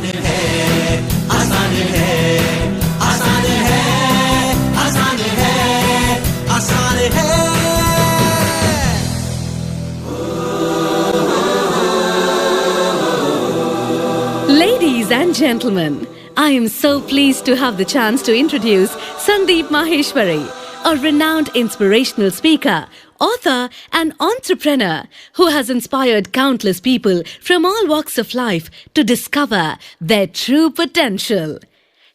आसान है, आसान है, आसान है, आसान है, आसान है। Ladies and gentlemen, I am so pleased to have the chance to introduce Sandeep Maheshwari, a renowned inspirational speaker, author and entrepreneur who has inspired countless people from all walks of life to discover their true potential.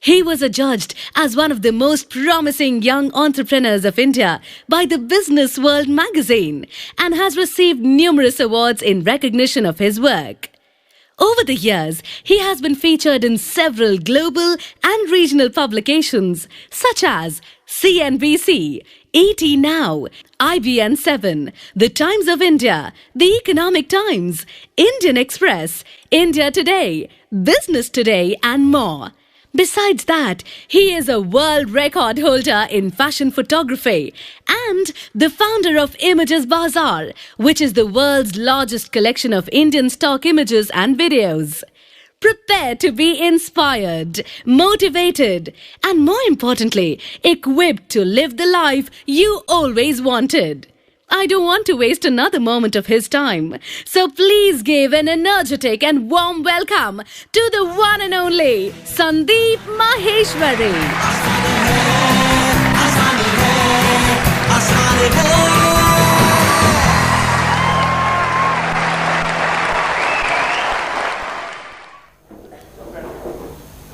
He was adjudged as one of the most promising young entrepreneurs of India by the Business World magazine and has received numerous awards in recognition of his work. Over the years, he has been featured in several global and regional publications such as CNBC, ET Now, IBN7, The Times of India, The Economic Times, Indian Express, India Today, Business Today and more. Besides that, he is a world record holder in fashion photography and the founder of Images Bazaar, which is the world's largest collection of Indian stock images and videos. Prepare to be inspired, motivated, and more importantly, equipped to live the life you always wanted. I don't want to waste another moment of his time. So please give an energetic and warm welcome to the one and only Sandeep Maheshwari.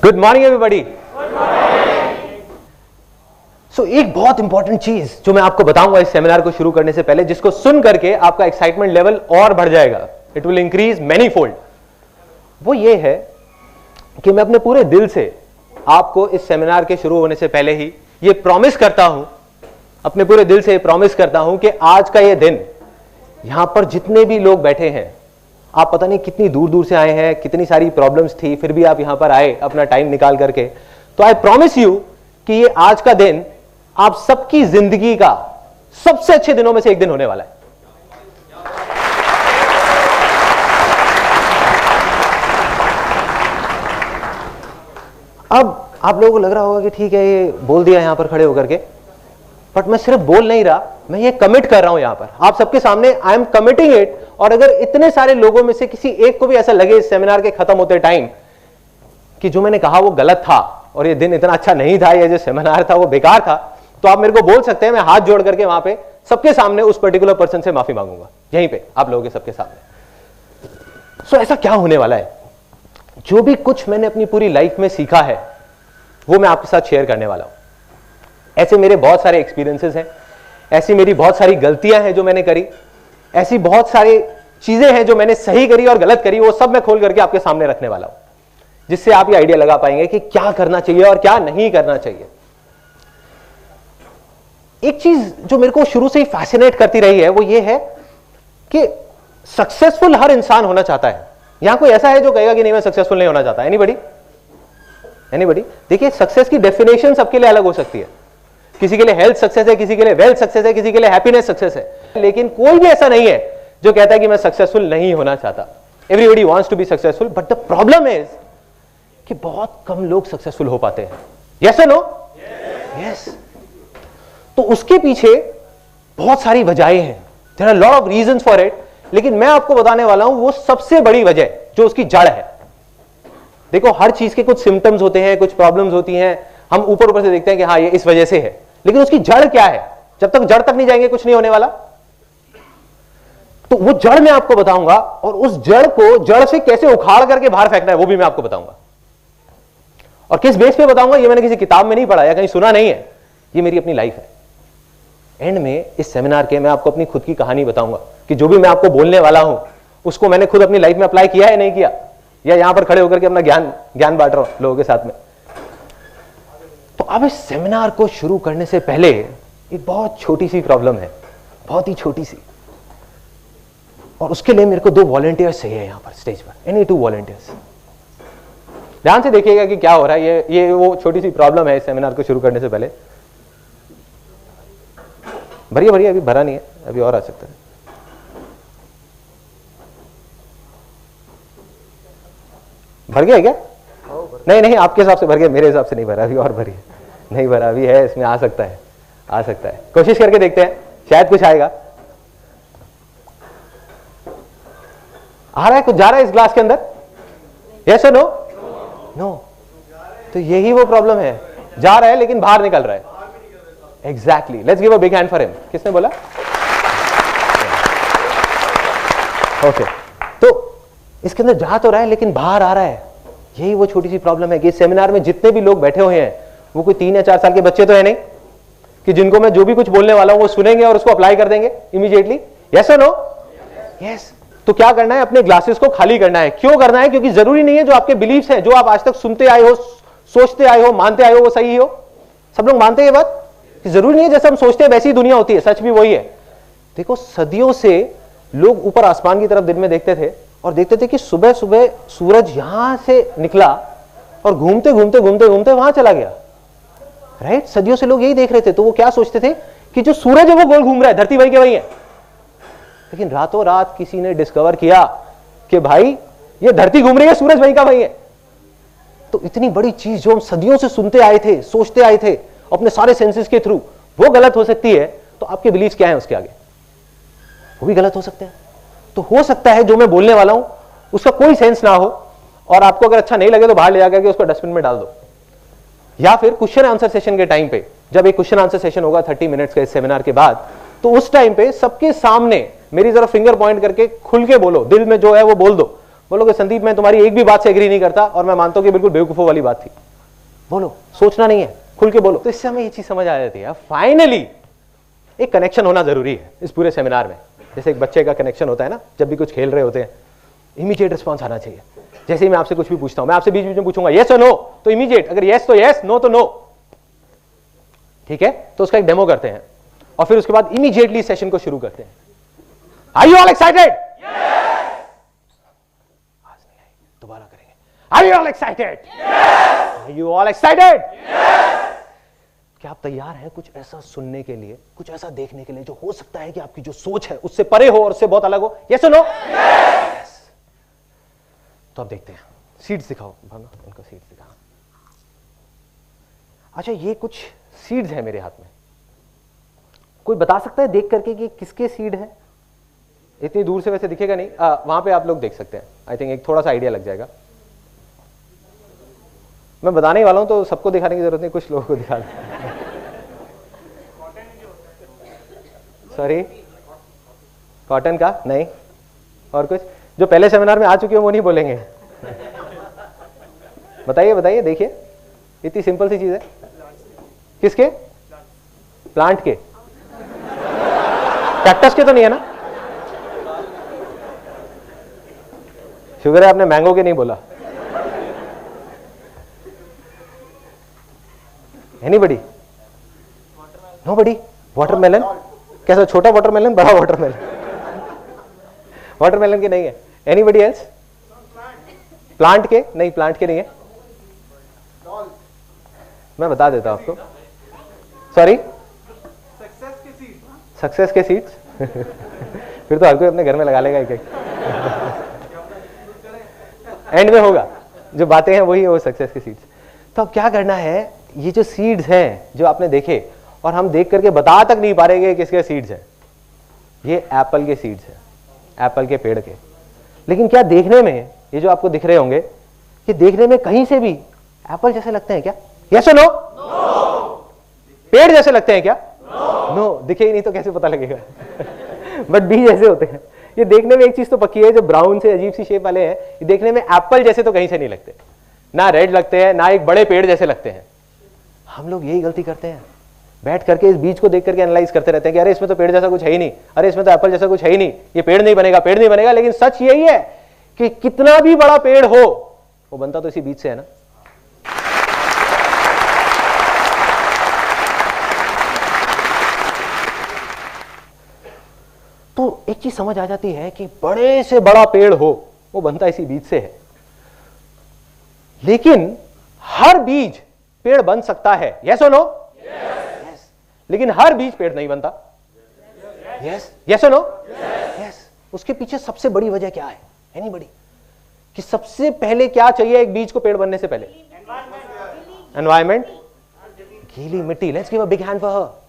Good morning everybody. एक बहुत important चीज जो मैं आपको बताऊंगा इस seminar को शुरू करने से पहले, जिसको सुन करके आपका एक्साइटमेंट लेवल और बढ़ जाएगा, it will increase many fold, वो ये है कि मैं अपने पूरे दिल से आपको इस सेमिनार के शुरू होने से पहले ही ये प्रॉमिस करता हूं, अपने पूरे दिल से प्रॉमिस करता हूं कि आज का ये दिन, यहां पर जितने भी लोग बैठे हैं, आप पता नहीं कितनी दूर दूर से आए हैं, कितनी सारी प्रॉब्लम्स थी, फिर भी आप यहां पर आए अपना टाइम निकाल करके, तो आई प्रॉमिस यू कि ये आज का दिन आप सबकी जिंदगी का सबसे अच्छे दिनों में से एक दिन होने वाला है। अब आप लोगों को लग रहा होगा कि ठीक है ये बोल दिया यहां पर खड़े होकर के, बट मैं सिर्फ बोल नहीं रहा, मैं ये कमिट कर रहा हूं यहां पर आप सबके सामने, आई एम कमिटिंग इट। और अगर इतने सारे लोगों में से किसी एक को भी ऐसा लगे इस सेमिनार के खत्म होते टाइम कि जो मैंने कहा वो गलत था और ये दिन इतना अच्छा नहीं था, ये जो सेमिनार था वो बेकार था, तो आप मेरे को बोल सकते हैं, मैं हाथ जोड़ करके वहां पे सबके सामने उस पर्टिकुलर पर्सन से माफी मांगूंगा, यहीं पे आप लोगों के सबके सामने। सो ऐसा क्या होने वाला है, जो भी कुछ मैंने अपनी पूरी लाइफ में सीखा है वो मैं आपके साथ शेयर करने वाला हूं। ऐसे मेरे बहुत सारे एक्सपीरियंसेस हैं, ऐसी मेरी बहुत सारी गलतियां हैं जो मैंने करी, ऐसी बहुत सारी चीजें हैं जो मैंने सही करी और गलत करी, वो सब मैं खोल करके आपके सामने रखने वाला हूं, जिससे आप ये आइडिया लगा पाएंगे कि क्या करना चाहिए और क्या नहीं करना चाहिए। एक चीज जो मेरे को शुरू से ही फैसिनेट करती रही है वो ये है कि सक्सेसफुल हर इंसान होना चाहता है। यहां कोई ऐसा है जो कहेगा कि नहीं मैं सक्सेसफुल नहीं होना चाहता? एनीबॉडी? एनीबॉडी? देखिए, सक्सेस की डेफिनेशन सबके लिए अलग हो सकती है, किसी के लिए हेल्थ सक्सेस है, किसी के लिए वेल्थ सक्सेस है, किसी के लिए हैप्पीनेस सक्सेस है, लेकिन कोई भी ऐसा नहीं है जो कहता है कि मैं सक्सेसफुल नहीं होना चाहता। Everybody wants to be successful, but the problem is कि बहुत कम लोग सक्सेसफुल हो पाते हैं। यस और नो? यस। तो उसके पीछे बहुत सारी वजहें हैं, there are lot of reasons for it, लेकिन मैं आपको बताने वाला हूं वो सबसे बड़ी वजह जो उसकी जड़ है। देखो, हर चीज के कुछ सिम्टम्स होते हैं, कुछ प्रॉब्लम्स होती हैं, हम ऊपर ऊपर से देखते हैं कि हाँ ये इस वजह से है, लेकिन उसकी जड़ क्या है? जब तक जड़ तक नहीं जाएंगे कुछ नहीं होने वाला। तो वो जड़ मैं आपको बताऊंगा, और उस जड़ को जड़ से कैसे उखाड़ करके बाहर फेंकना है वो भी मैं आपको बताऊंगा। और किस बेस पे बताऊंगा ये मैंने किसी किताब में नहीं पढ़ा या कहीं सुना नहीं है, ये मेरी अपनी लाइफ है। एंड में इस सेमिनार के मैं आपको अपनी खुद की कहानी बताऊंगा कि जो भी मैं आपको बोलने वाला हूं उसको मैंने खुद अपनी लाइफ में अप्लाई किया है नहीं किया, या यहां पर खड़े होकर के अपना ज्ञान बांट रहा हूं लोगों के साथ में। तो अब इस सेमिनार को शुरू करने से पहले एक बहुत छोटी सी प्रॉब्लम है, बहुत ही छोटी सी, और उसके लिए मेरे को 2 वॉलंटियर्स चाहिए यहां पर स्टेज पर, एनी 2 वॉलंटियर्स। ध्यान से देखिएगा कि क्या हो रहा है, ये वो छोटी सी प्रॉब्लम है इस सेमिनार को शुरू करने से पहले। भरिए, अभी भरा नहीं है, अभी और आ सकता है। भर गया क्या? नहीं नहीं, आपके हिसाब से भर गया, मेरे हिसाब से नहीं भरा अभी, और भरिए, नहीं भरा अभी है, इसमें आ सकता है, आ सकता है, कोशिश करके देखते हैं, शायद कुछ आएगा। आ रहा है कुछ, जा रहा है इस ग्लास के अंदर? यस और नो? नो। तो यही वो प्रॉब्लम है, जा रहा है लेकिन बाहर निकल रहा है। Exactly, let's give a big hand for him. किसने बोला? ओके, तो इसके अंदर जा तो रहा है लेकिन बाहर आ रहा है। यही वो छोटी सी प्रॉब्लम है कि इस सेमिनार में जितने भी लोग बैठे हुए हैं वो कोई 3 या 4 साल के बच्चे तो है नहीं कि जिनको मैं जो भी कुछ बोलने वाला हूं वो सुनेंगे और उसको अप्लाई कर देंगे इमीडिएटली। यस और नो? यस। तो क्या करना है? अपने ग्लासेस को खाली करना है। क्यों करना है? क्योंकि जरूरी नहीं है जो आपके बिलीफ्स हैं, जो आप आज तक सुनते आए हो, सोचते आए हो, मानते आए हो, वो सही हो। सब लोग मानते हैं ये बात कि जरूरी नहीं है जैसे हम सोचते हैं वैसी ही दुनिया होती है। सच भी वही है। देखो, सदियों से लोग ऊपर आसमान की तरफ दिन में देखते थे और देखते थे कि सुबह सुबह सूरज यहां से निकला और घूमते घूमते घूमते घूमते वहां चला गया। राइट? सदियों से लोग यही देख रहे थे। तो वो क्या सोचते थे कि जो सूरज है वो गोल घूम रहा है, धरती वही के वही है। लेकिन रातों रात किसी ने डिस्कवर किया कि भाई ये धरती घूम रही है, सूरज वहीं का वहीं है। तो इतनी बड़ी चीज जो हम सदियों से सुनते आए थे, सोचते आए थे अपने सारे सेंसेस के थ्रू, वो गलत हो सकती है। तो आपके बिलीफ क्या है उसके आगे? वो भी गलत हो सकते हैं। तो हो सकता है जो मैं बोलने वाला हूं उसका कोई सेंस ना हो और आपको अगर अच्छा नहीं लगे तो बाहर ले जाकर के उसको डस्टबिन में डाल दो। या फिर क्वेश्चन आंसर सेशन के टाइम पे, जब एक क्वेश्चन आंसर सेशन होगा 30 मिनट्स का इस सेमिनार के बाद, तो उस टाइम पे सबके सामने मेरी जरा फिंगर पॉइंट करके खुल के बोलो, दिल में जो है वो बोल दो। बोलोगे संदीप मैं तुम्हारी एक भी बात से एग्री नहीं करता और मैं मानता हूं कि बिल्कुल बेवकूफों वाली बात थी। बोलो, सोचना नहीं है, खुल के बोलो। तो इससे हमें ये चीज समझ आ जाती है फाइनली एक कनेक्शन होना जरूरी है इस पूरे सेमिनार में। जैसे एक बच्चे का कनेक्शन होता है ना, जब भी कुछ खेल रहे होते हैं, इमीडिएट रिस्पॉन्स आना चाहिए। जैसे ही मैं आपसे कुछ भी पूछता हूं, मैं आपसे बीच बीच में पूछूंगा यस और नो, तो इमीडिएट, अगर यस तो यस, नो तो नो। ठीक है? तो उसका एक डेमो करते हैं और फिर उसके बाद इमीडिएटली सेशन को शुरू करते हैं। Are you all excited? दोबारा करेंगे। Are you all excited? Are you all excited? क्या आप तैयार हैं कुछ ऐसा सुनने के लिए, कुछ ऐसा देखने के लिए जो हो सकता है कि आपकी जो सोच है उससे परे हो और उससे बहुत अलग हो? यस और नो? यस। तो अब देखते हैं। सीड्स दिखाओ भावना, उनको सीड्स दिखाओ। अच्छा, ये कुछ सीड्स है मेरे हाथ में। कोई बता सकता है देख करके कि किसके सीड है? इतनी दूर से वैसे दिखेगा नहीं, वहां पे आप लोग देख सकते हैं। आई थिंक एक थोड़ा सा आइडिया लग जाएगा। मैं बताने ही वाला हूं तो सबको दिखाने की जरूरत नहीं, कुछ लोगों को दिखा दें। सॉरी, कॉटन का नहीं, और कुछ जो पहले सेमिनार में आ चुके हो वो नहीं बोलेंगे। बताइए बताइए, देखिए इतनी सिंपल सी चीज है। किसके? प्लांट के? कैक्टस के तो नहीं है ना? शुगर है आपने मैंगो के नहीं बोला। एनीबडी? नोबडी? वाटरमेलन? कैसा, छोटा वाटरमेलन, बड़ा वाटरमेलन? वाटरमेलन के नहीं है। Anybody else? प्लांट के? नहीं, प्लांट के नहीं है। मैं बता देता हूं आपको। सॉरी, सक्सेस के सीड्स? फिर तो हर कोई अपने घर में लगा लेगा एक एक। एंड में होगा, जो बातें हैं वही है वो सक्सेस के सीड्स। तो अब क्या करना है, ये जो सीड्स हैं जो आपने देखे और हम देख करके बता तक नहीं पा रहे कि किसके सीड्स हैं, ये एप्पल के सीड्स हैं, एप्पल के पेड़ के। लेकिन क्या देखने में ये जो आपको दिख रहे होंगे, ये देखने में कहीं से भी एप्पल जैसे लगते हैं क्या? यस और नो? पेड़ जैसे लगते हैं क्या? नो। दिखे ही नहीं तो कैसे पता लगेगा? बट बीज जैसे होते हैं। ये देखने में एक चीज तो पक्की है, जो ब्राउन से अजीब सी शेप वाले हैं, ये देखने में एप्पल जैसे तो कहीं से नहीं लगते, ना रेड लगते हैं, ना एक बड़े पेड़ जैसे लगते हैं। हम लोग यही गलती करते हैं, बैठ करके इस बीज को देख करके एनालाइज करते रहते हैं कि अरे इसमें तो पेड़ जैसा कुछ है ही नहीं, अरे इसमें तो एप्पल जैसा कुछ है ही नहीं, ये पेड़ नहीं बनेगा, पेड़ नहीं बनेगा। लेकिन सच यही है कि कितना भी बड़ा पेड़ हो वो बनता तो इसी बीज से है ना। तो एक चीज समझ आ जाती है कि बड़े से बड़ा पेड़ हो वो बनता इसी बीज से है। लेकिन हर बीज पेड़ बन सकता है। यस और नो? यस। लेकिन हर बीज पेड़ नहीं बनता। यस। यस और नो? यस। उसके पीछे सबसे बड़ी वजह क्या है? एनीबडी? कि सबसे पहले क्या चाहिए एक बीज को पेड़ बनने से पहले? एनवायरमेंट, गीली मिट्टी। Let's give a big hand for her.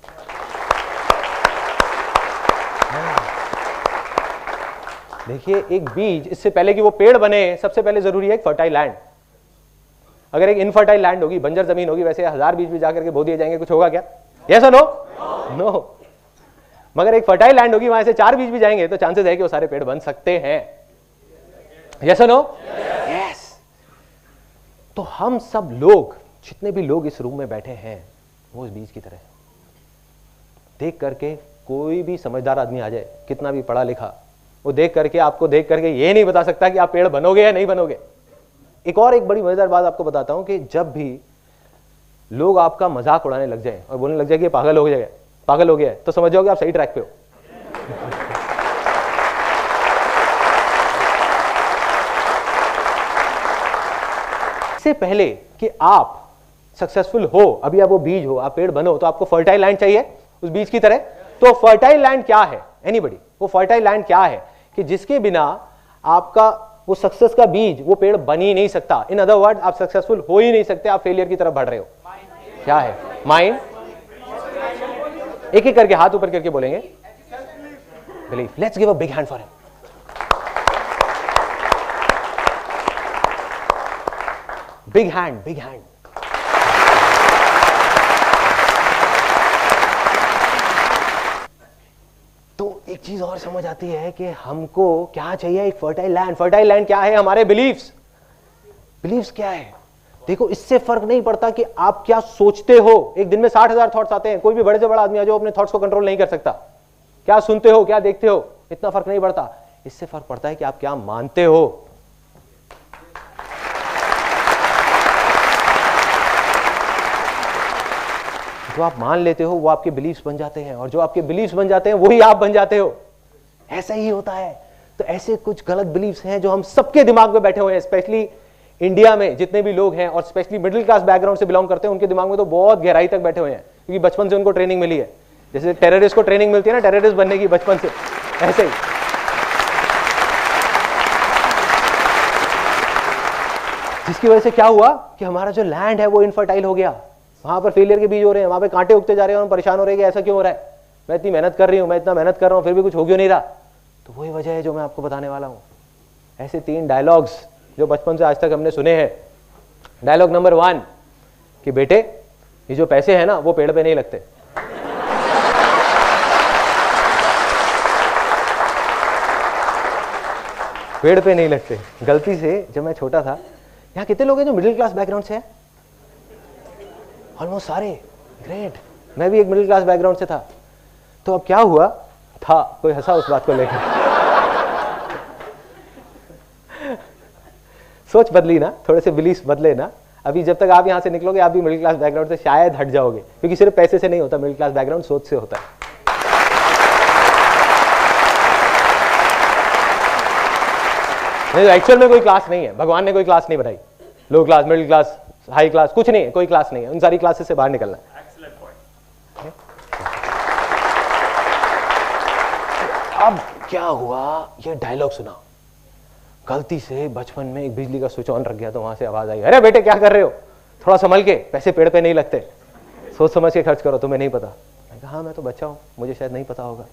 देखिए, एक बीज, इससे पहले कि वो पेड़ बने, सबसे पहले जरूरी है एक फर्टाइल लैंड। अगर एक इनफर्टाइल लैंड होगी, बंजर जमीन होगी, वैसे 1000 बीज भी जाकर के बो दिए जाएंगे, कुछ होगा क्या? यस और नो? नो। मगर एक फर्टाइल लैंड होगी, वहां से 4 बीज भी जाएंगे तो चांसेस है कि वो सारे पेड़ बन सकते हैं। यस और नो? यस। तो हम सब लोग, जितने भी लोग इस रूम में बैठे हैं, वो इस बीज की तरह देख करके, कोई भी समझदार आदमी आ जाए, कितना भी पढ़ा लिखा, वो देख करके, आपको देख करके ये नहीं बता सकता कि आप पेड़ बनोगे या नहीं बनोगे। एक बड़ी मजेदार बात आपको बताता हूं कि जब भी लोग आपका मजाक उड़ाने लग जाए और बोलने लग जाए कि पागल हो गया है, तो समझ जाओगे आप सही ट्रैक पे हो। इससे पहले कि आप सक्सेसफुल हो, अभी आप वो बीज हो, आप पेड़ बनो, तो आपको फर्टाइल लैंड चाहिए उस बीज की तरह। तो फर्टाइल लैंड क्या है? एनीबॉडी? वो फर्टाइल लैंड क्या है कि जिसके बिना आपका वो सक्सेस का बीज, वो पेड़ बन ही नहीं सकता। इन अदर वर्ड, आप सक्सेसफुल हो ही नहीं सकते, आप फेलियर की तरफ बढ़ रहे हो। क्या है? माइंड। एक एक करके हाथ ऊपर करके बोलेंगे, belief. Let's give a big hand for him. Big hand, big hand. तो एक चीज और समझ आती है कि हमको क्या चाहिए? एक फर्टाइल लैंड। फर्टाइल लैंड क्या है? हमारे बिलीफ्स। बिलीफ्स क्या है? देखो, इससे फर्क नहीं पड़ता कि आप क्या सोचते हो। एक दिन में 60,000 थॉट्स आते हैं। कोई भी बड़े से बड़ा आदमी आ जाओ, अपने थॉट्स को कंट्रोल नहीं कर सकता। क्या सुनते हो, क्या देखते हो, इतना फर्क नहीं पड़ता। इससे फर्क पड़ता है कि आप क्या मानते हो। जो आप मान लेते हो वो आपके बिलीफ्स बन जाते हैं, और जो आपके बिलीफ्स बन जाते हैं वही आप बन जाते हो। ऐसा ही होता है। तो ऐसे कुछ गलत बिलीफ्स हैं जो हम सबके दिमाग में बैठे हुए हैं, स्पेशली इंडिया में जितने भी लोग हैं, और स्पेशली मिडिल क्लास बैकग्राउंड से बिलोंग करते हैं, उनके दिमाग में तो बहुत गहराई तक बैठे हुए हैं, क्योंकि बचपन से उनको ट्रेनिंग मिली है। जैसे टेररिस्ट को ट्रेनिंग मिलती है ना टेररिस्ट बनने की बचपन से, ऐसे ही। जिसकी वजह से क्या हुआ कि हमारा जो लैंड है वो इनफर्टाइल हो गया। वहां पर फेलियर के बीज हो रहे हैं, वहां पे कांटे उगते जा रहे हैं, और हम परेशान हो रहे हैं कि ऐसा क्यों हो रहा है, मैं इतनी मेहनत कर रही हूं, मैं इतना मेहनत कर रहा हूं, फिर भी कुछ हो क्यों नहीं रहा। तो वही वजह है जो मैं आपको बताने वाला हूं। ऐसे 3 डायलॉग्स जो बचपन से आज तक हमने सुने हैं। डायलॉग नंबर 1 कि बेटे, ये जो पैसे हैं ना, वो पेड़ पे नहीं लगते। पेड़ पे नहीं लगते। गलती से जब मैं छोटा था, यहाँ कितने लोग हैं जो मिडिल क्लास बैकग्राउंड से हैं? ऑलमोस्ट सारे। ग्रेट। मैं भी एक मिडिल क्लास बैकग्राउंड से था। तो अब क्या हुआ था, कोई हंसा उस बात को लेकर। सोच बदली ना, थोड़े से बिलीफ बदले ना। अभी जब तक आप यहां से निकलोगे, आप भी मिडिल क्लास बैकग्राउंड से शायद हट जाओगे, क्योंकि सिर्फ पैसे से नहीं होता मिडिल क्लास बैकग्राउंड, सोच से होता है। नहीं, एक्चुअल में कोई क्लास नहीं है। भगवान ने कोई क्लास नहीं बनाई। Low class, middle class, high class, कुछ नहीं है, कोई क्लास नहीं है। उन सारी क्लासेस से बाहर निकलना है। अब क्या हुआ, ये डायलॉग सुना। गलती से बचपन में एक बिजली का स्विच ऑन रख गया, तो वहां से आवाज आई, अरे बेटे क्या कर रहे हो, थोड़ा संभल के, पैसे पेड़ पे नहीं लगते, सोच समझ के खर्च करो, तुम्हें नहीं पता। मैं कहा, हाँ मैं तो बच्चा हूं, मुझे शायद नहीं पता होगा।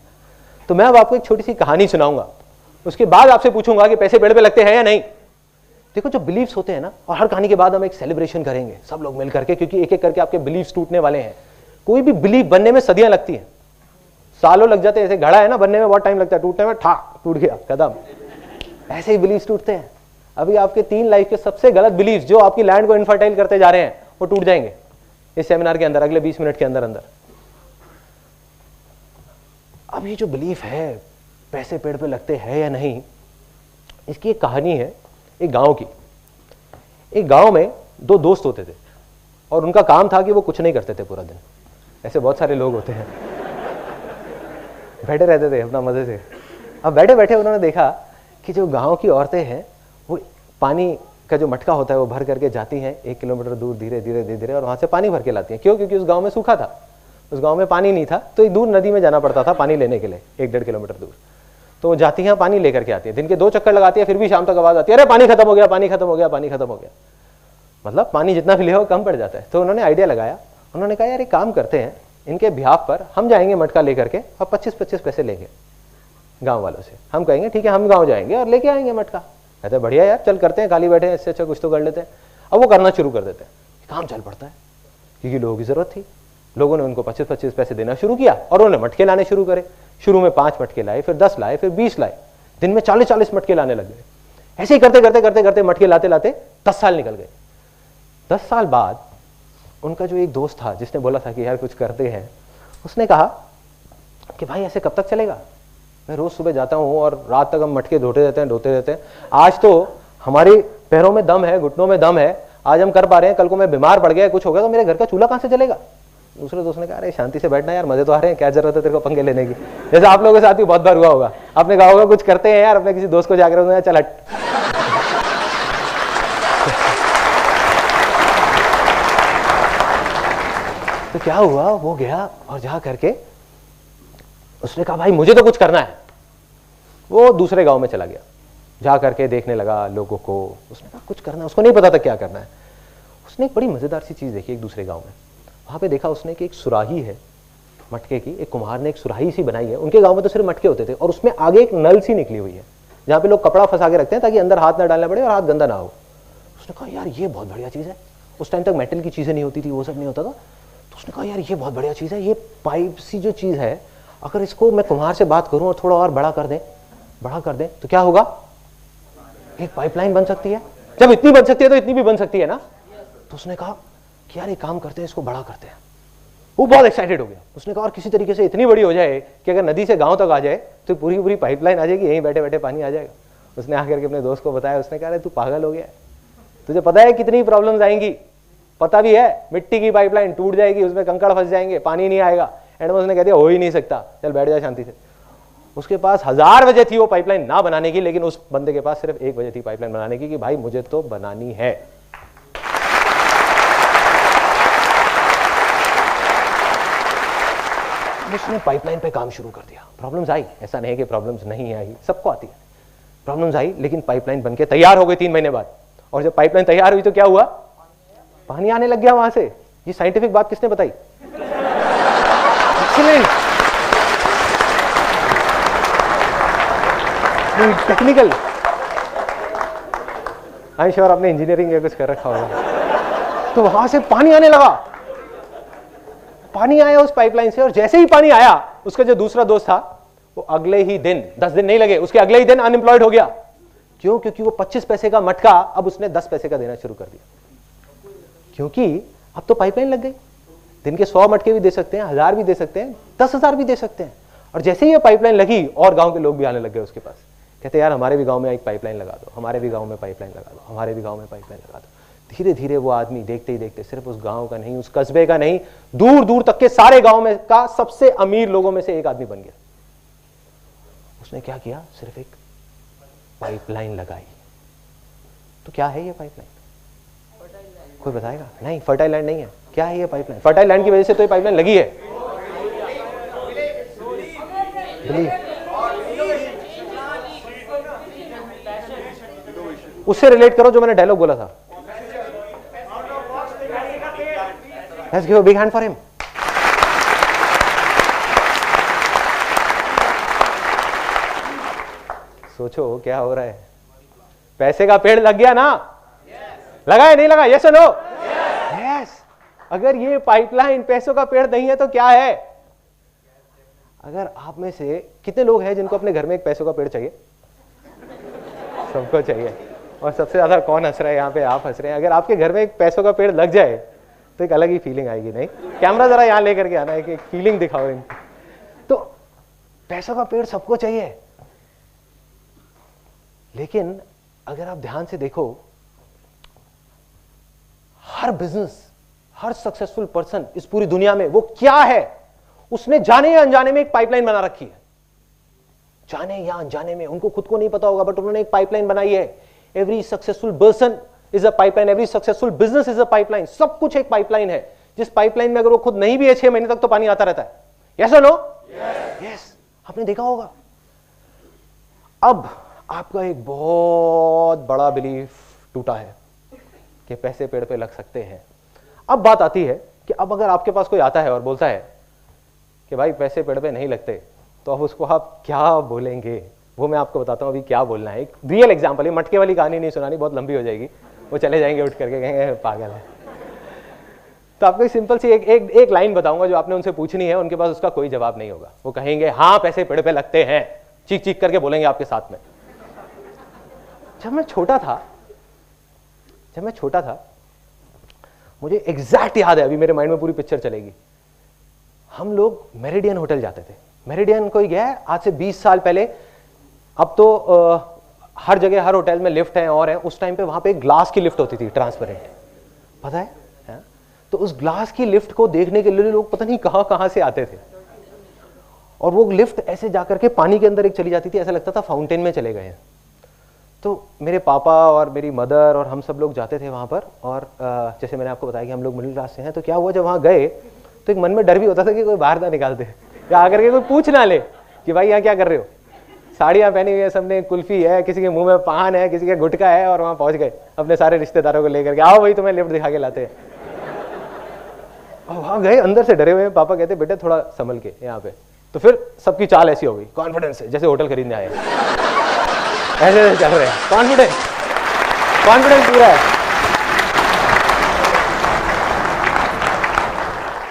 तो मैं अब आपको एक छोटी सी कहानी सुनाऊंगा, उसके बाद आपसे पूछूंगा कि पैसे पेड़ पे लगते हैं या नहीं। देखो, जो बिलीफ्स होते हैं ना, और हर कहानी के बाद हम एक सेलिब्रेशन करेंगे सब लोग मिल करके, क्योंकि एक एक करके आपके बिलीफ्स टूटने वाले हैं। कोई भी बिलीफ बनने में सदियां लगती हैं, सालों लग जाते हैं। ऐसे घड़ा है ना, बनने में बहुत टाइम लगता है, टूटने में टूट गया कदम। ऐसे ही बिलीफ्स टूटते हैं। अभी आपके 3 लाइफ के सबसे गलत बिलीफ्स जो आपकी लैंड को इनफर्टाइल करते जा रहे हैं, वो टूट जाएंगे इस सेमिनार के अंदर, अगले 20 मिनट के अंदर अंदर। अब ये जो बिलीफ है पैसे पेड़ पे लगते हैं या नहीं, इसकी एक कहानी है एक गांव की। एक गांव में 2 दोस्त होते थे, और उनका काम था कि वो कुछ नहीं करते थे पूरा दिन। ऐसे बहुत सारे लोग होते हैं, बैठे रहते थे अपना मजे से। अब बैठे बैठे उन्होंने देखा कि जो गांव की औरतें हैं, वो पानी का जो मटका होता है वो भर करके जाती हैं 1 किलोमीटर दूर, धीरे धीरे धीरे धीरे, और वहां से पानी भर के लाती हैं। क्यों? क्योंकि उस गांव में सूखा था, उस गांव में पानी नहीं था, तो एक दूर नदी में जाना पड़ता था पानी लेने के लिए, 1-1.5 किलोमीटर दूर। तो वो जाती हैं, पानी लेकर के आती है, दिन के 2 चक्कर लगाती है, फिर भी शाम तक आवाज आती है, अरे पानी खत्म हो गया, पानी खत्म हो गया, पानी खत्म हो गया। मतलब पानी जितना भी ले हो कम पड़ जाता है। तो उन्होंने आइडिया लगाया, उन्होंने कहा यार एक काम करते हैं, इनके बिहाफ पर हम जाएंगे मटका लेकर के और 25-25 पैसे लेंगे गांव वालों से। हम कहेंगे ठीक है हम गांव जाएंगे और लेके आएंगे मटका। कहते हैं बढ़िया यार, चल करते हैं, खाली बैठे हैं, इससे अच्छा कुछ तो कर लेते हैं। अब वो करना शुरू कर देते हैं, काम चल पड़ता है क्योंकि लोगों की जरूरत थी। लोगों ने उनको 25-25 पैसे देना शुरू किया और उन्होंने मटके लाने शुरू करे। शुरू में 5 मटके लाए, फिर 10 लाए, फिर 20 लाए, दिन में 40-40 मटके लाने लग गए। ऐसे ही करते करते करते करते मटके लाते लाते 10 साल निकल गए। 10 साल बाद उनका जो एक दोस्त था जिसने बोला था कि यार कुछ करते हैं, उसने कहा कि भाई ऐसे कब तक चलेगा, मैं रोज सुबह जाता हूँ और रात तक हम मटके धोते रहते हैं। आज तो हमारे पैरों में दम है, घुटनों में दम है, आज हम कर पा रहे हैं, कल को मैं बीमार पड़ गया, कुछ हो गया तो मेरे घर का चूल्हा कहाँ से चलेगा। दूसरे दोस्त ने कहा अरे शांति से बैठना यार, मजे तो आ रहे हैं, क्या जरूरत है तेरे को पंगे लेने की। जैसे आप लोगों के साथ भी बहुत बार हुआ होगा, आपने कहा होगा कुछ करते हैं यार, अपने किसी दोस्त को जाकर चल हट। तो क्या हुआ, वो गया और जा करके उसने कहा भाई मुझे तो कुछ करना है। वो दूसरे गांव में चला गया, जा करके देखने लगा लोगों को। उसने कहा कुछ करना है, उसको नहीं पता था क्या करना है। उसने एक बड़ी मजेदार सी चीज देखी एक दूसरे गांव में। वहां पे देखा उसने कि एक सुराही है मटके की, एक कुम्हार ने एक सुराही सी बनाई है। उनके गांव में तो सिर्फ मटके होते थे और उसमें आगे एक नल सी निकली हुई है जहां पे लोग कपड़ा फंसा के रखते हैं ताकि अंदर हाथ ना डालना पड़े और हाथ गंदा ना हो। उसने कहा यार ये बहुत बढ़िया चीज है। उस टाइम तक मेटल की चीजें नहीं होती थी, वो सब नहीं होता था। तो उसने कहा यार ये बहुत बढ़िया चीज है, ये पाइप सी जो चीज है, अगर इसको मैं कुम्हार से बात करूं और थोड़ा और बड़ा कर दें तो क्या होगा, एक पाइपलाइन बन सकती है। जब इतनी बन सकती है तो इतनी भी बन सकती है ना। तो उसने कहा कि यार एक काम करते हैं, इसको बड़ा करते हैं। वो बहुत एक्साइटेड हो गया। उसने कहा और किसी तरीके से इतनी बड़ी हो जाए कि अगर नदी से गांव तक आ जाए तो पूरी पूरी पाइपलाइन आ जाएगी, यहीं बैठे बैठे पानी आ जाएगा। उसने आकर के अपने दोस्त को बताया। उसने कहा तू पागल हो गया, तुझे पता है कितनी प्रॉब्लम्स आएंगी, पता भी है, मिट्टी की पाइपलाइन टूट जाएगी, उसमें कंकड़ फंस जाएंगे, पानी नहीं आएगा। एंड में उसने कह दिया हो ही नहीं सकता, चल बैठ जा शांति से। उसके पास 1000 वजह थी वो पाइपलाइन ना बनाने की, लेकिन उस बंदे के पास सिर्फ एक वजह थी पाइपलाइन बनाने की कि भाई मुझे तो बनानी है। उसने पाइपलाइन पे काम शुरू कर दिया। प्रॉब्लम्स आई, ऐसा नहीं कि प्रॉब्लम्स नहीं आई, सबको आती है। प्रॉब्लम्स आई लेकिन पाइपलाइन बनके तैयार हो गई 3 महीने बाद। और जब पाइपलाइन तैयार हुई तो क्या हुआ, पानी आने लग गया वहां से। ये साइंटिफिक बात किसने बताई? टेक्निकल, आई एम श्योर आपने इंजीनियरिंग या कुछ कर रखा होगा। तो वहां से पानी आने लगा, पानी आया उस पाइपलाइन से। और जैसे ही पानी आया, उसका जो दूसरा दोस्त था वो अगले ही दिन, 10 दिन नहीं लगे, उसके अगले ही दिन अनएम्प्लॉयड हो गया। क्यों? क्योंकि वो 25 पैसे का मटका अब उसने 10 पैसे का देना शुरू कर दिया। क्योंकि अब तो पाइपलाइन लग गई, दिन के 100 मटके भी दे सकते हैं, 1000 भी दे सकते हैं, 10,000 भी दे सकते हैं। और जैसे ही ये पाइपलाइन लगी और गांव के लोग भी आने लग गए उसके पास, कहते यार हमारे भी गांव में एक पाइपलाइन लगा दो, हमारे भी गांव में पाइपलाइन लगा दो, हमारे भी गांव में पाइपलाइन लगा दो। धीरे धीरे वो आदमी देखते ही देखते सिर्फ उस गांव का नहीं, उस कस्बे का नहीं, दूर दूर तक के सारे गांव में का सबसे अमीर लोगों में से एक आदमी बन गया। उसने क्या किया, सिर्फ एक पाइपलाइन लगाई। तो क्या है ये पाइपलाइन? कोई बताएगा? नहीं, फर्टाइल लैंड नहीं है। क्या है ये पाइपलाइन? फर्टाइल लैंड की वजह से तो ये पाइपलाइन लगी है। उससे रिलेट करो जो मैंने डायलॉग बोला था। Let's give a big hand for him. सोचो क्या हो रहा है। पैसे का पेड़ लग गया ना? लगा है नहीं लगा? यस और नो? यस। अगर ये पाइपलाइन पैसों का पेड़ नहीं है तो क्या है? अगर आप में से कितने लोग हैं जिनको अपने घर में एक पैसों का पेड़ चाहिए? सबको चाहिए। और सबसे ज्यादा कौन हंस रहा है यहाँ पे? आप हंस रहे हैं। अगर आपके घर में एक पैसों का पेड़ लग जाए तो एक अलग ही फीलिंग आएगी। नहीं, कैमरा जरा यहां लेकर के आना है कि एक फीलिंग दिखाओ इनको। तो पैसों का पेड़ सबको चाहिए, लेकिन अगर आप ध्यान से देखो, हर बिजनेस, हर सक्सेसफुल पर्सन इस पूरी दुनिया में वो क्या है, उसने जाने या अनजाने में एक पाइपलाइन बना रखी है। जाने या अनजाने में, उनको खुद को नहीं पता होगा, बट उन्होंने एक पाइपलाइन बनाई है। Every successful person is a pipeline, every successful business is a pipeline. सब कुछ एक पाइपलाइन है, जिस पाइपलाइन में अगर वो खुद नहीं भी है 6 महीने तक तो पानी आता रहता है। यस और नो? यस। आपने देखा होगा। अब आपका एक बहुत बड़ा बिलीफ टूटा है कि पैसे पेड़ पे लग सकते हैं। अब बात आती है कि अब अगर आपके पास कोई आता है और बोलता है कि भाई पैसे पेड़ पे नहीं लगते, तो अब उसको आप क्या बोलेंगे? वो मैं आपको बताता हूँ अभी क्या बोलना है। एक रियल एग्जांपल है, मटके वाली कहानी नहीं सुनानी, बहुत लंबी हो जाएगी, वो चले जाएंगे उठ करके, कहेंगे पागल है। तो आपको सिंपल सी एक लाइन बताऊंगा जो आपने उनसे पूछनी है, उनके पास उसका कोई जवाब नहीं होगा। वो कहेंगे हाँ पैसे पेड़ पे लगते हैं, चीख चीख करके बोलेंगे आपके साथ में। जब मैं छोटा था मुझे एग्जैक्ट याद है, अभी मेरे माइंड में पूरी पिक्चर चलेगी। हम लोग मेरिडियन होटल जाते थे। मेरिडियन कोई गया है आज से 20 साल पहले? अब तो हर जगह हर होटल में लिफ्ट हैं और हैं। उस टाइम पे वहां पे ग्लास की लिफ्ट होती थी, ट्रांसपेरेंट, पता है? तो उस ग्लास की लिफ्ट को देखने के लिए लोग पता नहीं कहां कहां से आते थे, और वो लिफ्ट ऐसे जाकर के पानी के अंदर एक चली जाती थी, ऐसा लगता था फाउंटेन में चले गए हैं। तो मेरे पापा और मेरी मदर और हम सब लोग जाते थे वहां पर, और जैसे मैंने आपको बताया कि हम लोग मिडिल क्लास से हैं, तो क्या हुआ जब वहां गए तो एक मन में डर भी होता था कि कोई बाहर ना निकाल दे, या आकर के कोई पूछ ना ले कि भाई यहाँ क्या कर रहे हो। साड़ियाँ पहनी हुई है सबने, कुल्फी है, किसी के मुंह में पान है, किसी के गुटखा है, और वहां पहुंच गए अपने सारे रिश्तेदारों को लेकर के, आओ भाई तुम्हें लिफ्ट दिखा के लाते हैं। और वहां गए अंदर से डरे हुए। पापा कहते बेटे थोड़ा संभल के यहाँ पे। तो फिर सबकी चाल ऐसी हो गई, कॉन्फिडेंस है जैसे होटल खरीदने आए, ऐसे चल रहे हैं, कॉन्फिडेंस पूरा है।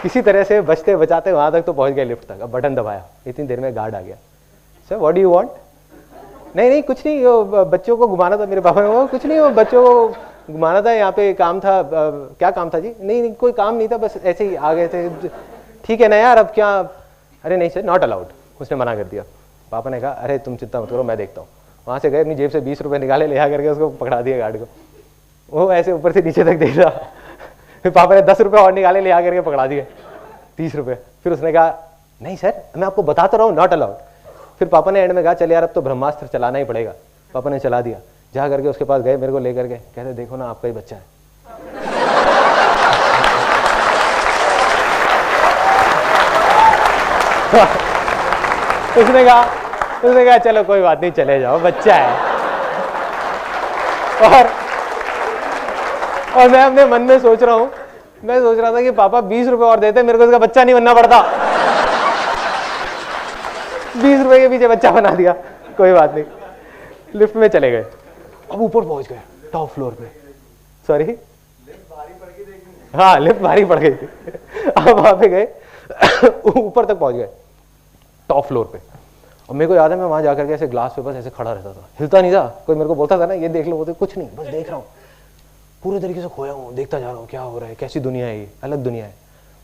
किसी तरह से बचते बचाते वहां तक तो पहुंच गए लिफ्ट तक। अब बटन दबाया, इतनी देर में गार्ड आ गया। Sir what do you want? नहीं कुछ नहीं, वो बच्चों को घुमाना था। मेरे पापा ने, वो कुछ नहीं, वो बच्चों को घुमाना था, यहाँ पे काम था। क्या काम था जी? नहीं कोई काम नहीं था, बस ऐसे ही आ गए थे। ठीक है ना यार, अब क्या? अरे नहीं सर, नॉट अलाउड, उसने मना कर दिया। पापा ने कहा अरे तुम चिंता मत करो, मैं देखता हूँ। वहां से गए, अपनी जेब से 20 रुपए निकाले, ले आकर के उसको पकड़ा दिया गार्ड को। वो ऐसे ऊपर से नीचे तक देख रहा। फिर पापा ने 10 रुपए और निकाले, ले आकर के पकड़ा दिए 30 रुपए। फिर उसने कहा नहीं सर मैं आपको बताता रहा हूँ, नॉट अलाउड। फिर पापा ने एंड में कहा चल यार अब तो ब्रह्मास्त्र चलाना ही पड़ेगा। पापा ने चला दिया। जा करके उसके पास गए, मेरे को लेकर के, कहते देखो ना आपका ही बच्चा है। उसने कहा चलो कोई बात नहीं, चले जाओ, बच्चा है। और मैं अपने मन में सोच रहा हूं, मैं सोच रहा था कि पापा 20 रुपए और देते, मेरे को इसका बच्चा नहीं बनना पड़ता। 20 रुपए के पीछे बच्चा बना दिया, कोई बात नहीं। लिफ्ट में चले गए, अब ऊपर पहुंच गए, टॉप फ्लोर पे। सॉरी, हाँ लिफ्ट भारी पड़ गई थी। अब वहां पे गए, ऊपर तक पहुंच गए, टॉप फ्लोर पे। और मेरे को याद है मैं वहां जाकर के ऐसे ग्लास पे बस ऐसे खड़ा रहता था, हिलता नहीं था। कोई मेरे को बोलता था ना ये देख लो, बोलते कुछ नहीं, बस देख रहा हूँ, पूरे तरीके से खोया हूँ, देखता जा रहा हूँ क्या हो रहा है, कैसी दुनिया है ये, अलग दुनिया है।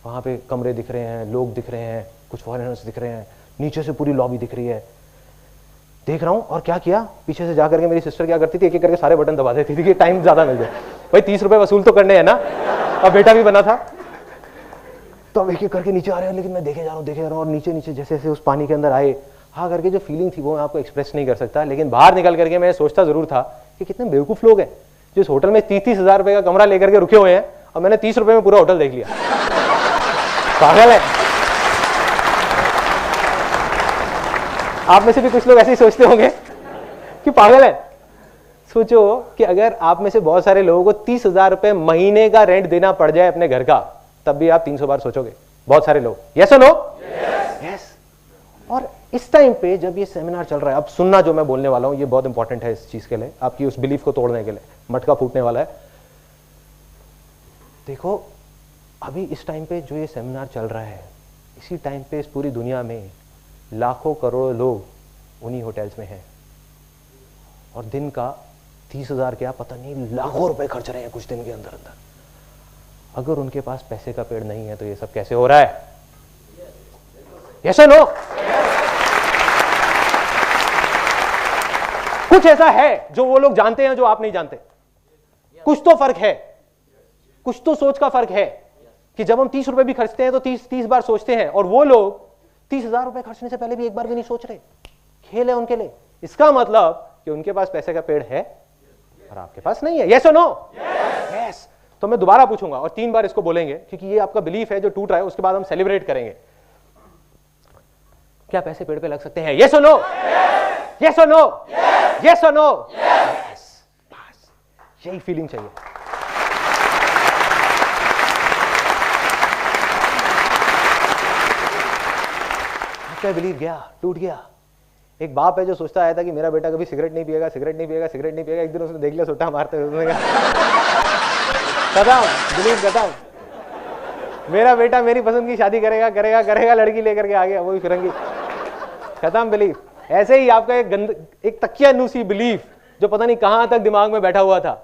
वहां पे कमरे दिख रहे हैं, लोग दिख रहे हैं, कुछ फॉरेनर्स दिख रहे हैं, नीचे से पूरी लॉबी दिख रही है, देख रहा हूँ। और क्या किया, पीछे से जाकर के मेरी सिस्टर क्या करती थी, एक एक करके सारे बटन दबा देती थी कि टाइम ज्यादा मिल जाए। भाई 30 रुपए वसूल तो करने हैं ना, और बेटा भी बना था। तो अब एक एक करके नीचे आ रहे हैं, लेकिन मैं देखे जा रहा हूँ, और नीचे नीचे जैसे जैसे उस पानी के अंदर आए, हाँ करके जो फीलिंग थी वो मैं आपको एक्सप्रेस नहीं कर सकता। लेकिन बाहर निकल करके मैं सोचता जरूर था कि कितने बेवकूफ लोग हैं जो इस होटल में 30-30 हजार रुपए का कमरा लेकर के रुके हुए हैं, और मैंने 30 रुपए में पूरा होटल देख लिया। पागल है। आप में से भी कुछ लोग ऐसे ही सोचते होंगे कि पागल है। सोचो कि अगर आप में से बहुत सारे लोगों को 30 हजार रुपए महीने का रेंट देना पड़ जाए अपने घर का, तब भी आप 300 बार सोचोगे। बहुत सारे लोग, यस और नो? यस। और इस टाइम पे जब ये सेमिनार चल रहा है, अब सुनना जो मैं बोलने वाला हूं ये बहुत इंपॉर्टेंट है इस चीज के लिए, आपकी उस बिलीफ को तोड़ने के लिए, मटका फूटने वाला है। देखो अभी इस टाइम पे जो ये सेमिनार चल रहा है, इसी टाइम पे इस पूरी दुनिया में लाखों करोड़ों लोग उन्हीं होटल्स में हैं, और दिन का 30 हजार क्या पता नहीं लाखों रुपए खर्च रहे हैं कुछ दिन के अंदर अंदर। अगर उनके पास पैसे का पेड़ नहीं है तो ये सब कैसे हो रहा है? यस और नो? कुछ ऐसा है जो वो लोग जानते हैं जो आप नहीं जानते। कुछ तो फर्क है, कुछ तो सोच का फर्क है कि जब हम 30 रुपए भी खर्चते हैं तो 30 बार सोचते हैं, और वो लोग 30 हजार रुपए खर्चने से पहले भी एक बार भी नहीं सोच रहे। खेल है उनके लिए। इसका मतलब कि उनके पास पैसे का पेड़ है और आपके पास नहीं है। यस और नो? यस। तो मैं दोबारा पूछूंगा और 3 बार इसको बोलेंगे, क्योंकि ये आपका बिलीफ है जो टूट रहा है, उसके बाद हम सेलिब्रेट करेंगे। क्या पैसे पेड़ पे लग सकते हैं? यस और नो? यस और नो? यस और नो? यस। बस यही फीलिंग चाहिए। आपका बिलीव गया, टूट गया। एक बाप है जो सोचता आया था कि मेरा बेटा कभी सिगरेट नहीं पिएगा, सिगरेट नहीं पिएगा, सिगरेट नहीं पिएगा। एक दिन उसने देख लिया सुट्टा मारते हुए, उसने कहा खत्म, बिलीव खत्म। मेरा बेटा मेरी पसंद की शादी करेगा करेगा करेगा, लड़की लेकर के आ गया वही फिरंगी, खत्म बिलीव। ऐसे ही आपका एक तकिया नूसी बिलीफ जो पता नहीं कहां तक दिमाग में बैठा हुआ था,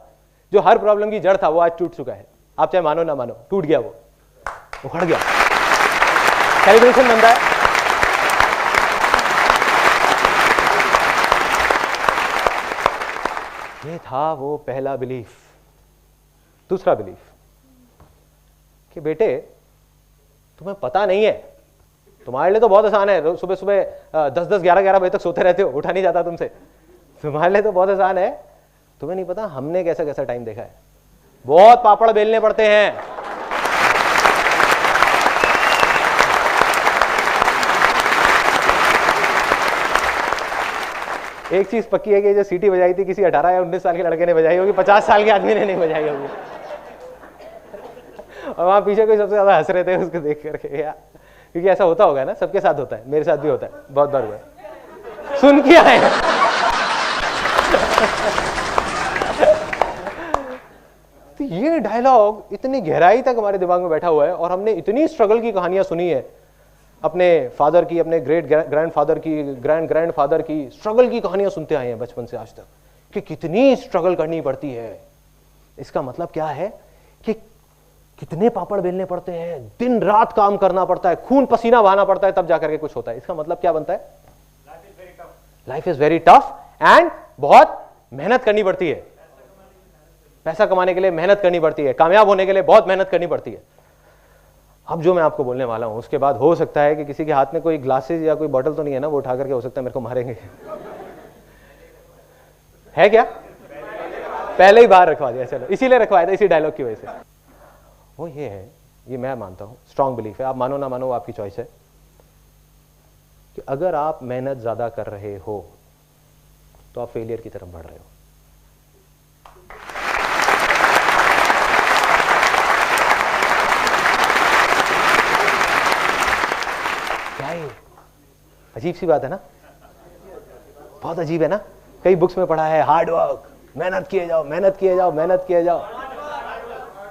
जो हर प्रॉब्लम की जड़ था, वो आज टूट चुका है। आप चाहे मानो ना मानो, टूट गया, वो उखड़ गया। सेलिब्रेशन बनता है। ये था वो पहला बिलीफ। दूसरा बिलीफ कि बेटे तुम्हें पता नहीं है, तुम्हारे लिए तो बहुत आसान है, सुबह सुबह 10-10, 11-11 बजे तक सोते रहते हो, उठा नहीं जाता तुमसे, तुम्हारे लिए तो बहुत आसान है। तुम्हें नहीं पता हमने कैसा कैसा टाइम देखा है, बहुत पापड़ बेलने पड़ते हैं। एक चीज पक्की है कि जो सीटी बजाई थी किसी 18 या 19 साल के लड़के ने बजाई होगी, 50 साल के आदमी ने नहीं बजाई होगी। और वहां पीछे कोई सबसे ज्यादा हंस रहे थे उसको देख करके, यार क्योंकि ऐसा होता होगा ना, सबके साथ होता है, मेरे साथ भी होता है, बहुत बार हुआ है, सुन के आए। तो ये डायलॉग इतनी गहराई तक हमारे दिमाग में बैठा हुआ है, और हमने इतनी स्ट्रगल की कहानियां सुनी है, अपने फादर की, अपने ग्रेट ग्रैंडफादर की, ग्रैंडफादर की स्ट्रगल की कहानियां सुनते आए हैं बचपन से आज तक, कि कितनी स्ट्रगल करनी पड़ती है। इसका मतलब क्या है कि कितने पापड़ बेलने पड़ते हैं, दिन रात काम करना पड़ता है, खून पसीना बहाना पड़ता है, तब जाकर के कुछ होता है। इसका मतलब क्या बनता है? Life is very tough and बहुत मेहनत करनी पड़ती है। पैसा कमाने के लिए मेहनत करनी पड़ती है, कामयाब होने के लिए बहुत मेहनत करनी पड़ती है। अब जो मैं आपको बोलने वाला हूं उसके बाद हो सकता है कि किसी के हाथ में कोई ग्लासेस या कोई बॉटल तो नहीं है ना, वो उठा करके हो सकता है मेरे को मारेंगे। है क्या? पहले ही बाहर रखवा दिया, चलो इसीलिए रखवाया था, इसी डायलॉग की वजह से। वो ये है, ये मैं मानता हूं, स्ट्रांग बिलीफ है, आप मानो ना मानो आपकी चॉइस है, कि अगर आप मेहनत ज्यादा कर रहे हो तो आप फेलियर की तरफ बढ़ रहे हो। अजीब सी बात है ना, बहुत अजीब है ना। कई बुक्स में पढ़ा है हार्ड वर्क, मेहनत किए जाओ, मेहनत किए जाओ, मेहनत किए जाओ,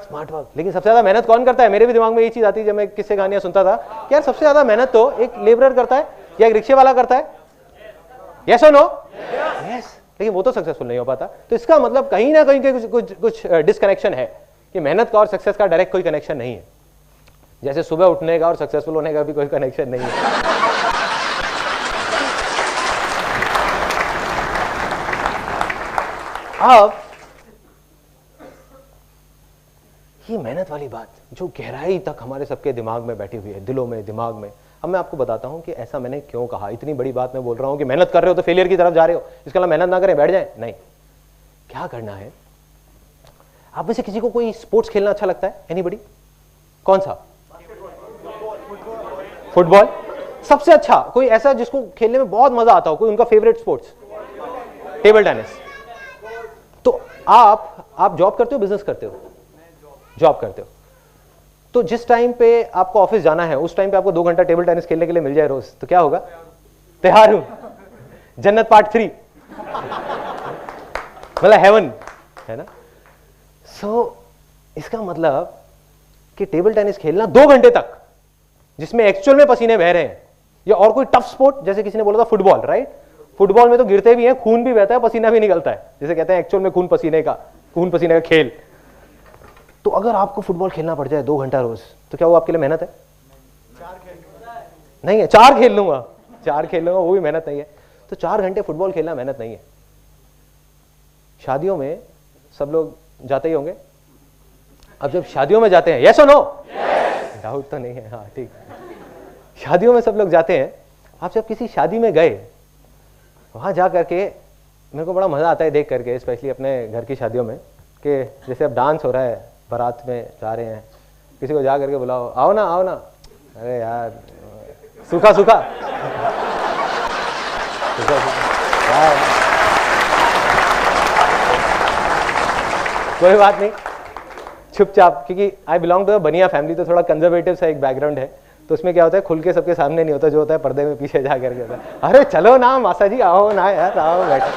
स्मार्ट वर्क। लेकिन सबसे ज्यादा मेहनत कौन करता है? मेरे भी दिमाग में ये चीज आती है जब मैं किससे कहानियां सुनता था कि यार सबसे ज्यादा मेहनत तो एक लेबरर करता है या एक रिक्शे वाला करता है। यस और नो? यस। लेकिन वो तो सक्सेसफुल नहीं हो पाता। तो इसका मतलब कहीं ना कहीं कुछ डिस्कनेक्शन है कि मेहनत का और सक्सेस का डायरेक्ट कोई कनेक्शन नहीं है। जैसे सुबह उठने का और सक्सेसफुल होने का भी कोई कनेक्शन नहीं है। अब ये मेहनत वाली बात जो गहराई तक हमारे सबके दिमाग में बैठी हुई है, दिलों में, दिमाग में, अब मैं आपको बताता हूं कि ऐसा मैंने क्यों कहा। इतनी बड़ी बात मैं बोल रहा हूं कि मेहनत कर रहे हो तो फेलियर की तरफ जा रहे हो, इसका मतलब मेहनत ना करें बैठ जाए, नहीं। क्या करना है? आप में से किसी को कोई स्पोर्ट्स खेलना अच्छा लगता है? एनीबॉडी? कौन सा? फुटबॉल। सबसे अच्छा कोई ऐसा जिसको खेलने में बहुत मजा आता हो, कोई उनका फेवरेट स्पोर्ट्स? Table tennis. तो आप जॉब करते हो, बिजनेस करते हो? जॉब करते हो। तो जिस टाइम पे आपको ऑफिस जाना है उस टाइम पे आपको 2 घंटा टेबल टेनिस खेलने के लिए मिल जाए रोज, तो क्या होगा? तैयार हूं, जन्नत पार्ट 3, मतलब हेवन, है ना। सो इसका मतलब कि टेबल टेनिस खेलना 2 घंटे तक, जिसमें एक्चुअल में पसीने बह रहे हैं, या और कोई टफ स्पोर्ट, जैसे किसी ने बोला था फुटबॉल, राइट? फुटबॉल में तो गिरते भी हैं, खून भी बहता है, पसीना भी निकलता है, जैसे कहते हैं एक्चुअल में खून पसीने का खेल। तो अगर आपको फुटबॉल खेलना पड़ जाए 2 घंटा रोज, तो क्या वो आपके लिए मेहनत है? नहीं है। 4 खेल लूंगा, 4 खेल लूंगा, वो भी मेहनत नहीं है। तो 4 घंटे फुटबॉल खेलना मेहनत नहीं है। शादियों में सब लोग जाते ही होंगे। अब जब शादियों में जाते हैं, यस और नो? डाउट तो नहीं है, हाँ ठीक। शादियों में सब लोग जाते हैं। आप जब किसी शादी में गए, वहां जा करके मेरे को बड़ा मजा आता है देख करके, स्पेशली अपने घर की शादियों में, कि जैसे अब डांस हो रहा है, बारात में जा रहे हैं, किसी को जा करके बुलाओ, आओ ना आओ ना, अरे यार सूखा सूखा कोई बात नहीं, चुपचाप, क्योंकि आई बिलोंग टू बनिया फैमिली, तो थोड़ा कंजर्वेटिव सा एक बैकग्राउंड है, तो उसमें क्या होता है, खुल के सबके सामने नहीं होता, जो होता है पर्दे में पीछे जा करके होता है, अरे चलो ना मासा जी, आओ ना यार, आओ बैठो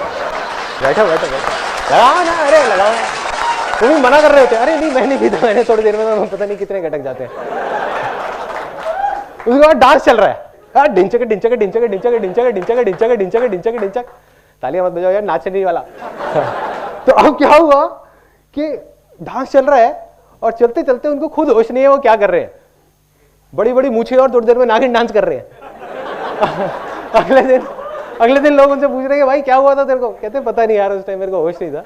बैठो बैठो बैठो, लगाओ ना, अरे लगाओ ना। तुम भी मना कर रहे होते, अरे नहीं मैं नहीं पीता, मैंने थोड़ी देर में पता नहीं कितने घटक जाते हैं। उसके बाद डांस चल रहा है, ढिंचक ढिंचक ढिंचक ढिंचक ढिंचक ढिंचक ढिंचक ढिंचक ढिंचक ढिंचक, तालियां मत बजाओ यार, नाचने वाला। तो अब क्या हुआ कि डांस चल रहा है और चलते चलते उनको खुद होश नहीं है वो क्या कर रहे हैं, बड़ी बड़ी मूछें और थोड़ी देर में नागिन डांस कर रहे हैं। अगले दिन लोग उनसे पूछ रहे हैं भाई क्या हुआ था तेरे को, कहते पता नहीं यार उस टाइम मेरे को होश नहीं था।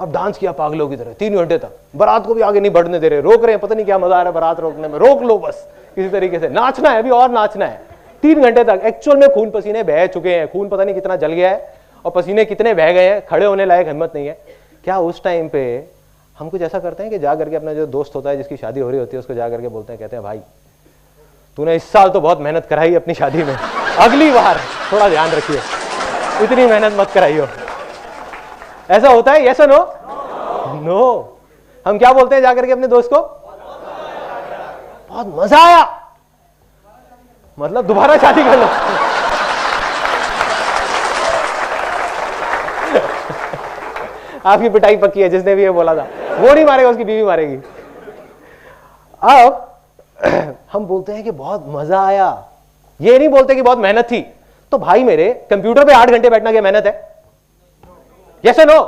अब डांस किया पागलों की तरह 3 घंटे तक, बारात को भी आगे नहीं बढ़ने दे रहे, रोक रहे हैं, पता नहीं क्या मजा आ रहा है बारात रोकने में, रोक लो बस किसी तरीके से, नाचना है अभी और नाचना है। 3 घंटे तक एक्चुअल में खून पसीने बह चुके हैं, खून पता नहीं कितना जल गया है और पसीने कितने बह गए हैं, खड़े होने लायक हिम्मत नहीं है। क्या उस टाइम पे हम कुछ ऐसा करते हैं कि जा करके अपना जो दोस्त होता है जिसकी शादी हो रही होती है उसको जा करके बोलते हैं, कहते हैं भाई तूने इस साल तो बहुत मेहनत कराई अपनी शादी में, अगली बार थोड़ा ध्यान रखिए, इतनी मेहनत मत कराइयो। ऐसा होता है, यस और नो? नो। हम क्या बोलते हैं जाकर के अपने दोस्त को, बहुत मजा आया, मतलब दोबारा शादी कर लो। आपकी पिटाई पक्की है, जिसने भी ये बोला था वो नहीं मारेगा, उसकी बीवी मारेगी। अब हम बोलते हैं कि बहुत मजा आया, ये नहीं बोलते कि बहुत मेहनत थी। तो भाई मेरे कंप्यूटर पे 8 घंटे बैठना क्या मेहनत है? Yes no?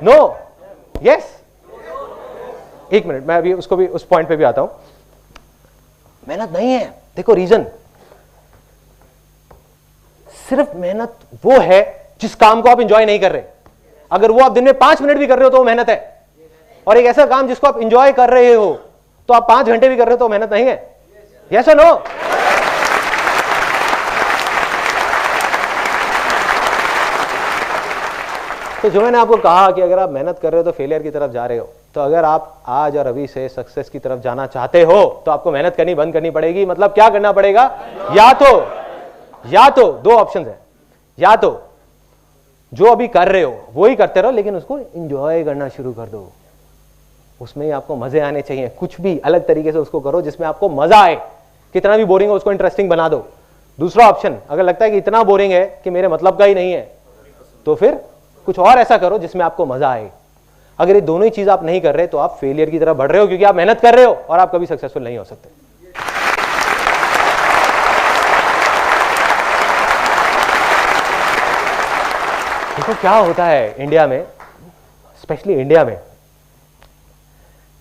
नो? यस? एक मिनट, मैं अभी उसको भी उस पॉइंट पे भी आता हूं। मेहनत नहीं है, देखो रीजन, सिर्फ मेहनत वो है जिस काम को आप इंजॉय नहीं कर रहे। अगर वो आप दिन में 5 मिनट भी कर रहे हो तो वो मेहनत है, और एक ऐसा काम जिसको आप इंजॉय कर रहे हो तो आप 5 घंटे भी कर रहे हो तो मेहनत नहीं है। यस और नो? तो जो मैंने आपको कहा कि अगर आप मेहनत कर रहे हो तो फेलियर की तरफ जा रहे हो, तो अगर आप आज और अभी से सक्सेस की तरफ जाना चाहते हो तो आपको मेहनत करनी बंद करनी पड़ेगी। मतलब क्या करना पड़ेगा? या तो 2 ऑप्शन है, या तो जो अभी कर रहे हो वो ही करते रहो, लेकिन उसको एंजॉय करना शुरू कर दो, उसमें ही आपको मजे आने चाहिए। कुछ भी अलग तरीके से उसको करो जिसमें आपको मजा आए, कितना भी बोरिंग हो उसको इंटरेस्टिंग बना दो। दूसरा ऑप्शन, अगर लगता है कि इतना बोरिंग है कि मेरे मतलब का ही नहीं है, तो फिर कुछ और ऐसा करो जिसमें आपको मजा आए। अगर ये दोनों ही चीज आप नहीं कर रहे तो आप फेलियर की तरफ बढ़ रहे हो, क्योंकि आप मेहनत कर रहे हो और आप कभी सक्सेसफुल नहीं हो सकते। देखो क्या होता है इंडिया में, स्पेशली इंडिया में,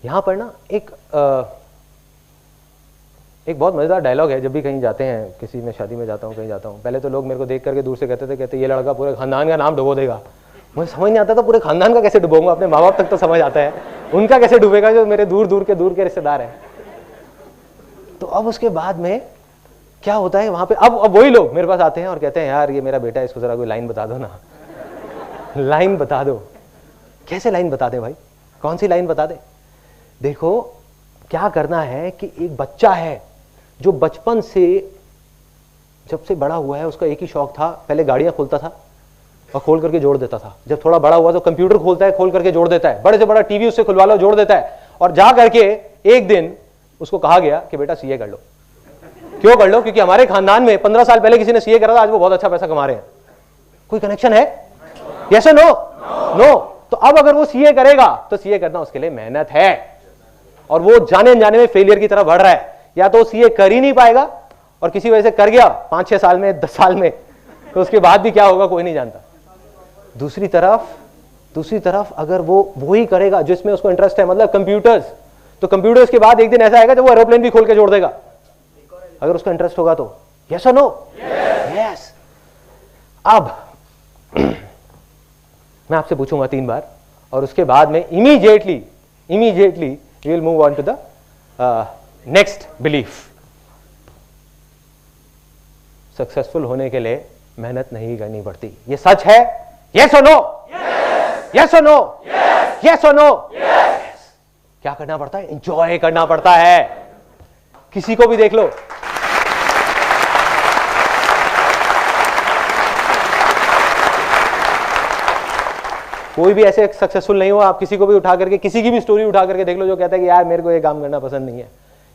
यहां पर ना एक बहुत मजेदार डायलॉग है। जब भी कहीं जाते हैं, किसी में शादी में जाता हूं, कहीं जाता हूं, पहले तो लोग मेरे को देख करके दूर से कहते ये लड़का पूरे खानदान का नाम डुबो देगा। मुझे समझ नहीं आता था पूरे खानदान का कैसे डुबोऊंगा, अपने माँ बाप तक तो समझ आता है, उनका कैसे डूबेगा जो मेरे दूर के रिश्तेदार हैं। तो अब उसके बाद में क्या होता है वहां पे, अब वही लोग मेरे पास आते हैं और कहते हैं यार ये मेरा बेटा है, इसको जरा कोई लाइन बता दो ना, लाइन बता दो। कैसे लाइन बता दे भाई, कौन सी लाइन बता दे? देखो क्या करना है कि एक बच्चा है जो बचपन से जब से बड़ा हुआ है, उसका एक ही शौक था, पहले गाड़ियां खोलता था और खोल करके जोड़ देता था। जब थोड़ा बड़ा हुआ तो कंप्यूटर खोलता है, खोल करके जोड़ देता है, बड़े से बड़ा टीवी उससे खुलवा लो, जोड़ देता है। और जा करके एक दिन उसको कहा गया कि बेटा सीए कर लो। क्यों कर लो? क्योंकि हमारे खानदान में 15 साल पहले किसी ने सीए करा था, आज वो बहुत अच्छा पैसा कमा रहे हैं। कोई कनेक्शन है? यस और नो? नो। तो अब अगर वो सीए करेगा तो सीए करना उसके लिए मेहनत है, और वो जाने अनजाने में फेलियर की तरफ बढ़ रहा है। या तो सीए कर ही नहीं पाएगा, और किसी वजह से कर गया 5-6 साल में, 10 साल में, तो उसके बाद भी क्या होगा कोई नहीं जानता। दूसरी तरफ अगर वो ही करेगा जिसमें उसको इंटरेस्ट है, मतलब कंप्यूटर्स, तो कंप्यूटर्स के बाद एक दिन ऐसा आएगा जब वो एरोप्लेन भी खोल के जोड़ देगा, अगर उसका इंटरेस्ट होगा तो। यस और नो? यस। अब मैं आपसे पूछूंगा 3 बार, और उसके बाद में immediately we will move on to the next belief. Successful होने के लिए मेहनत नहीं करनी पड़ती, ये सच है? यस और नो? यस और नो? यस और नो? क्या करना पड़ता है? एंजॉय करना पड़ता है। किसी को भी देख लो, कोई भी ऐसे सक्सेसफुल नहीं हुआ, आप किसी को भी उठा करके, किसी की भी स्टोरी उठा करके देख लो जो कहता है कि यार मेरे को ये काम करना पसंद नहीं है,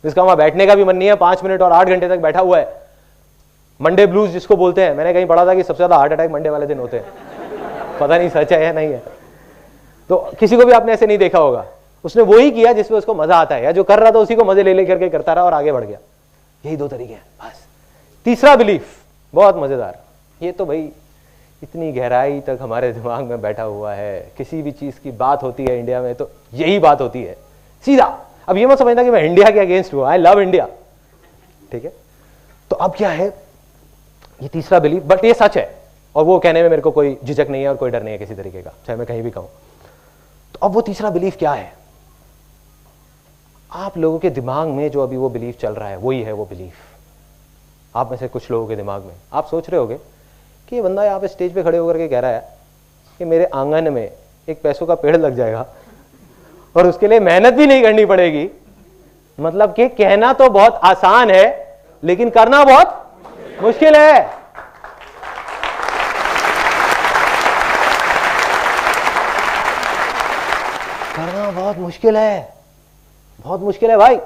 जिसका वहां बैठने का भी मन नहीं है, 5 मिनट और 8 घंटे तक बैठा हुआ है। मंडे ब्लूज जिसको बोलते हैं, मैंने कहीं पढ़ा था कि सबसे ज्यादा हार्ट अटैक मंडे वाले दिन होते हैं, पता नहीं सच है या नहीं है। तो किसी को भी आपने ऐसे नहीं देखा होगा, उसने वही किया जिसमें उसको मजा आता है, या जो कर रहा था उसी को मजे ले लेकर के करता रहा और आगे बढ़ गया। यही 2 तरीके हैं बस। तीसरा बिलीफ बहुत मजेदार, ये तो भाई इतनी गहराई तक हमारे दिमाग में बैठा हुआ है, किसी भी चीज की बात होती है इंडिया में तो यही बात होती है सीधा। अब ये मत समझना कि मैं इंडिया के अगेंस्ट हूं, आई लव इंडिया, ठीक है। तो अब क्या है, ये तीसरा बिलीफ, बट ये सच है और वो कहने में मेरे को कोई झिझक नहीं है और कोई डर नहीं है किसी तरीके का, चाहे मैं कहीं भी कहूं। तो अब वो तीसरा बिलीफ क्या है, आप लोगों के दिमाग में जो अभी वो बिलीफ चल रहा है वही है वो बिलीफ। आप में से कुछ लोगों के दिमाग में आप सोच रहे होगे कि ये बंदा यहाँ पे स्टेज पे खड़े होकर के कह रहा है कि मेरे आंगन में एक पैसों का पेड़ लग जाएगा और उसके लिए मेहनत भी नहीं करनी पड़ेगी। मतलब कि कहना तो बहुत आसान है लेकिन करना बहुत मुश्किल है। करना बहुत मुश्किल है, बहुत मुश्किल है भाई।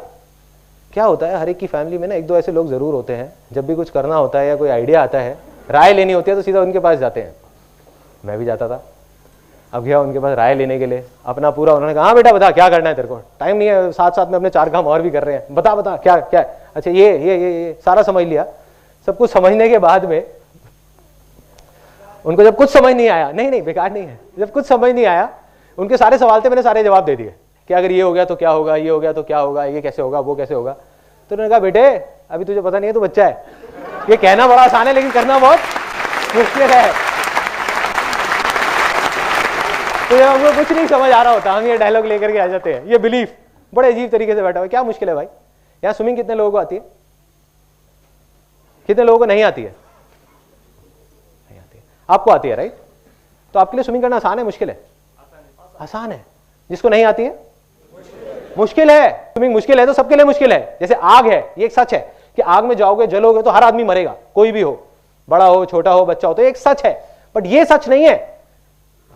क्या होता है, हर एक की फैमिली में ना 1-2 ऐसे लोग जरूर होते हैं, जब भी कुछ करना होता है या कोई आइडिया आता है, राय लेनी होती है तो सीधा उनके पास जाते हैं। मैं भी जाता था, अब गया उनके पास राय लेने के लिए, अपना पूरा, उन्होंने कहा हाँ बेटा बता क्या करना है, तेरे को टाइम नहीं है, साथ साथ में अपने 4 काम और भी कर रहे हैं, बता बता क्या क्या। अच्छा ये सारा समझ लिया। सब कुछ समझने के बाद में उनको जब कुछ समझ नहीं आया, नहीं बेकार नहीं है, जब कुछ समझ नहीं आया, उनके सारे सवाल थे मैंने सारे जवाब दे दिए कि अगर ये हो गया तो क्या होगा, ये हो गया तो क्या होगा, ये कैसे होगा, वो कैसे होगा। तो उन्होंने कहा बेटे अभी तुझे पता नहीं है, तू बच्चा है, ये कहना बड़ा आसान है लेकिन करना बहुत मुश्किल है। तो जब हमको कुछ नहीं समझ आ रहा होता हम ये डायलॉग लेकर के आ जाते हैं। ये बिलीफ बड़े अजीब तरीके से बैठा हुआ है। क्या मुश्किल है भाई, यहाँ स्विमिंग कितने लोगों को आती है, कितने लोगों को नहीं आती है? नहीं आती है। आपको आती है राइट? तो आपके लिए स्विमिंग करना आसान है मुश्किल है? आसान है। जिसको नहीं आती है मुश्किल है। स्विमिंग मुश्किल है तो सबके लिए मुश्किल है। जैसे आग है, ये एक सच है कि आग में जाओगे जलोगे तो हर आदमी मरेगा, कोई भी हो, बड़ा हो छोटा हो बच्चा हो, तो एक सच है। बट ये सच नहीं है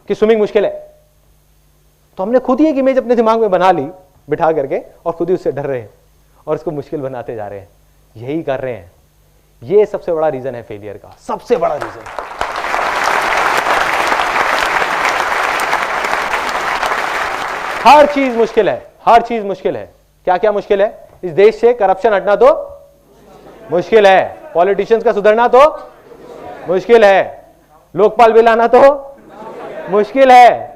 कि स्विमिंग मुश्किल है। तो हमने खुद ही एक इमेज अपने दिमाग में बना ली बिठा करके और खुद ही उससे डर रहे हैं और उसको मुश्किल बनाते जा रहे हैं। यही कर रहे हैं। ये सबसे बड़ा रीजन है फेलियर का, सबसे बड़ा रीजन। हर चीज मुश्किल है, हर चीज मुश्किल है। क्या क्या मुश्किल है? इस देश से करप्शन हटना तो मुश्किल है, पॉलिटिशियंस का सुधरना तो मुश्किल है, लोकपाल बिल आना तो मुश्किल है।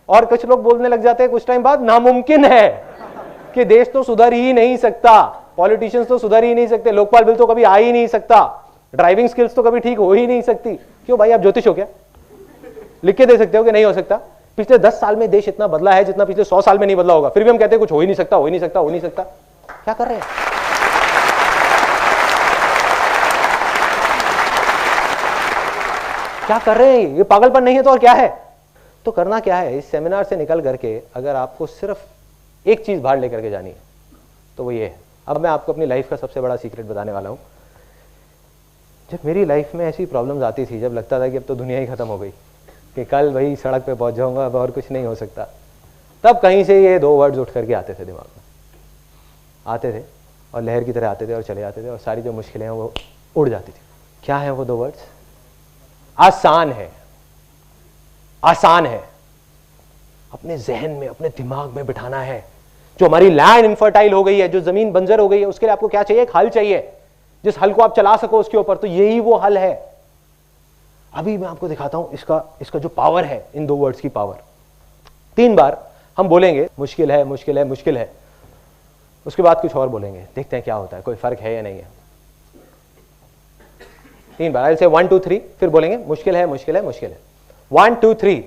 और कुछ लोग बोलने लग जाते हैं कुछ टाइम बाद नामुमकिन है कि देश तो सुधर ही नहीं सकता, पॉलिटिशियंस तो सुधर ही नहीं सकते, लोकपाल बिल तो कभी आ ही नहीं सकता, ड्राइविंग स्किल्स तो कभी ठीक हो ही नहीं सकती। क्यों भाई, आप ज्योतिष हो क्या? लिख के दे सकते हो कि नहीं हो सकता? पिछले 10 साल में देश इतना बदला है जितना पिछले 100 साल में नहीं बदला होगा, फिर भी हम कहते हैं कुछ हो ही नहीं सकता, हो ही नहीं सकता, हो ही नहीं सकता। क्या कर रहे हैं? क्या कर रहे हैं? ये पागलपन नहीं है तो और क्या है? तो करना क्या है, इस सेमिनार से निकल करके अगर आपको सिर्फ एक चीज बाहर लेकर के जानी है तो वो ये है। अब मैं आपको अपनी लाइफ का सबसे बड़ा सीक्रेट बताने वाला हूं। जब मेरी लाइफ में ऐसी प्रॉब्लम्स आती थी, जब लगता था कि अब तो दुनिया ही खत्म हो गई, कि कल वही सड़क पे पहुंच जाऊंगा, अब और कुछ नहीं हो सकता, तब कहीं से ये 2 वर्ड्स उठ करके आते थे दिमाग में, आते थे और लहर की तरह आते थे और चले जाते थे और सारी जो मुश्किलें हैं वो उड़ जाती थी। क्या है वो 2 वर्ड्स? आसान है। आसान है। अपने जहन में, अपने दिमाग में बिठाना है। जो हमारी लैंड इनफर्टाइल हो गई है, जो जमीन बंजर हो गई है, उसके लिए आपको क्या चाहिए? एक हल चाहिए, जिस हल को आप चला सको उसके ऊपर। तो यही वो हल है। अभी मैं आपको दिखाता हूं इसका जो पावर है, इन 2 वर्ड्स की पावर। 3 बार हम बोलेंगे मुश्किल है, मुश्किल है, मुश्किल है, उसके बाद कुछ और बोलेंगे, देखते हैं क्या होता है, कोई फर्क है या नहीं है। 3 बार, से 1 2 3, फिर बोलेंगे मुश्किल है, मुश्किल है, मुश्किल है। 1 2 3,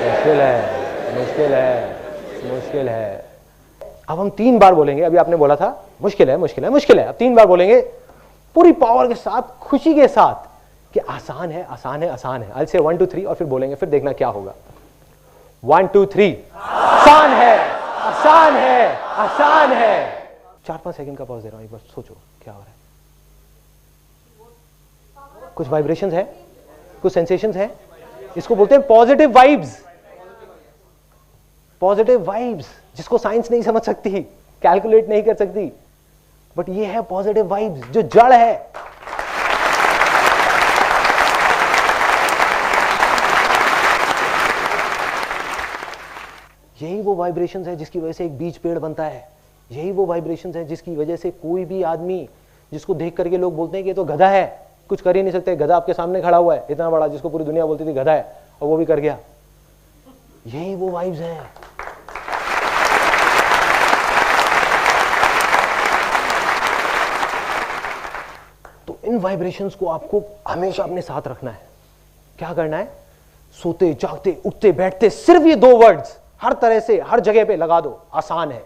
मुश्किल है, मुश्किल है, मुश्किल है। अब हम 3 बार बोलेंगे। अभी आपने बोला था मुश्किल है, मुश्किल है, मुश्किल है। अब 3 बार बोलेंगे पूरी पावर के साथ, खुशी के साथ कि आसान है, आसान है, आसान है। से 1 2 3 और फिर बोलेंगे, फिर देखना क्या होगा। 1 2 3, आसान है, आसान है, आसान है। 4-5 सेकंड का पॉज दे रहा हूं, एक बार सोचो क्या हो रहा है। कुछ वाइब्रेशंस है, कुछ सेंसेशंस है। इसको बोलते हैं पॉजिटिव वाइब्स। पॉजिटिव वाइब्स जिसको साइंस नहीं समझ सकती, कैलकुलेट नहीं कर सकती, बट ये है पॉजिटिव वाइब्स, जो जड़ है। यही वो वाइब्रेशंस है जिसकी वजह से एक बीज पेड़ बनता है। यही वो वाइब्रेशंस है जिसकी वजह से कोई भी आदमी जिसको देख करके लोग बोलते हैं कि ये तो गधा है, कुछ कर ही नहीं सकते। गधा आपके सामने खड़ा हुआ है इतना बड़ा, जिसको पूरी दुनिया बोलती थी गधा है, और वो भी कर गया। यही वो वाइब्स हैं। तो इन वाइब्रेशंस को आपको हमेशा अपने साथ रखना है। क्या करना है? सोते जागते उठते बैठते सिर्फ ये 2 वर्ड्स हर तरह से हर जगह पे लगा दो, आसान है।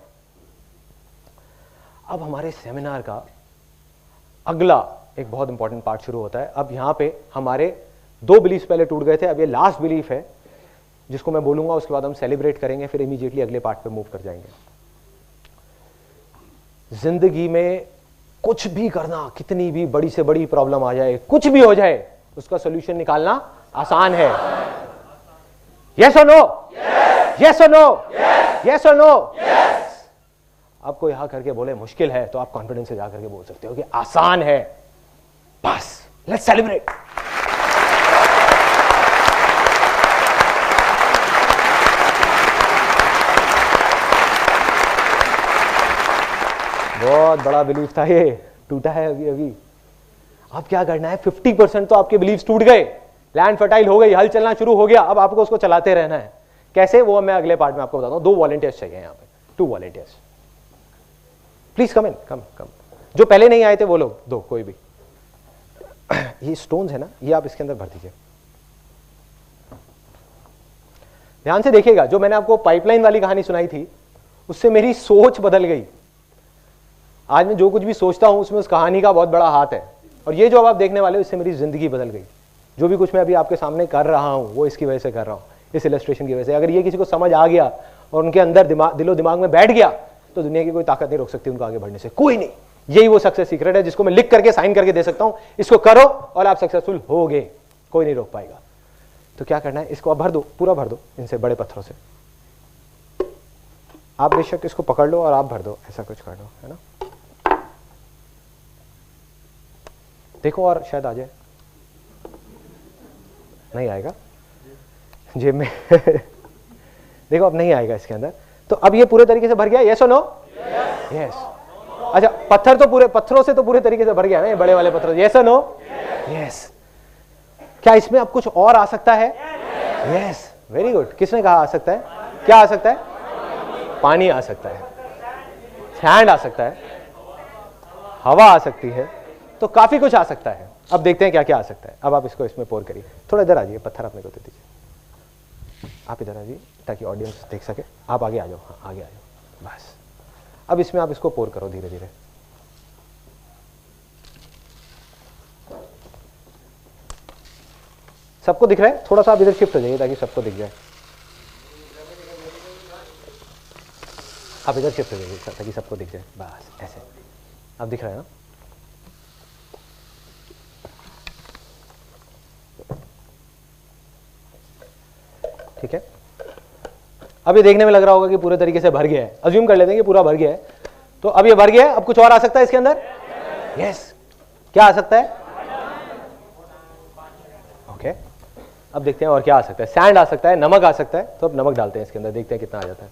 अब हमारे सेमिनार का अगला एक बहुत इंपॉर्टेंट पार्ट शुरू होता है। अब यहां पे हमारे 2 बिलीफ पहले टूट गए थे, अब ये लास्ट बिलीफ है जिसको मैं बोलूंगा, उसके बाद हम सेलिब्रेट करेंगे, फिर इमीडिएटली अगले पार्ट पे मूव कर जाएंगे। जिंदगी में कुछ भी करना, कितनी भी बड़ी से बड़ी प्रॉब्लम आ जाए, कुछ भी हो जाए, उसका सोल्यूशन निकालना आसान है। यस और नो? यस और नो? यस और नो? आपको यहां करके बोले मुश्किल है, तो आप कॉन्फिडेंस से जाकर के बोल सकते हो कि आसान है। बस लेट्स सेलिब्रेट। बहुत बड़ा बिलीफ था, ये टूटा है अभी अभी। अब क्या करना है? 50% तो आपके बिलीफ टूट गए, लैंड फर्टाइल हो गई, हल चलना शुरू हो गया। अब आपको उसको चलाते रहना है। कैसे? वो मैं अगले पार्ट में आपको बताता हूं। 2 वॉलंटियर्स चाहिए यहां पे, 2 वॉलंटियर्स। प्लीज कम इन, कम। जो पहले नहीं आए थे वो लोग 2, कोई भी। ये स्टोन्स है ना, ये आप इसके अंदर भर दीजिए। ध्यान से देखिएगा, जो मैंने आपको पाइपलाइन वाली कहानी सुनाई थी, उससे मेरी सोच बदल गई। आज मैं जो कुछ भी सोचता हूं उसमें उस कहानी का बहुत बड़ा हाथ है। और ये जो अब आप देखने वाले हो, इससे मेरी जिंदगी बदल गई। जो भी कुछ मैं अभी आपके सामने कर रहा हूं, वो इसकी वजह से कर रहा हूं, इस इलस्ट्रेशन की वजह से। अगर ये किसी को समझ आ गया और उनके अंदर दिलो दिमाग में बैठ गया, तो दुनिया की कोई ताकत नहीं रोक सकती उनको आगे बढ़ने से, कोई नहीं। यही वो सक्सेस सीक्रेट है जिसको मैं लिख करके साइन करके दे सकता हूं। इसको करो और आप सक्सेसफुल होगे, कोई नहीं रोक पाएगा। तो क्या करना है? इसको आप भर दो, पूरा भर दो इनसे, बड़े पत्थरों से। आप बेशक इसको पकड़ लो और आप भर दो, ऐसा कुछ कर दो, है ना। देखो और शायद आ जाए। नहीं आएगा जेब में। देखो अब नहीं आएगा इसके अंदर। तो अब ये पूरे तरीके से भर गया, यस और नो? यस। अच्छा, पत्थर तो पूरे, पत्थरों से तो पूरे तरीके से भर गया ना, ये बड़े वाले पत्थर। यस और नो? यस। क्या इसमें अब कुछ और आ सकता है? Yes, very good. किसने कहा आ सकता है? क्या आ सकता है? पानी आ सकता है, सैंड आ सकता है, हवा आ सकती है, तो काफी कुछ आ सकता है। अब देखते हैं क्या क्या आ सकता है। अब आप इसको इसमें पोर करिए। थोड़ा इधर आ जाइए, पत्थर अपने को दे दीजिए। आप इधर आ जाइए ताकि ऑडियंस देख सके। आप आगे आ जाओ, हाँ आगे आ जाओ, बस। अब इसमें आप इसको पोर करो धीरे धीरे। सबको दिख रहा है? थोड़ा सा आप इधर शिफ्ट हो जाइए ताकि सबको दिख जाए। आप इधर शिफ्ट हो जाइए ताकि सबको दिख जाए, बस ऐसे। अब दिख रहा है ना? ठीक है। अब ये देखने में लग रहा होगा कि पूरे तरीके से भर गया है। अज्यूम कर लेते हैं कि पूरा भर गया है। तो अब ये भर गया है। अब कुछ और आ सकता है इसके अंदर? यस। क्या आ सकता है? ओके। अब देखते हैं और क्या आ सकता है। सैंड आ सकता है, नमक आ सकता है। तो अब नमक डालते हैं इसके अंदर, देखते हैं कितना आ जाता है।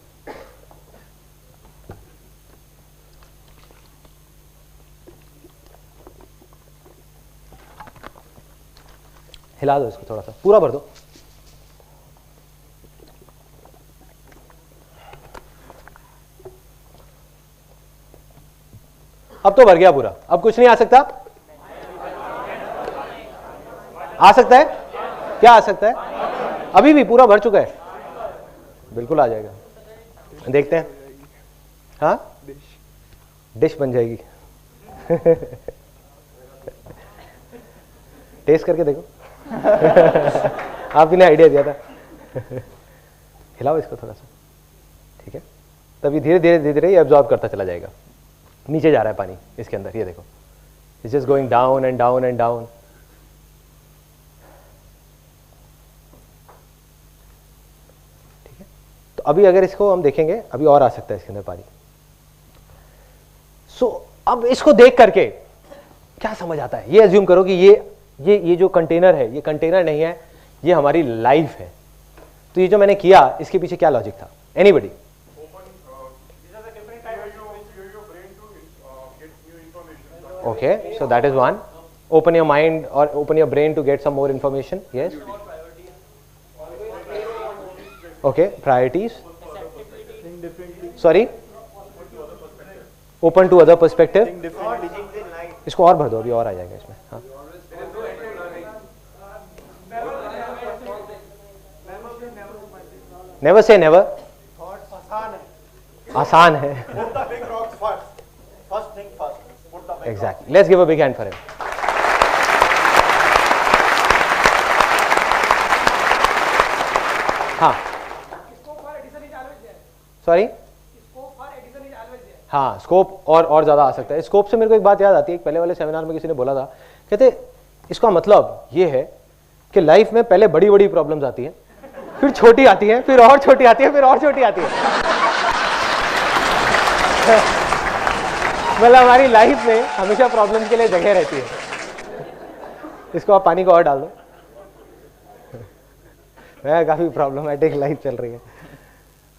हिला दो इसको, थोड़ा सा पूरा भर दो। अब तो भर गया पूरा। अब कुछ नहीं आ सकता? आ सकता है? क्या आ सकता है? अभी भी पूरा भर चुका है, बिल्कुल आ जाएगा। देखते हैं। हाँ, डिश बन जाएगी। टेस्ट करके देखो। आपने आइडिया दिया था। हिलाओ इसको थोड़ा सा, ठीक है। तभी धीरे धीरे धीरे धीरे एब्जॉर्ब करता चला जाएगा। नीचे जा रहा है पानी इसके अंदर, ये देखो, it's just going down and down and down. ठीक है। तो अभी अगर इसको हम देखेंगे, अभी और आ सकता है इसके अंदर पानी। सो अब इसको देख करके क्या समझ आता है? ये अज्यूम करो कि ये जो कंटेनर है, ये कंटेनर नहीं है, ये हमारी लाइफ है। तो ये जो मैंने किया, इसके पीछे क्या लॉजिक था? Anybody? Okay, so that is one. Open your mind or open your brain to get some more information. Yes. Okay, priorities. Sorry. Open to other perspective. इसको और भर दो, अभी और आ जाएगा इसमें. हाँ. Never say never. आसान है. Exactly. Let's give a big hand for him. हाँ. Sorry? हाँ, स्कोप और ज्यादा आ सकता है. स्कोप से मेरे को एक बात याद आती है, पहले वाले सेमिनार में किसी ने बोला था, कहते इसका मतलब ये है कि लाइफ में पहले बड़ी बड़ी प्रॉब्लम्स आती हैं, फिर छोटी आती है, फिर और छोटी आती है, फिर और छोटी आती है. मतलब हमारी लाइफ में हमेशा प्रॉब्लम के लिए जगह रहती है. इसको आप पानी को और डाल दो. काफी प्रॉब्लमेटिक लाइफ चल रही है.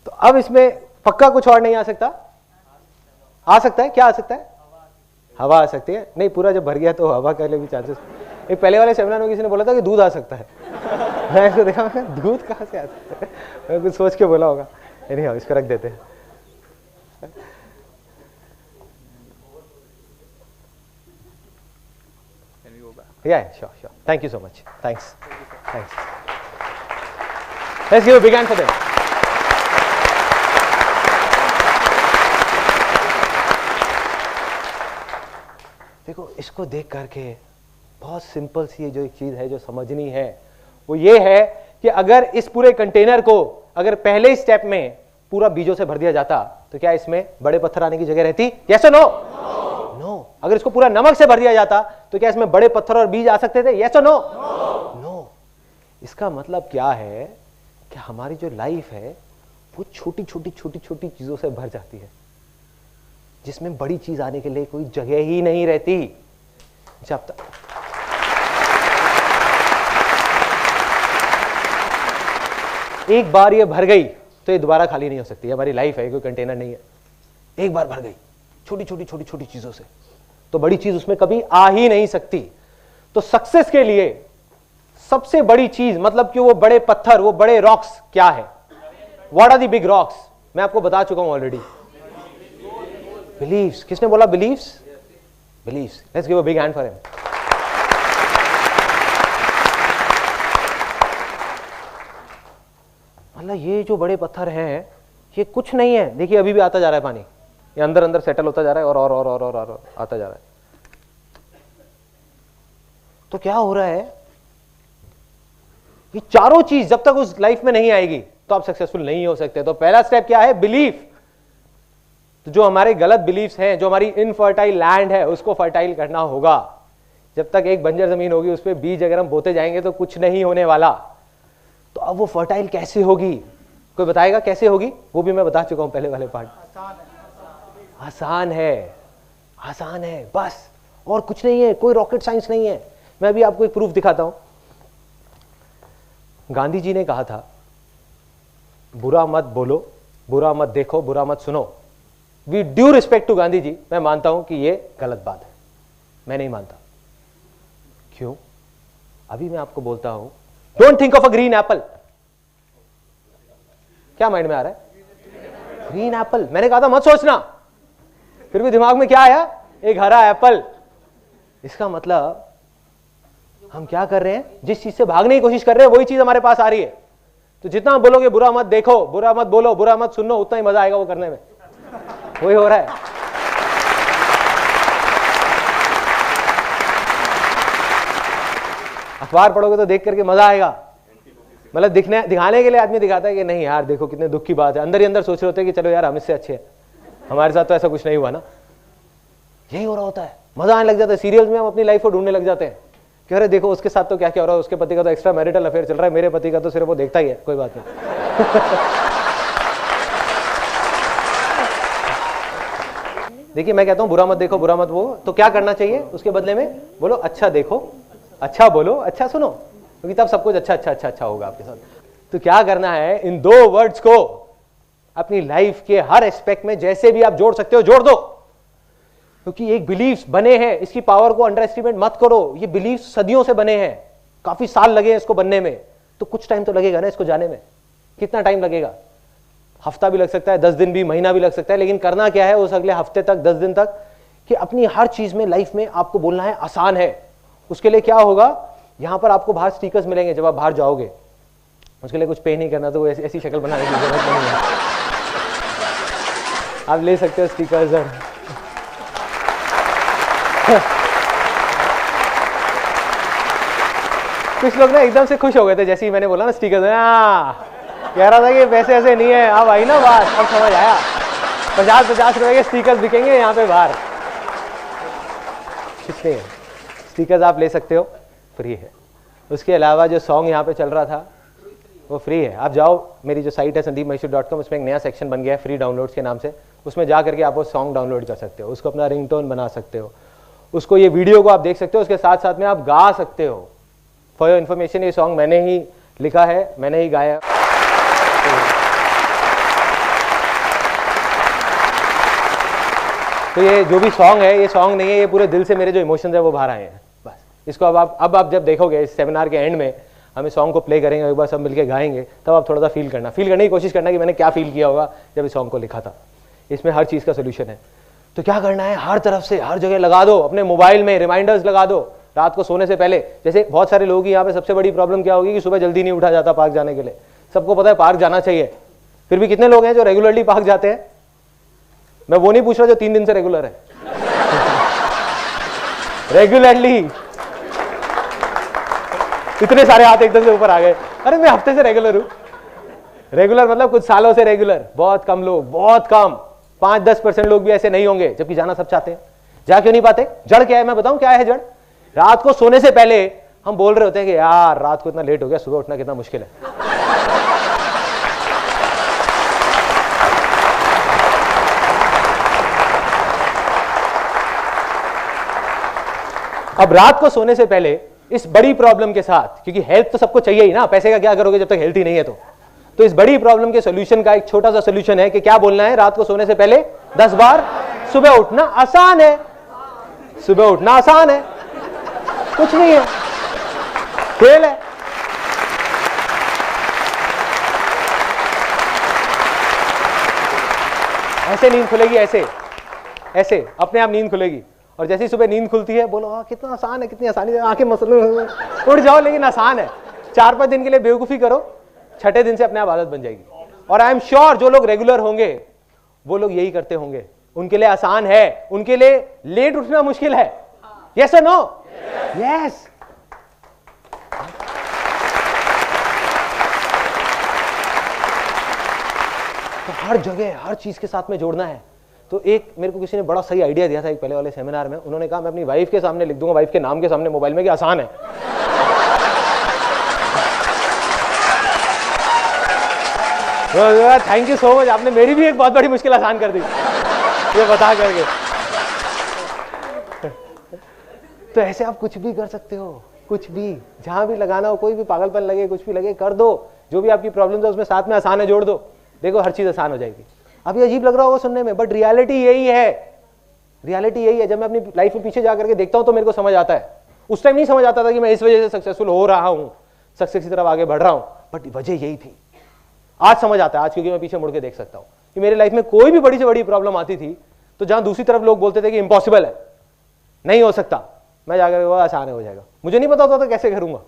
तो अब इसमें पक्का कुछ और नहीं आ सकता? आ सकता है. क्या आ सकता है? हवा आ सकती है. नहीं, पूरा जब भर गया तो हवा के लिए भी चांसेस. एक पहले वाले सेमिनार में किसी ने बोला था कि दूध आ सकता है. मैं इसको देखा, दूध कहाँ से आ सकता है? मैं कुछ सोच के बोला होगा. नहीं, इसको रख देते हैं. Yeah, sure. Thank you so much. Thanks. Let's give a big hand for them. देखो, इसको देख करके बहुत सिंपल सी जो एक चीज है जो समझनी है, वो ये है कि अगर इस पूरे कंटेनर को अगर पहले ही स्टेप में पूरा बीजों से भर दिया जाता तो क्या इसमें बड़े पत्थर आने की जगह रहती? यस और नो? नो. अगर इसको पूरा नमक से भर दिया जाता तो क्या इसमें बड़े पत्थर और बीज आ सकते थे? यस और नो? नो. इसका मतलब क्या है कि हमारी जो लाइफ है वो छोटी छोटी चीजों से भर जाती है, जिसमें बड़ी चीज आने के लिए कोई जगह ही नहीं रहती. जब तक एक बार ये भर गई तो ये दोबारा खाली नहीं हो सकती. हमारी लाइफ है, कोई कंटेनर नहीं है. एक बार भर गई छोटी चीजों से, तो बड़ी चीज उसमें कभी आ ही नहीं सकती. तो सक्सेस के लिए सबसे बड़ी चीज, मतलब कि वो बड़े पत्थर, वो बड़े रॉक्स क्या है? What are the big rocks? मैं आपको बता चुका हूं ऑलरेडी. बिलीव्स. किसने बोला believes? Believes. Let's give a big hand for him. मतलब ये जो बड़े पत्थर हैं ये कुछ नहीं है. देखिए अभी भी आता जा रहा है पानी, ये अंदर अंदर सेटल होता जा रहा है और आता जा रहा है. तो क्या हो रहा है? ये चारों चीज जब तक उस लाइफ में नहीं आएगी तो आप सक्सेसफुल नहीं हो सकते. तो पहला स्टेप क्या है? बिलीफ. तो जो हमारे गलत बिलीफ्स हैं, जो हमारी इनफर्टाइल लैंड है, उसको फर्टाइल करना होगा. जब तक एक बंजर जमीन होगी उस पर बीज अगर हम बोते जाएंगे तो कुछ नहीं होने वाला. तो अब वो फर्टाइल कैसे होगी? कोई बताएगा कैसे होगी? वो भी मैं बता चुका हूं पहले वाले पार्ट. आसान है बस, और कुछ नहीं है. कोई रॉकेट साइंस नहीं है. मैं अभी आपको एक प्रूफ दिखाता हूं. गांधी जी ने कहा था, बुरा मत बोलो, बुरा मत देखो, बुरा मत सुनो. We due respect to Gandhi ji, मैं मानता हूं कि ये गलत बात है. मैं नहीं मानता. क्यों? अभी मैं आपको बोलता हूं. Don't think of a green Apple. क्या माइंड में आ रहा है? Green Apple. मैंने कहा था मत सोचना, फिर भी दिमाग में क्या आया? एक हरा एप्पल. इसका मतलब हम क्या कर रहे हैं? जिस चीज से भागने की कोशिश कर रहे हैं वही चीज हमारे पास आ रही है. तो जितना बोलोगे बुरा मत देखो, बुरा मत बोलो, बुरा मत सुनो, उतना ही मजा आएगा वो करने में. वही हो रहा है. अखबार पढ़ोगे तो देख करके मजा आएगा. मतलब दिखाने के लिए आदमी दिखाता है कि नहीं यार देखो कितने दुख की बात है. अंदर ही अंदर सोच रहे होते हैं कि चलो यार हम इससे अच्छे हैं, हमारे साथ तो ऐसा कुछ नहीं हुआ ना. यही हो रहा होता है. मजा आने लग जाता है. सीरियल्स में हम अपनी लाइफ को ढूंढने लग जाते हैं कि अरे देखो उसके साथ तो क्या क्या हो रहा है, उसके पति का तो एक्स्ट्रा मैरिटल अफेयर चल रहा है, मेरे पति का तो सिर्फ वो देखता ही है, कोई बात नहीं. देखिए मैं कहता हूं बुरा मत देखो, बुरा मत वो, तो क्या करना चाहिए उसके बदले में? बोलो अच्छा देखो, अच्छा बोलो, अच्छा सुनो, क्योंकि तब सब कुछ अच्छा अच्छा अच्छा अच्छा होगा आपके साथ। तो क्या करना है, इन 2 वर्ड्स को अपनी लाइफ के हर एस्पेक्ट में जैसे भी आप जोड़ सकते हो जोड़ दो, क्योंकि एक बिलीफ बने हैं, इसकी पावर को अंडर एस्टिमेट मत करो। ये बिलीफ सदियों से बने हैं, काफी साल लगे हैं इसको बनने में, तो कुछ टाइम तो लगेगा ना इसको जाने में। कितना टाइम लगेगा? हफ्ता भी लग सकता है, 10 दिन भी, महीना भी लग सकता है, लेकिन करना क्या है उस अगले हफ्ते तक, 10 दिन तक, कि अपनी हर चीज में लाइफ में आपको बोलना है आसान है। उसके लिए क्या होगा, यहां पर आपको बाहर स्टिकर्स मिलेंगे जब आप बाहर जाओगे, उसके लिए कुछ पे नहीं करना, तो ऐसी शक्ल बनाने की जरूरत नहीं है, आप ले सकते हो स्टिकर्स। और कुछ लोग ना एकदम से खुश हो गए थे जैसे ही मैंने बोला ना स्टिकर्स, कह रहा था कि पैसे ऐसे नहीं है। अब आई ना बात, अब समझ आया, 50-50 रुपए के स्टिकर्स बिकेंगे यहाँ पे बाहर। कुछ नहीं है, स्टिकर्स आप ले सकते हो, फ्री है। उसके अलावा जो सॉन्ग यहाँ पे चल रहा था वो फ्री है। आप जाओ, मेरी जो साइट है sandeepmaheshwari.com, उसमें एक नया सेक्शन बन गया है फ्री डाउनलोड्स के नाम से, उसमें जा करके आप वो सॉन्ग डाउनलोड कर सकते हो, उसको अपना रिंगटोन बना सकते हो, उसको, ये वीडियो को आप देख सकते हो, उसके साथ साथ में आप गा सकते हो। फॉर योर इन्फॉर्मेशन, ये सॉन्ग मैंने ही लिखा है, मैंने ही गाया। तो ये जो भी सॉन्ग है, ये सॉन्ग नहीं है, ये पूरे दिल से मेरे जो इमोशंस है वो बाहर आए हैं बस। इसको अब आप जब देखोगे इस सेमिनार के एंड में, हम इस सॉन्ग को प्ले करेंगे, एक बार सब मिलके गाएंगे, तब आप थोड़ा सा फील करने की कोशिश करना कि मैंने क्या फील किया होगा जब इस सॉन्ग को लिखा था। इसमें हर चीज़ का सोल्यूशन है। तो क्या करना है, हर तरफ से हर जगह लगा दो, अपने मोबाइल में रिमाइंडर्स लगा दो रात को सोने से पहले। जैसे बहुत सारे लोगों की यहाँ पे सबसे बड़ी प्रॉब्लम क्या होगी कि सुबह जल्दी नहीं उठा जाता पार्क जाने के लिए। सबको पता है पार्क जाना चाहिए, फिर भी कितने लोग हैं जो रेगुलरली पार्क जाते हैं? मैं वो नहीं पूछ रहा जो 3 दिन से रेगुलर है, रेगुलरली। इतने सारे हाथ एकदम से ऊपर आ गए, अरे मैं हफ्ते से रेगुलर हूं। रेगुलर मतलब कुछ सालों से रेगुलर, बहुत कम लोग, बहुत कम, 5-10% लोग भी ऐसे नहीं होंगे, जबकि जाना सब चाहते हैं। जा क्यों नहीं पाते? जड़ क्या है मैं बताऊं क्या है जड़? रात को सोने से पहले हम बोल रहे होते हैं कि यार रात को इतना लेट हो गया, सुबह उठना कितना मुश्किल है। अब रात को सोने से पहले इस बड़ी प्रॉब्लम के साथ, क्योंकि हेल्थ तो सबको चाहिए ही ना, पैसे का क्या करोगे जब तक हेल्थ ही नहीं है? तो इस बड़ी प्रॉब्लम के सॉल्यूशन का एक छोटा सा सॉल्यूशन है कि क्या बोलना है रात को सोने से पहले 10 बार, सुबह उठना आसान है। सुबह उठना आसान है, कुछ नहीं है, खेल है। ऐसे नींद खुलेगी, ऐसे ऐसे अपने आप नींद खुलेगी। और जैसे ही सुबह नींद खुलती है बोलो कितना आसान है, कितनी आसानी से आंखें मसले उठ जाओ, लेकिन आसान है। 4-5 दिन के लिए बेवकूफी करो, 6ठे दिन से अपने आप आदत बन जाएगी। और आई एम श्योर जो लोग रेगुलर होंगे वो लोग यही करते होंगे, उनके लिए आसान है, उनके लिए लेट उठना मुश्किल है। यस और नो? यस। तो हर जगह हर चीज के साथ में जोड़ना है। तो एक मेरे को किसी ने बड़ा सही आइडिया दिया था एक पहले वाले सेमिनार में, उन्होंने कहा मैं अपनी वाइफ के सामने लिख दूंगा, वाइफ के नाम के सामने मोबाइल में, कि आसान है। थैंक यू सो मच, आपने मेरी भी एक बहुत बड़ी मुश्किल आसान कर दी ये बता करके। तो ऐसे आप कुछ भी कर सकते हो, कुछ भी, जहां भी लगाना हो, कोई भी पागलपन लगे, कुछ भी लगे, कर दो। जो भी आपकी प्रॉब्लम है उसमें साथ में आसान है जोड़ दो, देखो हर चीज आसान हो जाएगी। अभी अजीब लग रहा होगा सुनने में, बट रियलिटी यही है। रियलिटी यही है। जब मैं अपनी लाइफ में पीछे जाकर के देखता हूं तो मेरे को समझ आता है। उस टाइम नहीं समझ आता था कि मैं इस वजह से सक्सेसफुल हो रहा हूं, सक्सेस की तरफ आगे बढ़ रहा हूं, बट वजह यही थी। आज समझ आता है, आज, क्योंकि मैं पीछे मुड़ के देख सकता हूं कि मेरी लाइफ में कोई भी बड़ी से बड़ी प्रॉब्लम आती थी तो जहां दूसरी तरफ लोग बोलते थे कि इम्पॉसिबल है, नहीं हो सकता, मैं जाकर वो आसान हो जाएगा। मुझे नहीं पता होता था कैसे करूंगा,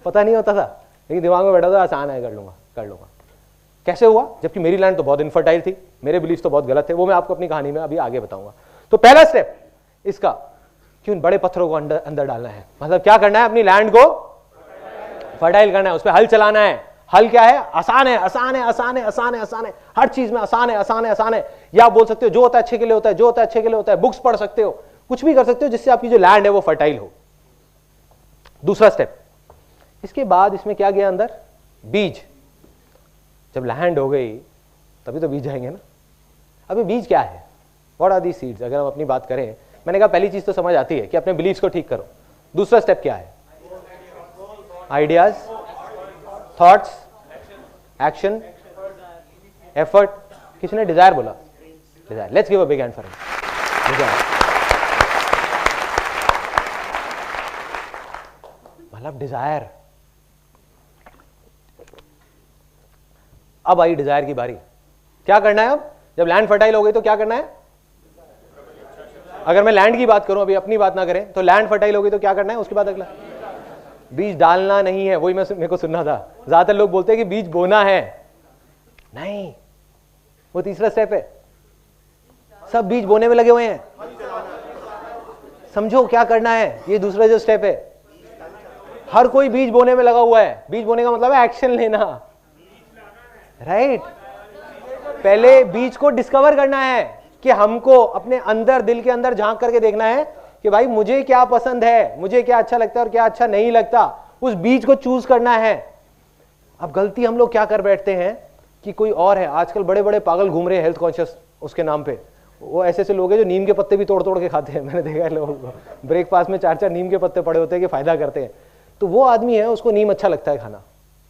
पता नहीं होता था, लेकिन दिमाग में बैठा था आसान है, कर लूंगा कर लूंगा। कैसे हुआ? जबकि मेरी लैंड तो बहुत इनफर्टाइल थी, मेरे बिलीफ तो बहुत गलत थे, वो मैं आपको अपनी कहानी में अभी आगे बताऊंगा। तो पहला स्टेप इसका कि उन बड़े पत्थरों को अंदर डालना है, मतलब क्या करना है, अपनी लैंड को फर्टाइल करना है, उस पर हल चलाना है। हल क्या है? आसान है, आसान है, आसान है, आसान है, आसान है, हर चीज में आसान है, आसान है, आसान है। या आप बोल सकते हो जो होता है अच्छे के लिए होता है, जो होता है अच्छे के लिए होता है। बुक्स पढ़ सकते हो, कुछ भी कर सकते हो जिससे आपकी जो लैंड है वो फर्टाइल हो। दूसरा स्टेप, इसके बाद इसमें क्या गया अंदर? बीज। जब लैंड हो गई तभी तो बीज जाएंगे ना। अभी बीज क्या है? What are the seeds? अगर हम अपनी बात करें, मैंने कहा पहली चीज तो समझ आती है कि अपने बिलीव्स को ठीक करो। दूसरा स्टेप क्या है? Ideas, thoughts, action, effort. किसने डिजायर बोला? Desire. Let's give a big hand for him. Desire मतलब डिजायर। अब आई डिजायर की बारी। क्या करना है अब? जब लैंड फर्टाइल हो गई तो क्या करना है? अगर मैं लैंड की बात करूं, अभी अपनी बात ना करें, तो लैंड फर्टाइल हो गई तो क्या करना है? उसके बाद अगला बीज डालना नहीं है। वही मेरे को सुनना था। ज्यादातर लोग बोलते हैं कि बीज बोना है, नहीं, वो तीसरा स्टेप है। सब बीज बोने में लगे हुए हैं। समझो क्या करना है। ये दूसरा जो स्टेप है, हर कोई बीज बोने में लगा हुआ है। बीज बोने का मतलब है एक्शन लेना, राइट? पहले बीज को डिस्कवर करना है कि हमको अपने अंदर, दिल के अंदर झांक करके देखना है कि भाई मुझे क्या पसंद है, मुझे क्या अच्छा लगता है और क्या अच्छा नहीं लगता। उस बीज को चूज करना है। अब गलती हम लोग क्या कर बैठते हैं कि कोई और है। आजकल बड़े बड़े पागल घूम रहे हैं हेल्थ कॉन्शियस उसके नाम पे। वो ऐसे ऐसे लोग हैं जो नीम के पत्ते भी तोड़ तोड़ के खाते हैं। मैंने देखा है लोगों को ब्रेकफास्ट में 4-4 नीम के पत्ते पड़े होते हैं कि फायदा करते हैं। तो वो आदमी है, उसको नीम अच्छा लगता है खाना,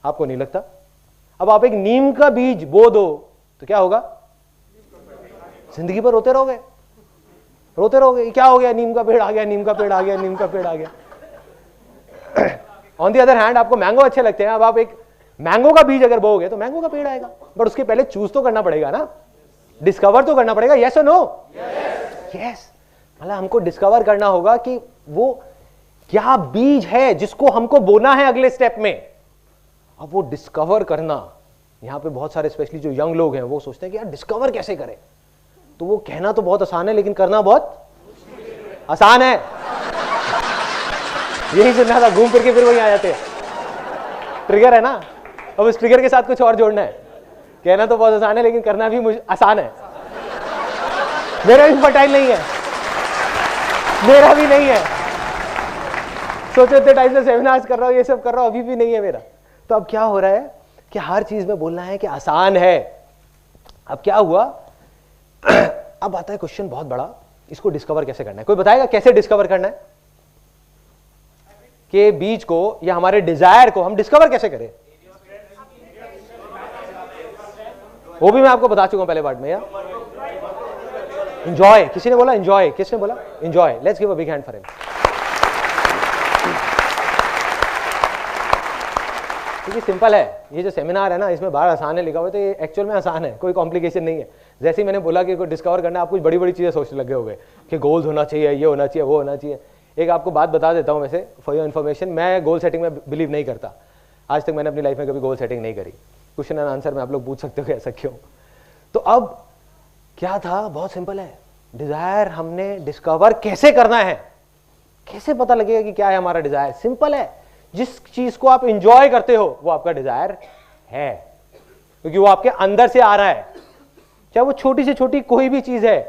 आपको नहीं लगता। अब आप एक नीम का बीज बो दो तो क्या होगा? जिंदगी भर रोते रहोगे, रोते रहोगे। क्या हो गया? नीम का पेड़ आ गया, नीम का पेड़ आ गया, नीम का पेड़ आ गया। ऑन दी अदर हैंड, आपको मैंगो अच्छे लगते हैं। अब आप एक मैंगो का बीज अगर बोओगे तो मैंगो का पेड़ आएगा, बट उसके पहले चूज तो करना पड़ेगा ना, डिस्कवर तो करना पड़ेगा। यस और नो? यस। मतलब हमको डिस्कवर करना होगा कि वो क्या बीज है जिसको हमको बोना है अगले स्टेप में। अब वो डिस्कवर करना, यहां पे बहुत सारे स्पेशली जो यंग लोग हैं वो सोचते हैं कि यार डिस्कवर कैसे करें। तो वो कहना तो बहुत आसान है लेकिन करना बहुत आसान है। यही सुनना था, घूम फिर के फिर वही आ जाते हैं। ट्रिगर है ना, अब उस ट्रिगर के साथ कुछ और जोड़ना है। कहना तो बहुत आसान है लेकिन करना भी मुझे आसान है। मेरा भी फर्टाइल नहीं है, मेरा भी नहीं है। सोचो इतने टाइम से सेमिनार्स कर रहा हूं, ये सब कर रहा हूं, अभी भी नहीं है मेरा। तो अब क्या हो रहा है कि हर चीज में बोलना है कि आसान है। अब क्या हुआ? अब आता है क्वेश्चन बहुत बड़ा, इसको डिस्कवर कैसे करना है? कोई बताएगा कैसे डिस्कवर करना है कि बीज को या हमारे डिजायर को हम डिस्कवर कैसे करें? वो भी मैं आपको बता चुका हूं पहले पार्ट में। यार एंजॉय, किसी ने बोला एंजॉय? किसने बोला enjoy? Let's give a big hand for him. क्योंकि सिंपल है, ये जो सेमिनार है ना, इसमें बाहर आसान है लिखा हुआ है, तो ये एक्चुअल में आसान है, कोई कॉम्प्लिकेशन नहीं है। जैसे ही मैंने बोला कि कोई डिस्कवर करना है, आप कुछ बड़ी बड़ी चीजें सोचने लगे होंगे कि गोल्स होना चाहिए, ये होना चाहिए, वो होना चाहिए। एक आपको बात बता देता हूं वैसे फॉर योर इन्फॉर्मेशन, मैं गोल सेटिंग में बिलीव नहीं करता। आज तक मैंने अपनी लाइफ में कभी गोल सेटिंग नहीं करी। क्वेश्चन एंड आंसर में आप लोग पूछ सकते हो ऐसा क्यों। तो अब क्या था? बहुत सिंपल है। डिजायर हमने डिस्कवर कैसे करना है? कैसे पता लगेगा कि क्या है हमारा डिजायर? सिंपल है, जिस चीज को आप इंजॉय करते हो वो आपका डिजायर है, क्योंकि वो आपके अंदर से आ रहा है। चाहे वो छोटी से छोटी कोई भी चीज है,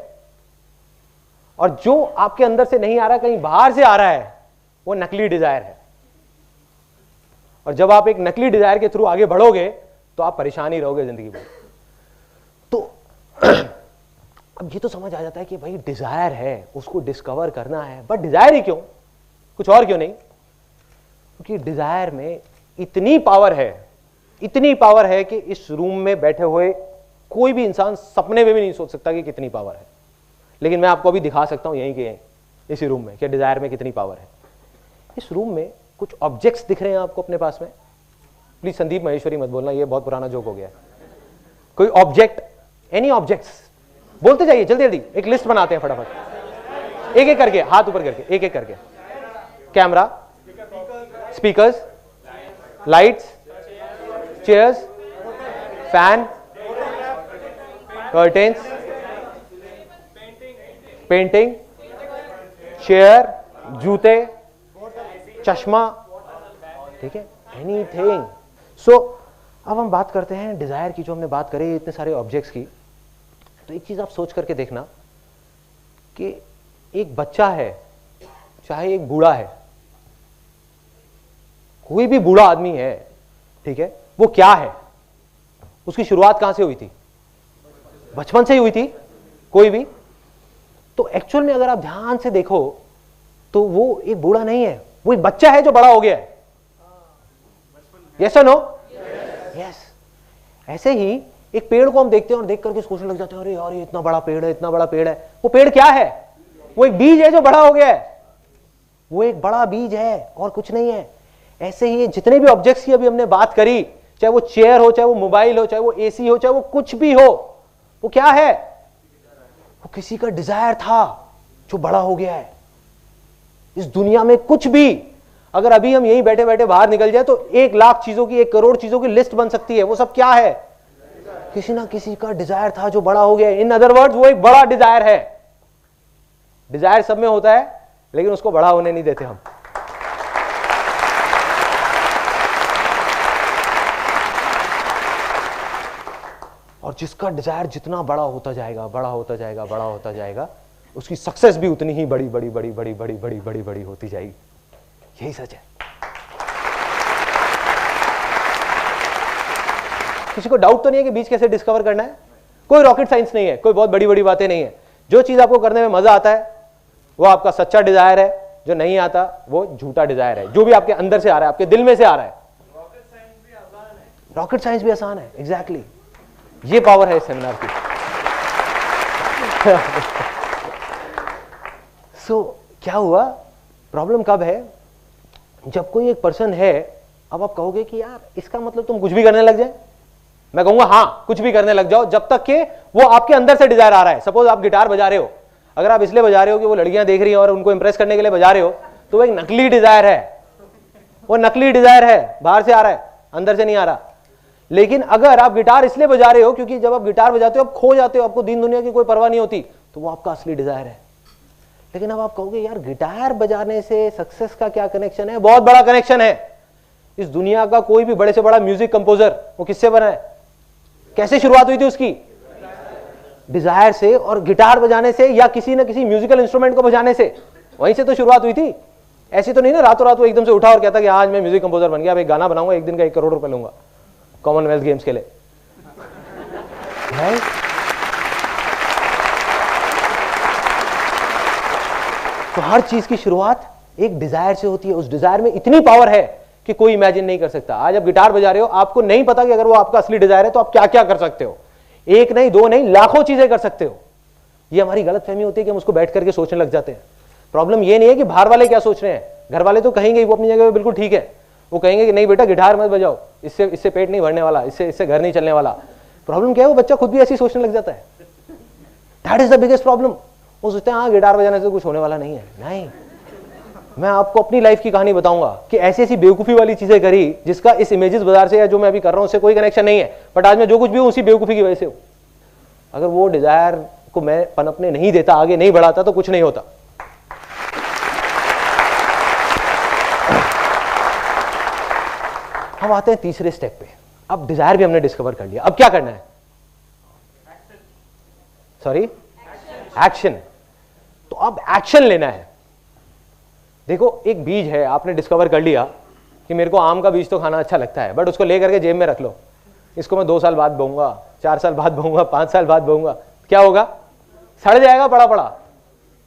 और जो आपके अंदर से नहीं आ रहा, कहीं बाहर से आ रहा है, वो नकली डिजायर है। और जब आप एक नकली डिजायर के थ्रू आगे बढ़ोगे तो आप परेशान ही रहोगे जिंदगी भर। तो अब ये तो समझ आ जाता है कि भाई डिजायर है, उसको डिस्कवर करना है, बट डिजायर ही क्यों? कुछ और क्यों नहीं? क्योंकि डिजायर में इतनी पावर है, इतनी पावर है कि इस रूम में बैठे हुए कोई भी इंसान सपने में भी नहीं सोच सकता कि कितनी पावर है। लेकिन मैं आपको अभी दिखा सकता हूं यहीं के इसी रूम में कि डिजायर में कितनी पावर है। इस रूम में कुछ ऑब्जेक्ट्स दिख रहे हैं आपको अपने पास में? प्लीज संदीप महेश्वरी मत बोलना, ये बहुत पुराना जोक हो गया। कोई ऑब्जेक्ट, एनी ऑब्जेक्ट्स, बोलते जाइए जल्दी जल्दी, एक लिस्ट बनाते हैं फटाफट, एक एक करके, हाथ ऊपर करके, एक एक करके। Camera, speakers, lights, chairs, fan, curtains, painting, chair, जूते, चश्मा, ठीक है, एनीथिंग। सो अब हम बात करते हैं डिजायर की। जो हमने बात करी इतने सारे ऑब्जेक्ट्स की, तो एक चीज आप सोच करके देखना कि एक बच्चा है, चाहे एक बूढ़ा है, कोई भी बूढ़ा आदमी है, ठीक है, वो क्या है? उसकी शुरुआत कहां से हुई थी? बचपन से ही हुई थी। कोई भी तो एक्चुअल में अगर आप ध्यान से देखो तो वो एक बूढ़ा नहीं है, वो एक बच्चा है जो बड़ा हो गया है। यस और नो? यस। ऐसे ही एक पेड़ को हम देखते हैं और देख करके सोचने लग जाते हैं, अरे यार ये इतना बड़ा पेड़ है, इतना बड़ा पेड़ है। वो पेड़ क्या है? वो एक बीज है जो बड़ा हो गया है। वो एक बड़ा बीज है और कुछ नहीं है। ऐसे ही जितने भी ऑब्जेक्ट्स की अभी हमने बात करी, चाहे वो चेयर हो, चाहे वो मोबाइल हो, चाहे वो एसी हो, चाहे वो कुछ भी हो, वो क्या है? वो किसी का डिजायर था जो बड़ा हो गया है। इस दुनिया में कुछ भी, अगर अभी हम यहीं बैठे बैठे बाहर निकल जाए तो 1,00,000 चीजों की, 1 करोड़ चीजों की लिस्ट बन सकती है। वो सब क्या है? किसी ना किसी का डिजायर था जो बड़ा हो गया है। इन अदर वर्ड्स वो एक बड़ा डिजायर है। डिजायर सब में होता है लेकिन उसको बड़ा होने नहीं देते हम। और जिसका डिजायर जितना बड़ा होता जाएगा, बड़ा होता जाएगा, बड़ा होता जाएगा, उसकी सक्सेस भी उतनी ही बड़ी बड़ी बड़ी बड़ी बड़ी बड़ी बड़ी बड़ी होती जाएगी। यही सच है। किसी को डाउट तो नहीं है कि बीज कैसे डिस्कवर करना है? कोई रॉकेट साइंस नहीं है, कोई बहुत बड़ी बड़ी बातें नहीं है। जो चीज आपको करने में मजा आता है वो आपका सच्चा डिजायर है, जो नहीं आता वो झूठा डिजायर है, जो भी आपके अंदर से आ रहा है, आपके दिल में से आ रहा है। रॉकेट साइंस भी आसान है। एग्जैक्टली ये पावर है इस सेमिनार की। सो क्या हुआ? प्रॉब्लम कब है? जब कोई एक पर्सन है, अब आप कहोगे कि यार इसका मतलब तुम कुछ भी करने लग जाए। मैं कहूंगा हाँ, कुछ भी करने लग जाओ जब तक कि वो आपके अंदर से डिजायर आ रहा है। सपोज आप गिटार बजा रहे हो, अगर आप इसलिए बजा रहे हो कि वो लड़कियां देख रही हैं और उनको इंप्रेस करने के लिए बजा रहे हो, तो वो एक नकली डिजायर है। वो नकली डिजायर है, बाहर से आ रहा है, अंदर से नहीं आ रहा। लेकिन अगर आप गिटार इसलिए बजा रहे हो क्योंकि जब आप गिटार बजाते हो आप खो जाते हो, आपको दीन दुनिया की कोई परवाह नहीं होती, तो वो आपका असली डिजायर है। लेकिन अब आप कहोगे यार गिटार बजाने से सक्सेस का क्या कनेक्शन है? बहुत बड़ा कनेक्शन है। इस दुनिया का कोई भी बड़े से बड़ा म्यूजिक कंपोजर वो किससे बना है? कैसे शुरुआत हुई थी उसकी? डिजायर से, और गिटार बजाने से या किसी न किसी म्यूजिकल इंस्ट्रूमेंट को बजाने से, वहीं से तो शुरुआत हुई थी। ऐसी तो नहीं ना रातों रात वो एकदम से उठा और कहता कि आज मैं म्यूजिक कंपोजर बन गया, अब एक गाना बनाऊंगा, एक दिन का 1 करोड़ रुपए लूंगा कॉमनवेल्थ गेम्स के लिए। तो हर चीज की शुरुआत एक डिजायर से होती है। उस डिजायर में इतनी पावर है कि कोई इमेजिन नहीं कर सकता। आज आप गिटार बजा रहे हो, आपको नहीं पता कि अगर वो आपका असली डिजायर है तो आप क्या क्या कर सकते हो। 1 नहीं 2 नहीं, लाखों चीजें कर सकते हो। ये हमारी गलतफहमी होती है कि हम उसको बैठ करके सोचने लग जाते हैं। प्रॉब्लम ये नहीं है कि बाहर वाले क्या सोच रहे हैं, घर वाले तो कहेंगे वो अपनी जगह पे बिल्कुल ठीक है, वो कहेंगे कि नहीं बेटा गिटार मत बजाओ, इससे पेट नहीं भरने वाला, इससे घर नहीं चलने वाला। प्रॉब्लम क्या है? वो बच्चा खुद भी ऐसी सोचने लग जाता है। That is the biggest problem. वो सोचते हैं हाँ गिटार बजाने से कुछ होने वाला नहीं है। नहीं, मैं आपको अपनी लाइफ की कहानी बताऊंगा कि ऐसी ऐसी बेवकूफी वाली चीजें करी जिसका इस इमेजेस बाजार से या जो मैं अभी कर रहा हूं उससे कोई कनेक्शन नहीं है, बट आज मैं जो कुछ भी हूं उसी बेवकूफी की वजह से हूं। अगर वो डिजायर को मैं पनपने नहीं देता, आगे नहीं बढ़ाता, तो कुछ नहीं होता। हम आते हैं तीसरे स्टेप पे। अब डिजायर भी हमने डिस्कवर कर लिया, अब क्या करना है? Sorry, action. तो अब एक्शन लेना है। देखो एक बीज है, आपने डिस्कवर कर लिया कि मेरे को आम का बीज तो खाना अच्छा लगता है, बट उसको लेकर के जेब में रख लो। इसको मैं 2 साल बाद बोऊंगा, 4 साल बाद बोऊंगा, 5 साल बाद बोऊंगा, क्या होगा? सड़ जाएगा, पड़ा पड़ा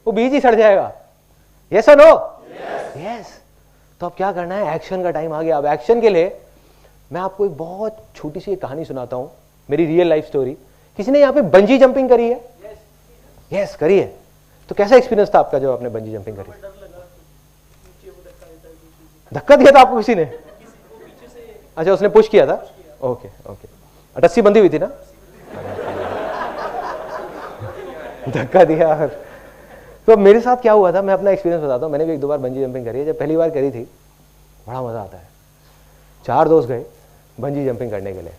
वो बीज ही सड़ जाएगा। यस और नो? यस। तो अब क्या करना है? एक्शन का टाइम आ गया। अब एक्शन के लिए मैं आपको एक बहुत छोटी सी कहानी सुनाता हूं, मेरी रियल लाइफ स्टोरी। किसी ने यहाँ पे बंजी जंपिंग करी है? यस, करी है। तो कैसा एक्सपीरियंस था आपका जब आपने बंजी जंपिंग करी? धक्का दिया था आपको किसी ने? अच्छा, उसने पुश किया था। Okay okay. रस्सी बंधी हुई थी ना? धक्का दिया। तो मेरे साथ क्या हुआ था, मैं अपना एक्सपीरियंस बताता हूँ। मैंने भी 1-2 बार बंजी जंपिंग करी है। जब पहली बार करी थी बड़ा मजा आता है। 4 दोस्त गए बंजी जंपिंग करने के लिए।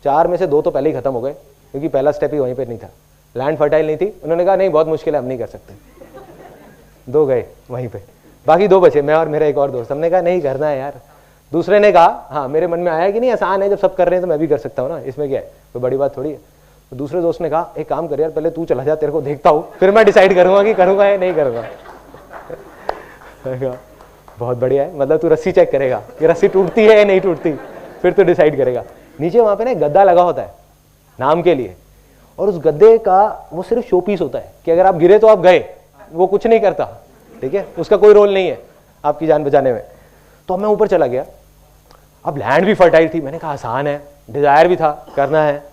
4 में से 2 तो पहले ही खत्म हो गए क्योंकि पहला स्टेप ही वहीं पे नहीं था, लैंड फर्टाइल नहीं थी। उन्होंने कहा नहीं बहुत मुश्किल है, हम नहीं कर सकते। 2 गए वहीं पे, बाकी 2 बचे, मैं और मेरा एक और दोस्त। हमने कहा नहीं करना है यार। दूसरे ने कहा हाँ, मेरे मन में आया कि नहीं आसान है, जब सब कर रहे हैं तो मैं भी कर सकता हूँ ना, इसमें क्या है, कोई बड़ी बात थोड़ी है। तो दूसरे दोस्त ने कहा एक काम कर यार, पहले तू चला जा, तेरे को देखता हूँ, फिर मैं डिसाइड करूंगा कि करूंगा या नहीं करूंगा। बहुत बढ़िया है, मतलब तू रस्सी चेक करेगा कि रस्सी टूटती है या नहीं टूटती, फिर तू डिसाइड करेगा। नीचे वहां पे ना गद्दा लगा होता है नाम के लिए, और उस गद्दे का वो सिर्फ शो पीस होता है कि अगर आप गिरे तो आप गए, वो कुछ नहीं करता, ठीक है, उसका कोई रोल नहीं है आपकी जान बचाने में। तो अब मैं ऊपर चला गया, अब लैंड भी फर्टाइल थी, मैंने कहा आसान है, डिजायर भी था, करना है,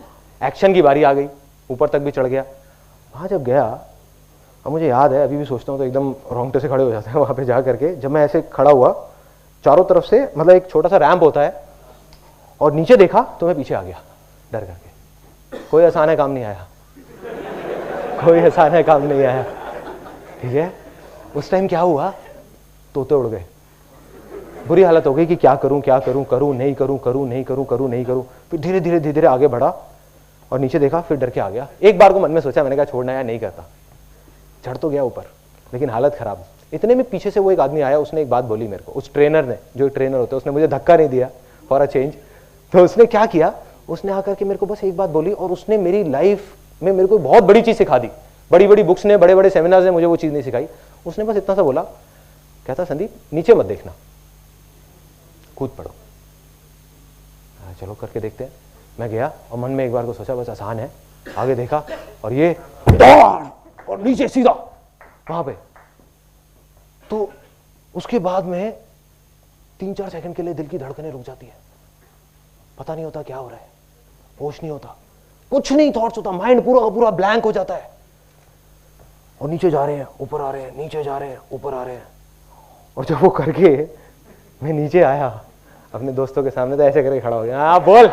एक्शन की बारी आ गई, ऊपर तक भी चढ़ गया। वहाँ जब गया, अब मुझे याद है, अभी भी सोचता हूँ तो एकदम रोंगटे से खड़े हो जाते हैं वहाँ पे जा करके। जब मैं ऐसे खड़ा हुआ, चारों तरफ से मतलब एक छोटा सा रैंप होता है, और नीचे देखा तो मैं पीछे आ गया डर करके। कोई आसान है काम नहीं आया, कोई आसान है काम नहीं आया, ठीक है। उस टाइम क्या हुआ, तोते उड़ गए, बुरी हालत हो गई कि क्या करूं क्या करूं, करूं नहीं करूं, करूं नहीं करूं, करूं नहीं करूं। फिर धीरे धीरे धीरे धीरे आगे बढ़ा और नीचे देखा, फिर डर के आ गया। एक बार को मन में सोचा, मैंने कहा छोड़ना है, नहीं करता। चढ़ तो गया ऊपर, लेकिन हालत खराब। इतने में पीछे से वो एक आदमी आया, उसने एक बात बोली मेरे को, उस ट्रेनर ने, जो ट्रेनर होते हैं, उसने मुझे धक्का नहीं दिया फॉर अ चेंज। तो उसने क्या किया, उसने आकर के मेरे को बस एक बात बोली, और उसने मेरी लाइफ में मेरे को बहुत बड़ी चीज सिखा दी। बड़ी बड़ी बुक्स ने, बड़े बड़े सेमिनार्स ने मुझे वो चीज नहीं सिखाई। उसने बस इतना सा बोला, कहता संदीप नीचे मत देखना, कूद पड़ो। चलो करके देखते हैं। मैं गया और मन में एक बार को सोचा बस आसान है, आगे देखा और ये दौड़ और नीचे सीधा वहां पे। तो उसके बाद में 3-4 सेकंड के लिए दिल की धड़कनें रुक जाती है, पता नहीं होता क्या हो रहा है, होश नहीं होता, कुछ नहीं थॉट्स होता, माइंड पूरा का पूरा ब्लैंक हो जाता है। और नीचे जा रहे हैं, ऊपर आ रहे हैं, नीचे जा रहे हैं, ऊपर आ रहे हैं। और जब वो करके मैं नीचे आया अपने दोस्तों के सामने, तो ऐसे करके खड़ा हो गया, हाँ बोल।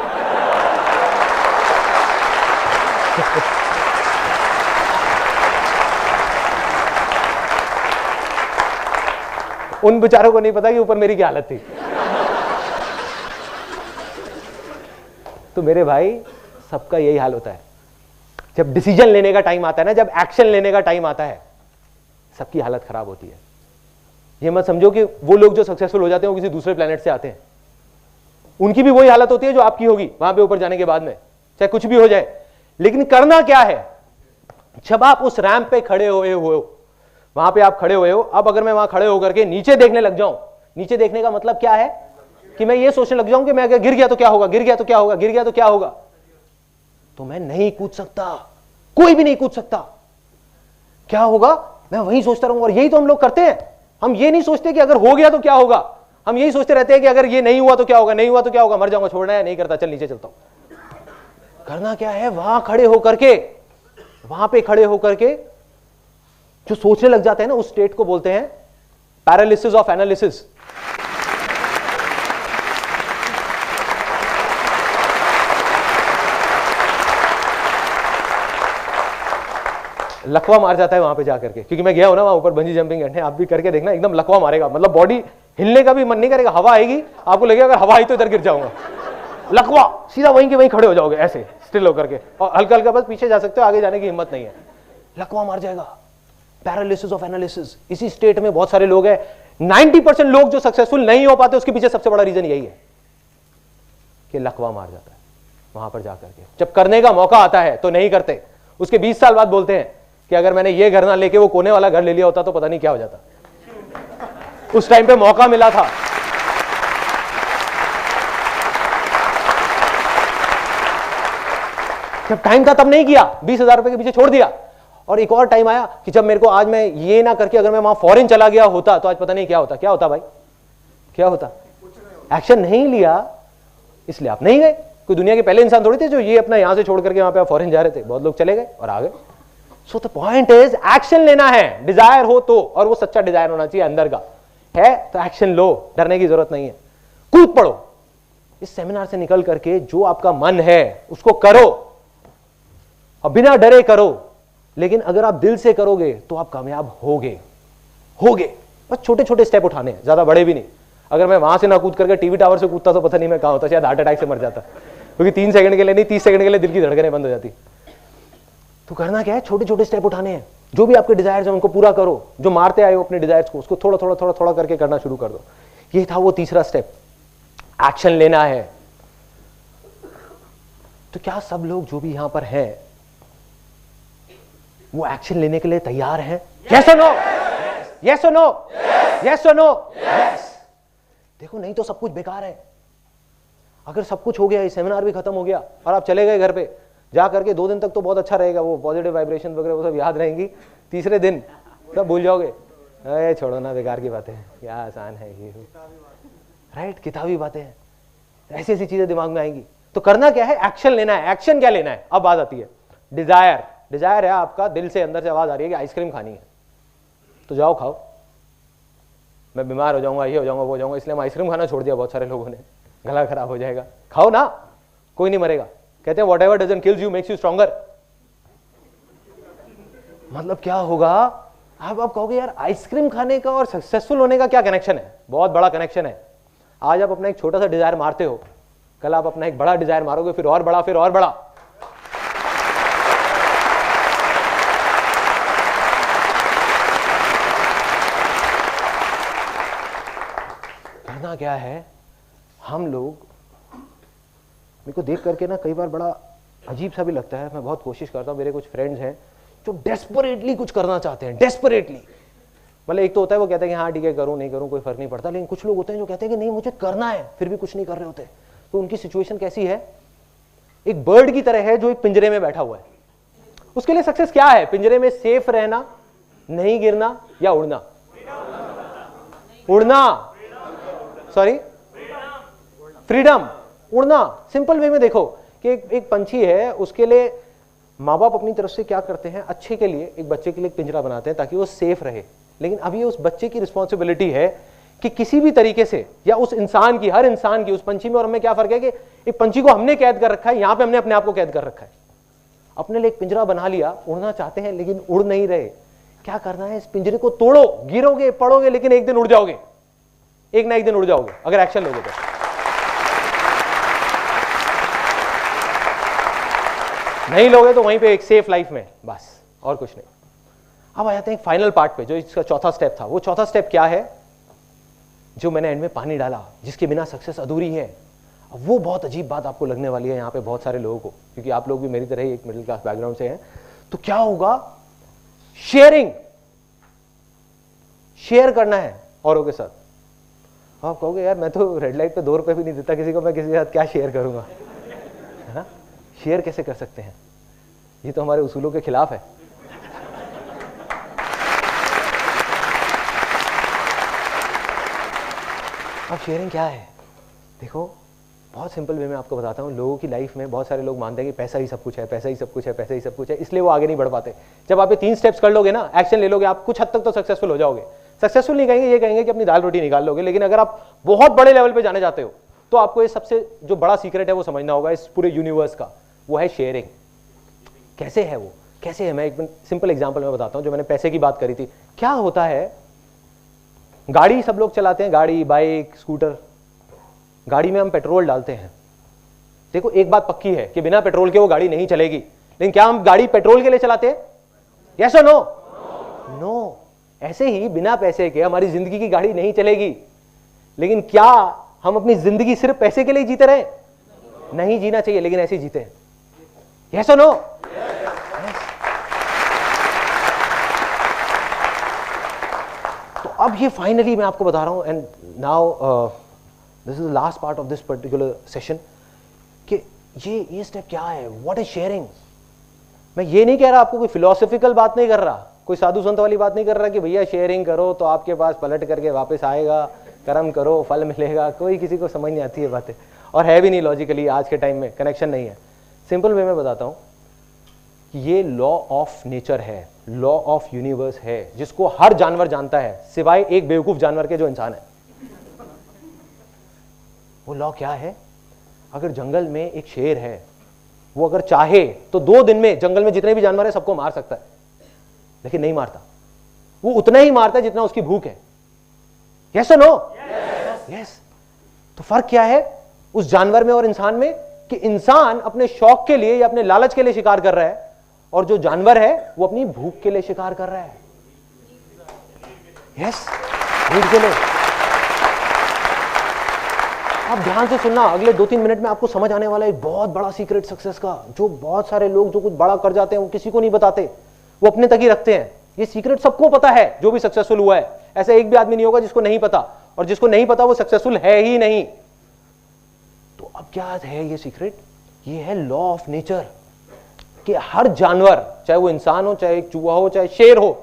उन बेचारों को नहीं पता कि ऊपर मेरी क्या हालत थी। तो मेरे भाई, सबका यही हाल होता है जब डिसीजन लेने का टाइम आता है ना, जब एक्शन लेने का टाइम आता है, सबकी हालत खराब होती है। ये मत समझो कि वो लोग जो सक्सेसफुल हो जाते हैं वो किसी दूसरे प्लेनेट से आते हैं, उनकी भी वही हालत होती है जो आपकी होगी वहां पे ऊपर जाने के बाद में, चाहे कुछ भी हो जाए। लेकिन करना क्या है, जब आप उस रैंप पे खड़े हुए हो, वहां पे आप खड़े हुए हो, अब अगर मैं वहां खड़े होकर के नीचे देखने लग जाऊं, नीचे देखने का मतलब क्या है कि मैं ये सोचने लग जाऊं कि मैं अगर गिर गया तो क्या होगा, गिर गया तो क्या होगा, गिर गया तो क्या होगा, तो मैं नहीं कूद सकता, कोई भी नहीं कूद सकता। क्या होगा, मैं वही सोचता रहूंगा। और यही तो हम लोग करते हैं, हम ये नहीं सोचते कि अगर हो गया तो क्या होगा, हम यही सोचते रहते हैं कि अगर ये नहीं हुआ तो क्या होगा, नहीं हुआ तो क्या होगा, मर जाऊंगा, छोड़ना है, नहीं करता, चल नीचे चलता हूं। करना क्या है, वहां खड़े होकर के, वहां पे खड़े होकर के जो सोचने लग जाते हैं ना, उस स्टेट को बोलते हैं पैरालिसिस ऑफ एनालिसिस। लकवा मार जाता है वहां पे जाकर के, क्योंकि मैं गया हूं ना वहां ऊपर बंजी जंपिंग करने, आप भी करके देखना, एकदम लकवा मारेगा, मतलब बॉडी हिलने का भी मन नहीं करेगा, हवा आएगी, आपको लगेगा अगर हवा आई तो इधर गिर जाऊंगा, लकवा, सीधा वहीं के वहीं खड़े हो जाओगे ऐसे स्टिल होकर के, और हल्का हल्का बस पीछे जा सकते हो, आगे जाने की हिम्मत नहीं है, लकवा मार जाएगा। पैरालिसिस ऑफ एनालिसिस, इसी स्टेट में बहुत सारे लोग हैं। 90% लोग जो सक्सेसफुल नहीं हो पाते, उसके पीछे सबसे बड़ा रीजन यही है कि लकवा मार जाता है वहां पर जाकर के। जब करने का मौका आता है तो नहीं करते, उसके 20 साल बाद बोलते हैं कि अगर मैंने ये घर ना लेके वो कोने वाला घर ले लिया होता तो पता नहीं क्या हो जाता, उस टाइम पे मौका मिला था। जब टाइम था तब नहीं किया, 20,000 रुपए के पीछे छोड़ दिया। और एक और टाइम आया कि जब मेरे को, आज मैं ये ना करके अगर मैं वहां फॉरेन चला गया होता तो आज पता नहीं क्या होता। क्या होता भाई, क्या होता? एक्शन नहीं लिया इसलिए आप नहीं गए। कोई दुनिया के पहले इंसान थोड़ी थे जो ये अपना यहां से छोड़ करके वहां पे फॉरेन जा रहे थे, बहुत लोग चले गए और आ गए। So the point is action लेना है, डिजायर हो तो, और वो सच्चा डिजायर होना चाहिए अंदर का है, तो एक्शन लो, डरने की जरूरत नहीं है, कूद पड़ो। इस सेमिनार से निकल करके जो आपका मन है उसको करो और बिना डरे करो, लेकिन अगर आप दिल से करोगे तो आप कामयाब होगे। बस छोटे छोटे स्टेप उठाने हैं, ज्यादा बड़े भी नहीं। अगर मैं वहां से ना कूद करके टीवी टावर से कूदता तो पता नहीं मैं कहां होता, शायद हार्ट अटैक से मर जाता, क्योंकि 3 सेकंड के लिए नहीं, 30 सेकंड के लिए दिल की धड़कनें बंद हो जाती। तो करना क्या है, छोटे छोटे स्टेप उठाने हैं। जो भी आपके डिजायर्स हैं उनको पूरा करो, जो मारते आए हो अपने डिजायर्स को, उसको थोड़ा थोड़ा थोड़ा थोड़ा करके करना शुरू कर दो। ये था वो तीसरा स्टेप, एक्शन लेना है। तो क्या सब लोग जो भी यहां पर हैं वो एक्शन लेने के लिए तैयार हैं? यस और नो, यस और नो, यस और नो, यस। देखो नहीं तो सब कुछ बेकार है। अगर सब कुछ हो गया, ये सेमिनार भी खत्म हो गया और आप चले गए घर पे, जा करके 2 दिन तक तो बहुत अच्छा रहेगा, वो पॉजिटिव वाइब्रेशन वगैरह वो सब याद रहेंगी, तीसरे दिन सब भूल जाओगे, अरे छोड़ो ना बेकार की बातें, क्या आसान है ये, राइट, किताबी बातें हैं, ऐसी ऐसी चीजें दिमाग में आएंगी। तो करना क्या है, एक्शन लेना है। एक्शन क्या लेना है, अब बात आती है डिजायर। डिजायर है आपका, दिल से अंदर से आवाज आ रही है कि आइसक्रीम खानी है, तो जाओ खाओ। मैं बीमार हो जाऊंगा, ये हो जाऊंगा, वो हो जाऊंगा, इसलिए हम आइसक्रीम खाना छोड़ दिया बहुत सारे लोगों ने, गला खराब हो जाएगा, खाओ ना, कोई नहीं मरेगा। कहते हैं whatever doesn't kills you makes you stronger. मतलब क्या होगा, आप कहोगे यार आइसक्रीम खाने का और सक्सेसफुल होने का क्या कनेक्शन है? बहुत बड़ा कनेक्शन है। आज आप अपना एक छोटा सा डिजायर मारते हो, कल आप अपना एक बड़ा डिजायर मारोगे, फिर और बड़ा, फिर और बड़ा। करना क्या है, हम लोग, मेरे को देख करके ना कई बार बड़ा अजीब सा भी लगता है, मैं बहुत कोशिश करता हूँ, मेरे कुछ फ्रेंड्स हैं जो डेस्परेटली कुछ करना चाहते हैं, डेस्परेटली। मतलब एक तो होता है वो कहता है कि हाँ ठीक है करूँ नहीं करूँ कोई फर्क नहीं पड़ता, लेकिन कुछ लोग होते हैं जो कहते हैं कि नहीं मुझे करना है, फिर भी कुछ नहीं कर रहे होते। तो उनकी सिचुएशन कैसी है, एक बर्ड की तरह है जो एक पिंजरे में बैठा हुआ है। उसके लिए सक्सेस क्या है, पिंजरे में सेफ रहना, नहीं गिरना, या उड़ना? उड़ना, सॉरी, फ्रीडम, उड़ना। सिंपल वे में देखो कि एक पंछी है, उसके लिए माँ बाप अपनी तरफ से क्या करते हैं, अच्छे के लिए एक बच्चे के लिए एक पिंजरा बनाते हैं ताकि वो सेफ रहे। लेकिन अब ये उस बच्चे की रिस्पॉन्सिबिलिटी है कि किसी भी तरीके से, या उस इंसान की, हर इंसान की, उस पंछी में और हमें क्या फर्क है कि एक पंछी को हमने कैद कर रखा है, यहां पे हमने अपने आप को कैद कर रखा है, अपने लिए एक पिंजरा बना लिया, उड़ना चाहते हैं लेकिन उड़ नहीं रहे। क्या करना है, इस पिंजरे को तोड़ो, गिरोगे पड़ोगे लेकिन एक दिन उड़ जाओगे, एक ना एक दिन उड़ जाओगे अगर एक्शन लोगे तो। नहीं लोगे तो वहीं पे एक सेफ लाइफ में, बस और कुछ नहीं। अब आ जाते हैं फाइनल पार्ट पे, जो इसका चौथा स्टेप था। वो चौथा स्टेप क्या है, जो मैंने एंड में पानी डाला, जिसके बिना सक्सेस अधूरी है। अब वो बहुत अजीब बात आपको लगने वाली है यहाँ पे बहुत सारे लोगों को, क्योंकि आप लोग भी मेरी तरह ही एक मिडिल क्लास बैकग्राउंड से हैं। तो क्या होगा, शेयरिंग, शेयर करना है औरों के साथ। आप कहोगे यार मैं तो रेड लाइट पे 2 रुपए भी नहीं देता किसी को, मैं किसी के साथ क्या शेयर करूंगा, है ना? शेयर कैसे कर सकते हैं, ये तो हमारे उसूलों के खिलाफ है। अब शेयरिंग क्या है, देखो बहुत सिंपल वे में आपको बताता हूँ। लोगों की लाइफ में बहुत सारे लोग मानते हैं कि पैसा ही सब कुछ है, पैसा ही सब कुछ है, पैसा ही सब कुछ है, इसलिए वो आगे नहीं बढ़ पाते। जब आप ये 3 स्टेप्स कर लोगे ना, एक्शन ले लोगे, आप कुछ हद तक तो सक्सेसफुल हो जाओगे। सक्सेसफुल नहीं कहेंगे, ये कहेंगे कि अपनी दाल रोटी निकाल लोगे। लेकिन अगर आप बहुत बड़े लेवल पे जाने जाते हो तो आपको ये सबसे जो बड़ा सीक्रेट है वो समझना होगा इस पूरे यूनिवर्स का, वो है शेयरिंग। कैसे है वो, कैसे है, मैं एक सिंपल एग्जांपल में बताता हूं। जो मैंने पैसे की बात करी थी, क्या होता है, गाड़ी सब लोग चलाते हैं, गाड़ी, बाइक, स्कूटर, गाड़ी में हम पेट्रोल डालते हैं। देखो एक बात पक्की है कि बिना पेट्रोल के वो गाड़ी नहीं चलेगी, लेकिन क्या हम गाड़ी पेट्रोल के लिए चलाते हैं? यस और नो? नो। ऐसे ही बिना पैसे के हमारी जिंदगी की गाड़ी नहीं चलेगी। लेकिन क्या हम अपनी जिंदगी सिर्फ पैसे के लिए जीते रहे? नहीं जीना चाहिए, लेकिन ऐसे ही जीते हैं। यस और नो? तो अब ये फाइनली मैं आपको बता रहा हूं, and now this is the last part of this particular session, कि ये स्टेप क्या है, व्हाट इज शेयरिंग। मैं ये नहीं कह रहा, आपको कोई फिलोसफिकल बात नहीं कर रहा, कोई साधु संत वाली बात नहीं कर रहा कि भैया शेयरिंग करो तो आपके पास पलट करके वापस आएगा, कर्म करो फल मिलेगा। कोई किसी को समझ नहीं आती है बातें, और है भी नहीं लॉजिकली, आज के टाइम में कनेक्शन नहीं है। सिंपल वे में बताता हूं कि ये लॉ ऑफ नेचर है, लॉ ऑफ यूनिवर्स है, जिसको हर जानवर जानता है सिवाय एक बेवकूफ जानवर के जो इंसान है। वो लॉ क्या है, अगर जंगल में एक शेर है, वो अगर चाहे तो 2 दिन में जंगल में जितने भी जानवर है सबको मार सकता है, लेकिन नहीं मारता। वो उतना ही मारता है जितना उसकी भूख है। यस और नो? यस। तो फर्क क्या है उस जानवर में और इंसान में, कि इंसान अपने शौक के लिए या अपने लालच के लिए शिकार कर रहा है, और जो जानवर है वो अपनी भूख के लिए शिकार कर रहा है। यस, भूख के लिए। आप ध्यान से सुनना, अगले 2-3 मिनट में आपको समझ आने वाला है एक बहुत बड़ा सीक्रेट सक्सेस का, जो बहुत सारे लोग जो कुछ बड़ा कर जाते हैं वो किसी को नहीं बताते, वो अपने तक ही रखते हैं। ये सीक्रेट सबको पता है जो भी सक्सेसफुल हुआ है, ऐसा एक भी आदमी नहीं होगा जिसको नहीं पता, और जिसको नहीं पता वो सक्सेसफुल है ही नहीं। तो अब क्या है ये सीक्रेट, ये है लॉ ऑफ नेचर। कि हर जानवर, चाहे वो इंसान हो, चाहे एक चूहा हो, चाहे शेर हो,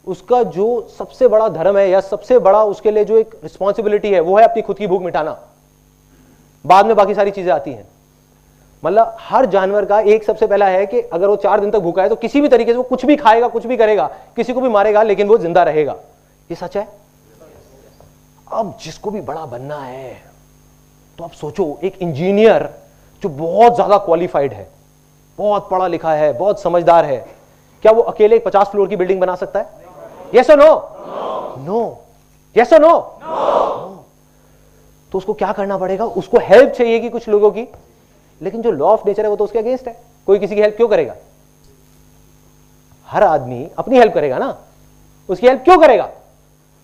उसका जो सबसे बड़ा धर्म है या सबसे बड़ा उसके लिए जो एक रिस्पॉन्सिबिलिटी है वो है अपनी खुद की भूख मिटाना। बाद में बाकी सारी चीजें आती हैं। मतलब हर जानवर का एक सबसे पहला है कि अगर वो 4 दिन तक भूखा है तो किसी भी तरीके से वो कुछ भी खाएगा, कुछ भी करेगा, किसी को भी मारेगा, लेकिन वो जिंदा रहेगा। ये सच है। अब जिसको भी बड़ा बनना है तो आप सोचो, एक इंजीनियर जो बहुत ज्यादा क्वालिफाइड है, बहुत पढ़ा लिखा है, बहुत समझदार है, क्या वो अकेले एक 50 फ्लोर की बिल्डिंग बना सकता है? यस और नो? नो। यस और नो? तो उसको क्या करना पड़ेगा? उसको हेल्प चाहिए कि कुछ लोगों की, लेकिन जो लॉ ऑफ नेचर है वो तो उसके अगेंस्ट है। कोई किसी की हेल्प क्यों करेगा? हर आदमी अपनी हेल्प करेगा ना, उसकी हेल्प क्यों करेगा?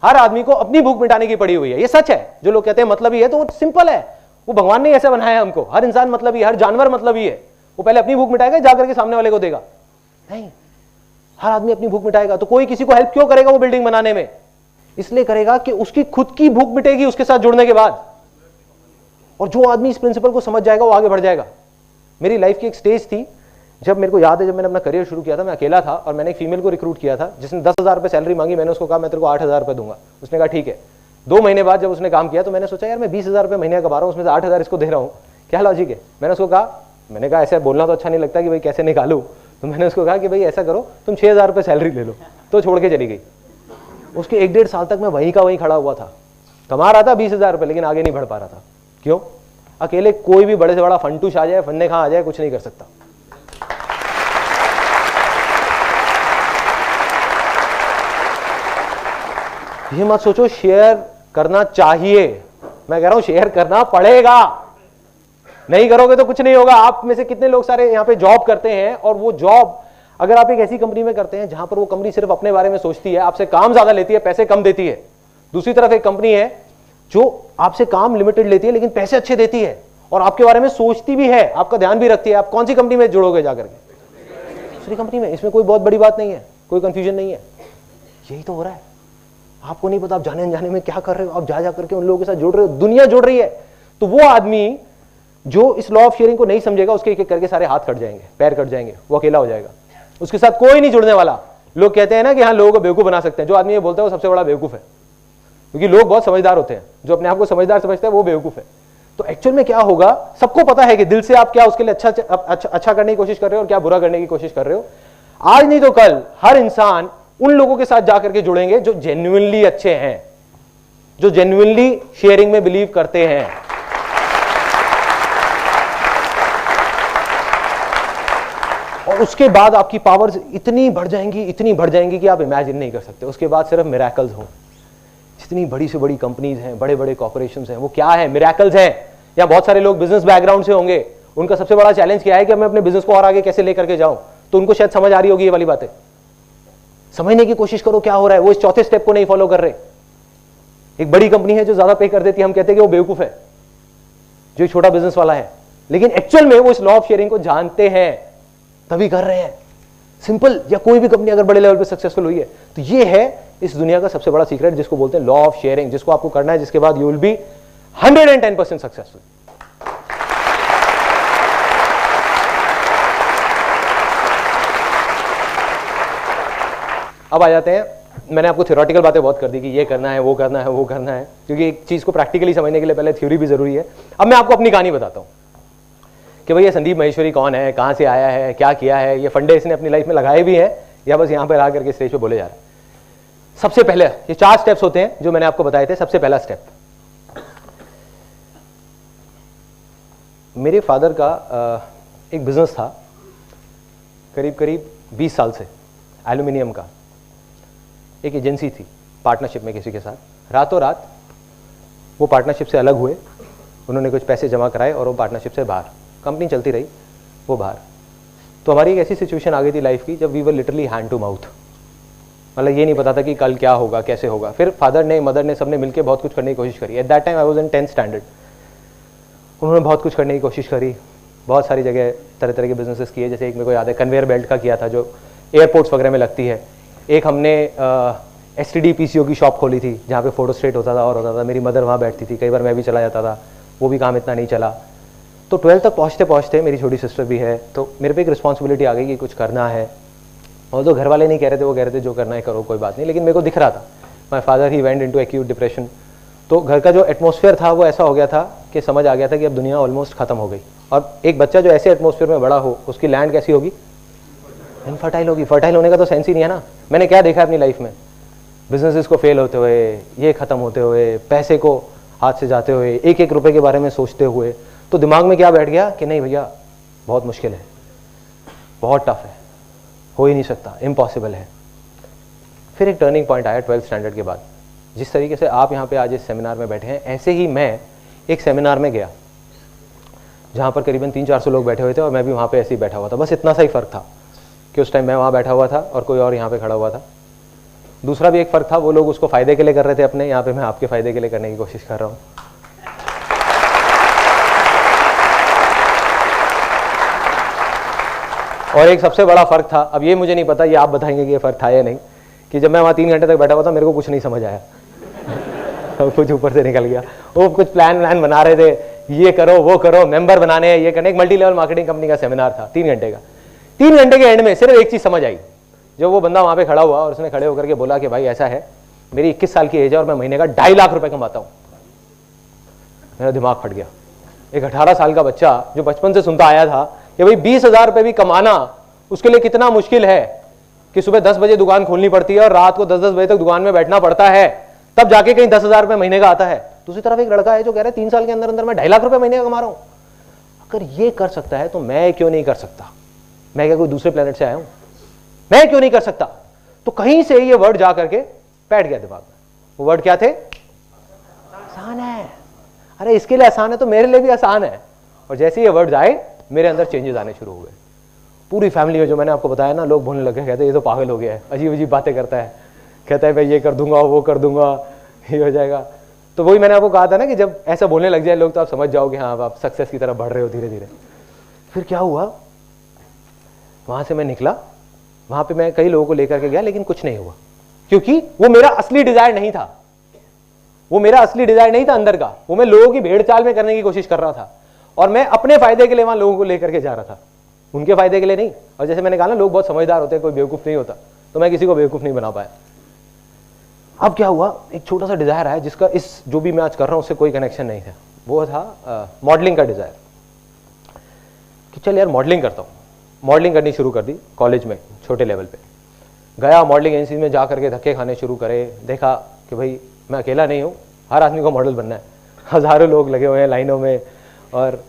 हर आदमी को अपनी भूख मिटाने की पड़ी हुई है। ये सच है। जो लोग कहते हैं मतलब ही है, तो वो सिंपल है, वो भगवान ने ऐसे बनाया है हमको। हर इंसान मतलब ही, हर जानवर मतलब ही है। वो पहले अपनी भूख मिटाएगा, जाकर के सामने वाले को देगा? नहीं, हर आदमी अपनी भूख मिटाएगा। तो कोई किसी को हेल्प क्यों करेगा वो बिल्डिंग बनाने में? इसलिए करेगा कि उसकी खुद की भूख मिटेगी उसके साथ जुड़ने के बाद। और जो आदमी इस प्रिंसिपल को समझ जाएगा वो आगे बढ़ जाएगा। मेरी लाइफ की एक स्टेज थी, जब मेरे को याद है, जब मैंने अपना करियर शुरू किया था, मैं अकेला था और मैंने एक फीमेल को रिक्रूट किया था जिसने 10,000 रुपये सैलरी मांगी। मैंने उसको कहा मैं तेरे को 8,000 रुपये दूंगा। उसने कहा ठीक है। 2 महीने बाद जब उसने काम किया तो मैंने सोचा यार मैं 20,000 रुपये महीने कमा रहा हूँ, उसमें से 8,000 इसको दे रहा हूँ, क्या लॉजिक है? मैंने उसको कहा ऐसे बोलना तो अच्छा नहीं लगता कि भाई कैसे निकालूं, तो मैंने उसको कहा कि भाई ऐसा करो, तुम 6,000 रुपये सैलरी ले लो। तो छोड़ के चली गई। उसके 1-1.5 साल तक मैं वहीं का वहीं खड़ा हुआ था, कमा रहा था 20,000 रुपये, लेकिन आगे नहीं बढ़ पा रहा था। क्यों? अकेले कोई भी बड़े से बड़ा फंटूश आ जाए, फन्ने खां आ जाए, कुछ नहीं कर सकता। ये मत सोचो शेयर करना चाहिए, मैं कह रहा हूं शेयर करना पड़ेगा। नहीं करोगे तो कुछ नहीं होगा। आप में से कितने लोग सारे यहां पे जॉब करते हैं, और वो जॉब अगर आप एक ऐसी कंपनी में करते हैं जहां पर वो कंपनी सिर्फ अपने बारे में सोचती है, आपसे काम ज्यादा लेती है, पैसे कम देती है। दूसरी तरफ एक कंपनी है जो आपसे काम लिमिटेड लेती है लेकिन पैसे अच्छे देती है और आपके बारे में सोचती भी है, आपका ध्यान भी रखती है। आप कौन सी कंपनी में जुड़ोगे जाकर के? दूसरी कंपनी में। इसमें कोई बहुत बड़ी बात नहीं है, कोई कंफ्यूजन नहीं है। यही तो हो रहा है। आपको नहीं पता आप जाने अनजाने में क्या कर रहे हो, आप जा करके उन लोगों के साथ जुड़ रहे हो, दुनिया जुड़ रही है। तो वो आदमी जो इस लॉ ऑफ शेयरिंग को नहीं समझेगा, उसके एक एक करके सारे हाथ कट जाएंगे, पैर कट जाएंगे, वो अकेला हो जाएगा, उसके साथ कोई नहीं जुड़ने वाला। लोग कहते हैं ना कि हाँ लोगों को बेवकूफ बना सकते हैं। जो आदमी ये बोलता है वो सबसे बड़ा बेवकूफ है, क्योंकि लोग बहुत समझदार होते हैं। जो अपने आप को समझदार समझते हैं वो बेवकूफ है। तो एक्चुअल में क्या होगा, सबको पता है कि दिल से आप क्या उसके लिए अच्छा करने की कोशिश कर रहे हो और क्या बुरा करने की कोशिश कर रहे हो। आज नहीं तो कल हर इंसान उन लोगों के साथ जाकर के जुड़ेंगे जो जेन्युइनली अच्छे हैं, जो जेन्युइनली शेयरिंग में बिलीव करते हैं। और उसके बाद आपकी पावर्स इतनी बढ़ जाएंगी कि आप इमेजिन नहीं कर सकते। उसके बाद सिर्फ मिरेकल्स हो। जितनी बड़ी से बड़ी कंपनीज हैं, बड़े बड़े कॉर्पोरेशंस हैं, वो क्या है? मिरेकल्स हैं। या बहुत सारे लोग बिजनेस बैकग्राउंड से होंगे, उनका सबसे बड़ा चैलेंज क्या है कि मैं अपने बिजनेस को और आगे कैसे लेकर के जाऊं। तो उनको शायद समझ आ रही होगी ये वाली बातें। समझने की कोशिश करो क्या हो रहा है। वो इस चौथे स्टेप को नहीं फॉलो कर रहे। एक बड़ी कंपनी है जो ज्यादा पे कर देती है, हम कहते हैं कि वो बेवकूफ है, जो एक छोटा बिजनेस वाला है, लेकिन एक्चुअल में वो इस लॉ ऑफ शेयरिंग को जानते हैं तभी कर रहे हैं। सिंपल। या कोई भी कंपनी अगर बड़े लेवल पे सक्सेसफुल हुई है तो ये है इस दुनिया का सबसे बड़ा सीक्रेट, जिसको बोलते हैं लॉ ऑफ शेयरिंग, जिसको आपको करना है, जिसके बाद यू विल बी 110% सक्सेसफुल। अब आ जाते हैं, मैंने आपको थ्योरेटिकल बातें बहुत कर दी कि ये करना है, वो करना है, वो करना है, क्योंकि एक चीज को प्रैक्टिकली समझने के लिए पहले थ्योरी भी जरूरी है। अब मैं आपको अपनी कहानी बताता हूं कि भाई ये संदीप माहेश्वरी कौन है, कहां से आया है, क्या किया है, ये फंडे इसने अपनी लाइफ में लगाए भी हैं या बस यहां पर आ करके स्टेज पे बोले जा रहे हैं। सबसे पहले ये 4 स्टेप्स होते हैं जो मैंने आपको बताए थे। सबसे पहला स्टेप, मेरे फादर का एक बिजनेस था करीब 20 साल से, एल्यूमिनियम का। एक एजेंसी थी पार्टनरशिप में किसी के साथ। रातों रात वो पार्टनरशिप से अलग हुए, उन्होंने कुछ पैसे जमा कराए और वो पार्टनरशिप से बाहर, कंपनी चलती रही, वो बाहर। तो हमारी एक ऐसी सिचुएशन आ गई थी लाइफ की जब we were literally hand to mouth. मतलब ये नहीं पता था कि कल क्या होगा, कैसे होगा। फिर फादर ने, मदर ने, सबने मिलकर बहुत कुछ करने की कोशिश करी। At that time I was in 10th standard. उन्होंने बहुत कुछ करने की कोशिश करी, बहुत सारी जगह तरह तरह के बिजनेसेस किए। जैसे एक मेरे को याद है कन्वेयर बेल्ट का किया था जो एयरपोर्ट्स वगैरह में लगती है। एक हमने STD PCO की शॉप खोली थी जहाँ पे फोटो स्टेट होता था और होता था। मेरी मदर वहाँ बैठती थी, कई बार मैं भी चला जाता था, वो भी काम इतना नहीं चला। तो 12th तक पहुँचते पहुँचते, मेरी छोटी सिस्टर भी है, तो मेरे पे एक रिस्पॉन्सिबिलिटी आ गई कि कुछ करना है। और जो घर वाले नहीं कह रहे थे, वो कह रहे थे जो करना है करो, कोई बात नहीं, लेकिन मेरे को दिख रहा था। My father he went into acute depression. तो घर का जो एटमॉस्फेयर था वो ऐसा हो गया था कि समझ आ गया था कि अब दुनिया ऑलमोस्ट खत्म हो गई। और एक बच्चा जो ऐसे एटमॉस्फेयर में बड़ा हो, उसकी लैंड कैसी होगी? इनफर्टाइल होगी। फर्टाइल होने का तो सेंस ही नहीं है ना। मैंने क्या देखा अपनी लाइफ में, बिजनेसेस को फेल होते हुए, ये खत्म होते हुए, पैसे को हाथ से जाते हुए, एक एक रुपए के बारे में सोचते हुए, तो दिमाग में क्या बैठ गया कि नहीं भैया बहुत मुश्किल है, बहुत टफ है, हो ही नहीं सकता, इम्पॉसिबल है। फिर एक टर्निंग पॉइंट आया 12th स्टैंडर्ड के बाद। जिस तरीके से आप यहाँ पे आज इस सेमिनार में बैठे हैं, ऐसे ही मैं एक सेमिनार में गया जहाँ पर करीबन 300-400 लोग बैठे हुए थे और मैं भी वहाँ पे ऐसे ही बैठा हुआ था। बस इतना सा ही फ़र्क था कि उस टाइम मैं वहाँ बैठा हुआ था और कोई और यहाँ पे खड़ा हुआ था। दूसरा भी एक फ़र्क था, वो लोग उसको फ़ायदे के लिए कर रहे थे अपने, यहाँ पे मैं आपके फ़ायदे के लिए करने की कोशिश कर रहा हूँ। और एक सबसे बड़ा फ़र्क था, अब ये मुझे नहीं पता, ये आप बताएंगे कि ये फ़र्क था या नहीं, कि जब मैं वहाँ 3 घंटे तक बैठा हुआ था मेरे को कुछ नहीं समझ आया। कुछ ऊपर से निकल गया। वो कुछ प्लान बना रहे थे, ये करो वो करो, मेंबर बनाने हैं, ये करने। एक मल्टी लेवल मार्केटिंग कंपनी का सेमिनार था 3 घंटे का। 3 घंटे के एंड में सिर्फ एक चीज़ समझ आई। जब वो बंदा वहाँ पे खड़ा हुआ और उसने खड़े होकर के बोला कि भाई ऐसा है, मेरी 21 साल की एज है और मैं महीने का 2.5 लाख रुपए कमाता हूँ। मेरा दिमाग फट गया। एक 18 साल का बच्चा जो बचपन से सुनता आया था कि भाई 20,000 रुपए भी कमाना उसके लिए कितना मुश्किल है, कि सुबह 10 बजे दुकान खोलनी पड़ती है और रात को 10-10 बजे तक दुकान में बैठना पड़ता है, तब जाके कहीं 10,000 रुपए महीने का आता है। दूसरी तरफ एक लड़का है जो कह रहा है 3 साल के अंदर अंदर मैं 2.5 लाख रुपए महीने का कमा रहा हूं। अगर ये कर सकता है तो मैं क्यों नहीं कर सकता? मैं क्या कोई दूसरे प्लेनेट से आया हूं? मैं क्यों नहीं कर सकता? तो कहीं से ये वर्ड जा करके बैठ गया दिमाग में। वो वर्ड क्या थे? आसान है। अरे इसके लिए आसान है तो मेरे लिए भी आसान है। और जैसे ये वर्ड आए मेरे अंदर चेंजेस आने शुरू हो गए। पूरी फैमिली में, जो मैंने आपको बताया ना, लोग बोलने लगे, कहते ये तो पागल हो गया है, अजीब अजीब बातें करता है, कहता है भाई ये कर दूंगा, वो कर दूंगा, ये हो जाएगा। तो वही मैंने आपको कहा था ना कि जब ऐसा बोलने लग जाए लोग तो आप समझ जाओगे हाँ आप सक्सेस की तरफ बढ़ रहे हो धीरे धीरे। फिर क्या हुआ, वहां से मैं निकला, वहां पे मैं कई लोगों को लेकर के गया, लेकिन कुछ नहीं हुआ, क्योंकि वो मेरा असली डिजायर नहीं था। वो मेरा असली डिजायर नहीं था अंदर का, वो मैं लोगों की भेड़ चाल में करने की कोशिश कर रहा था और मैं अपने फायदे के लिए वहां लोगों को लेकर के जा रहा था, उनके फायदे के लिए नहीं। और जैसे मैंने कहा ना, लोग बहुत समझदार होते हैं, कोई बेवकूफ नहीं होता, तो मैं किसी को बेवकूफ नहीं बना पाया। अब क्या हुआ, एक छोटा सा डिजायर आया जिसका इस जो भी मैं आज कर रहा हूं उससे कोई कनेक्शन नहीं था। वो था मॉडलिंग का डिजायर, कि चल यार मॉडलिंग करता हूं। मॉडलिंग करनी शुरू कर दी कॉलेज में, छोटे लेवल पे गया, मॉडलिंग एजेंसी में जा करके धक्के खाने शुरू करे। देखा कि भाई मैं अकेला नहीं हूँ, हर आदमी को मॉडल बनना है, हजारों लोग लगे हुए हैं लाइनों में, और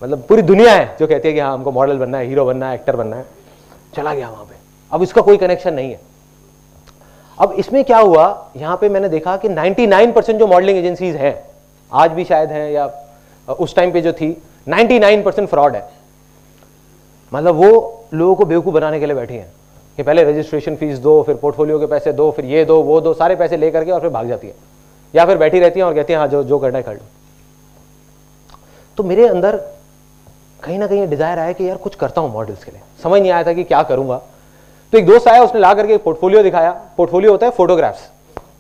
मतलब पूरी दुनिया है जो कहती है कि हाँ हमको मॉडल बनना है, हीरो बनना है, एक्टर बनना है। चला गया वहां पे, अब इसका कोई कनेक्शन नहीं है। अब इसमें क्या हुआ, यहाँ पे मैंने देखा कि 99% जो मॉडलिंग एजेंसीज हैं, आज भी शायद हैं या उस टाइम पे जो थी, 99% फ्रॉड है। मतलब वो लोगों को बेवकूफ बनाने के लिए बैठी हैं कि पहले रजिस्ट्रेशन फीस दो, फिर पोर्टफोलियो के पैसे दो, फिर ये दो वो दो, सारे पैसे लेकर के और फिर भाग जाती है, या फिर बैठी रहती है और कहती है हाँ जो करना है कर लो। तो मेरे अंदर कहीं ना कहीं डिजायर आया कि यार कुछ करता हूं मॉडल्स के लिए। समझ नहीं आया था कि क्या करूंगा। तो एक दोस्त आया, उसने ला करके पोर्टफोलियो दिखाया। पोर्टफोलियो होता है फोटोग्राफ्स।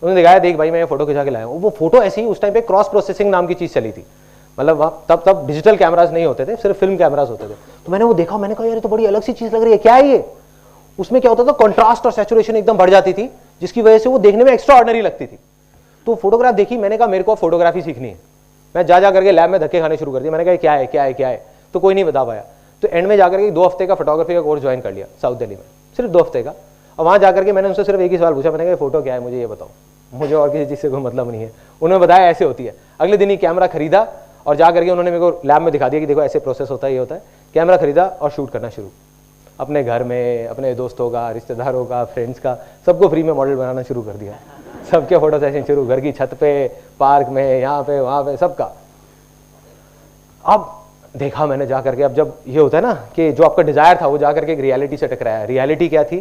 उसने दिखाया, देख भाई मैं ये फोटो खिंचा के लाया हूं। वो फोटो ऐसी, उस टाइम पे क्रॉस प्रोसेसिंग नाम की चीज चली थी, मतलब तब डिजिटल कैमराज नहीं होते थे, सिर्फ फिल्म कैमराज होते थे। तो मैंने वो देखा, मैंने कहा यार ये तो बड़ी अलग सी चीज लग रही है, क्या है ये? उसमें क्या होता था, कॉन्ट्रास्ट और सैचुरेशन एकदम बढ़ जाती थी, जिसकी वजह से वो देखने में एक्स्ट्रा ऑर्डिनरी लगती थी। तो फोटोग्राफ देखी, मैंने कहा मेरे को फोटोग्राफी सीखनी है। मैं जा करके लैब में धक्के खाने शुरू कर दिए। मैंने कहा क्या है क्या है क्या है, तो कोई नहीं बता पाया। तो एंड में जाकर के 2 हफ्ते का फोटोग्राफी का कोर्स ज्वाइन कर लिया साउथ दिल्ली में, सिर्फ 2 हफ्ते का। और वहां जाकर के मैंने उनसे सिर्फ एक ही सवाल पूछा, मैंने कहा फोटो क्या है, मुझे ये बताओ, मुझे और किसी चीज से कोई मतलब नहीं है। उन्होंने बताया ऐसे होती है। अगले दिन ही कैमरा खरीदा और जाकर के उन्होंने मेरे को लैब में दिखा दिया कि देखो ऐसे प्रोसेस होता है, ये होता है। कैमरा खरीदा और शूट करना शुरू, अपने घर में, अपने दोस्तों का, रिश्तेदारों का, फ्रेंड्स का, सबको फ्री में मॉडल बनाना शुरू कर दिया। सबके फोटो सेशन शुरू, घर की छत पे, पार्क में, यहाँ पे वहाँ पे, सबका। अब देखा मैंने जा करके, अब जब ये होता है ना कि जो आपका डिजायर था वो जा करके एक रियलिटी से टकराया। रियलिटी क्या थी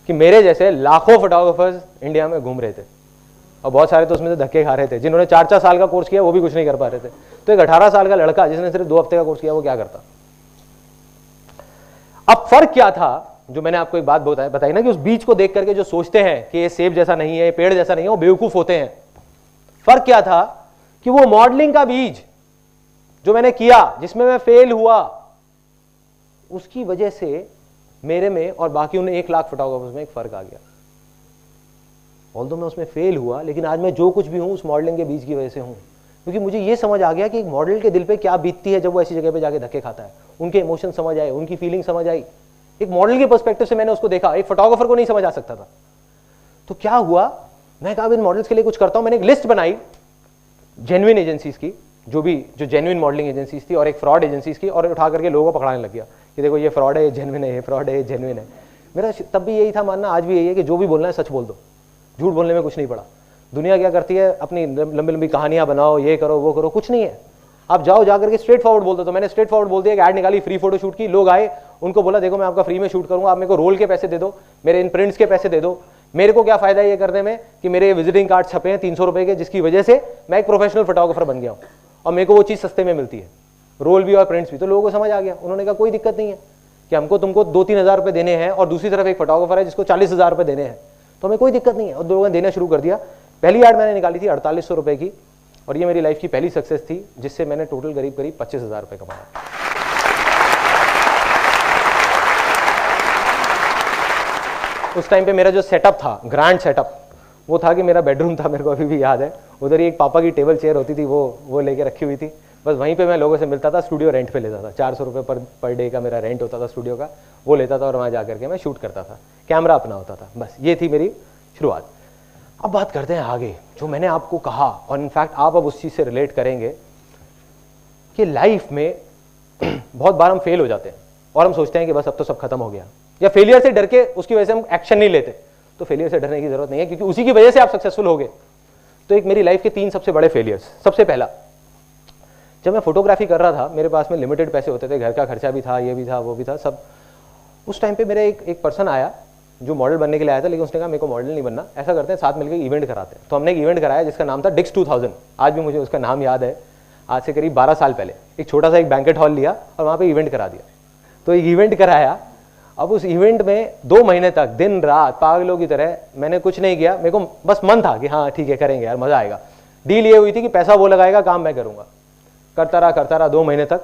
कि मेरे जैसे लाखों फोटोग्राफर्स इंडिया में घूम रहे थे और बहुत सारे तो उसमें से धक्के खा रहे थे। जिन्होंने 4-4 साल का कोर्स किया वो भी कुछ नहीं कर पा रहे थे। तो एक 18 साल का लड़का जिसने सिर्फ 2 हफ्ते का कोर्स किया वो क्या करता? अब फर्क क्या था, जो मैंने आपको एक बात बताई ना कि उस बीज को देख करके जो सोचते हैं कि ये सेब जैसा नहीं है, पेड़ जैसा नहीं है, वो बेवकूफ होते हैं। फर्क क्या था कि वो मॉडलिंग का बीज जो मैंने किया, जिसमें मैं फेल हुआ, उसकी वजह से मेरे में और बाकी उन 1 लाख फोटोग्राफर्स में एक फर्क आ गया। ऑल्दो मैं उसमें फेल हुआ, लेकिन आज मैं जो कुछ भी हूं उस मॉडलिंग के बीच की वजह से हूं, क्योंकि मुझे ये समझ आ गया कि एक मॉडल के दिल पे क्या बीतती है जब वो ऐसी जगह पे जाके धक्के खाता है। उनके इमोशन समझ आए, उनकी फीलिंग समझ आई। एक मॉडल के पर्सपेक्टिव से मैंने उसको देखा, एक फोटोग्राफर को नहीं समझ आ सकता था। तो क्या हुआ, मैं कहा इन मॉडल्स के लिए कुछ करता हूं। मैंने एक लिस्ट बनाई जेन्युइन एजेंसीज की, जो जेन्युइन मॉडलिंग एजेंसीज थी, और एक फ्रॉड एजेंसीज की, और उठा करके लोगों को पकड़ाने लग गया कि देखो ये फ्रॉड है, ये जेन्युइन है, ये फ्रॉड है, ये जेन्युइन है। मेरा तब भी यही था मानना, आज भी यही है कि जो भी बोलना है सच बोल दो, झूठ बोलने में कुछ नहीं पड़ा। दुनिया क्या करती है, अपनी लंबी लंबी कहानियां बनाओ, ये करो वो करो, कुछ नहीं है। आप जाओ जाकर के स्ट्रेट फॉरवर्ड बोल दो। तो मैंने स्ट्रेट फॉरवर्ड बोल दिया, ऐड निकाली, फ्री फोटो शूट की, लोग आए, उनको बोला देखो मैं आपका फ्री में शूट करूंगा, आप मेरे को रोल के पैसे दे दो, मेरे इन प्रिंट्स के पैसे दे दो। मेरे को क्या फायदा है ये करने में कि मेरे विजिटिंग कार्ड छपे हैं 300 रुपए के, जिसकी वजह से मैं एक प्रोफेशनल फोटोग्राफर बन गया हूं और मेरे को वो चीज सस्ते में मिलती है, रोल भी और प्रिंट्स भी। तो लोगों को समझ आ गया, उन्होंने कहा कोई दिक्कत नहीं है कि हमको तुमको 2-3 हज़ार रुपए देने हैं, और दूसरी तरफ एक फोटोग्राफर है जिसको 40,000 रुपए देने हैं, तो हमें कोई दिक्कत नहीं है। और लोगों ने देना शुरू कर दिया। पहली ऐड मैंने निकाली थी 4800 रुपए की, और ये मेरी लाइफ की पहली सक्सेस थी, जिससे मैंने टोटल करीब 25,000 रुपए कमाया। उस टाइम पे मेरा जो सेटअप था, ग्रैंड सेटअप, वो था कि मेरा बेडरूम था, मेरे को अभी भी याद है। उधर ही एक पापा की टेबल चेयर होती थी, वो लेके रखी हुई थी। बस वहीं पे मैं लोगों से मिलता था, स्टूडियो रेंट पे लेता था, 400 रुपये पर डे का मेरा रेंट होता था स्टूडियो का, वो लेता था और वहाँ जा करके मैं शूट करता था, कैमरा अपना होता था। बस ये थी मेरी शुरुआत। अब बात करते हैं आगे, जो मैंने आपको कहा, और इनफैक्ट आप अब उस चीज़ से रिलेट करेंगे कि लाइफ में बहुत बार हम फेल हो जाते हैं और हम सोचते हैं कि बस अब तो सब खत्म हो गया, या फेलियर से डर के उसकी वजह से हम एक्शन नहीं लेते। तो फेलियर से डरने की जरूरत नहीं है, क्योंकि उसी की वजह से आप सक्सेसफुल हो गए। तो एक मेरी लाइफ के 3 सबसे बड़े फेलियर्स। सबसे पहला, जब मैं फोटोग्राफी कर रहा था, मेरे पास में लिमिटेड पैसे होते थे, घर का खर्चा भी था, ये भी था, वो भी था, सब। उस टाइम पे मेरे एक पर्सन आया जो मॉडल बनने के लिए आया था, लेकिन उसने कहा मेरे को मॉडल नहीं बनना, ऐसा करते हैं साथ मिलकर इवेंट कराते हैं। तो हमने एक इवेंट कराया जिसका नाम था डिक्स 2000। आज भी मुझे उसका नाम याद है, आज से करीब 12 साल पहले। एक छोटा सा एक बैंकेट हॉल लिया और वहाँ पे इवेंट करा दिया। तो एक इवेंट कराया। अब उस इवेंट में 2 महीने तक दिन रात पागलों की तरह मैंने कुछ नहीं किया। मेरे को बस मन था कि हाँ ठीक है करेंगे यार, मजा आएगा। डील ये हुई थी कि पैसा वो लगाएगा, काम मैं करूंगा। करता रहा 2 महीने तक।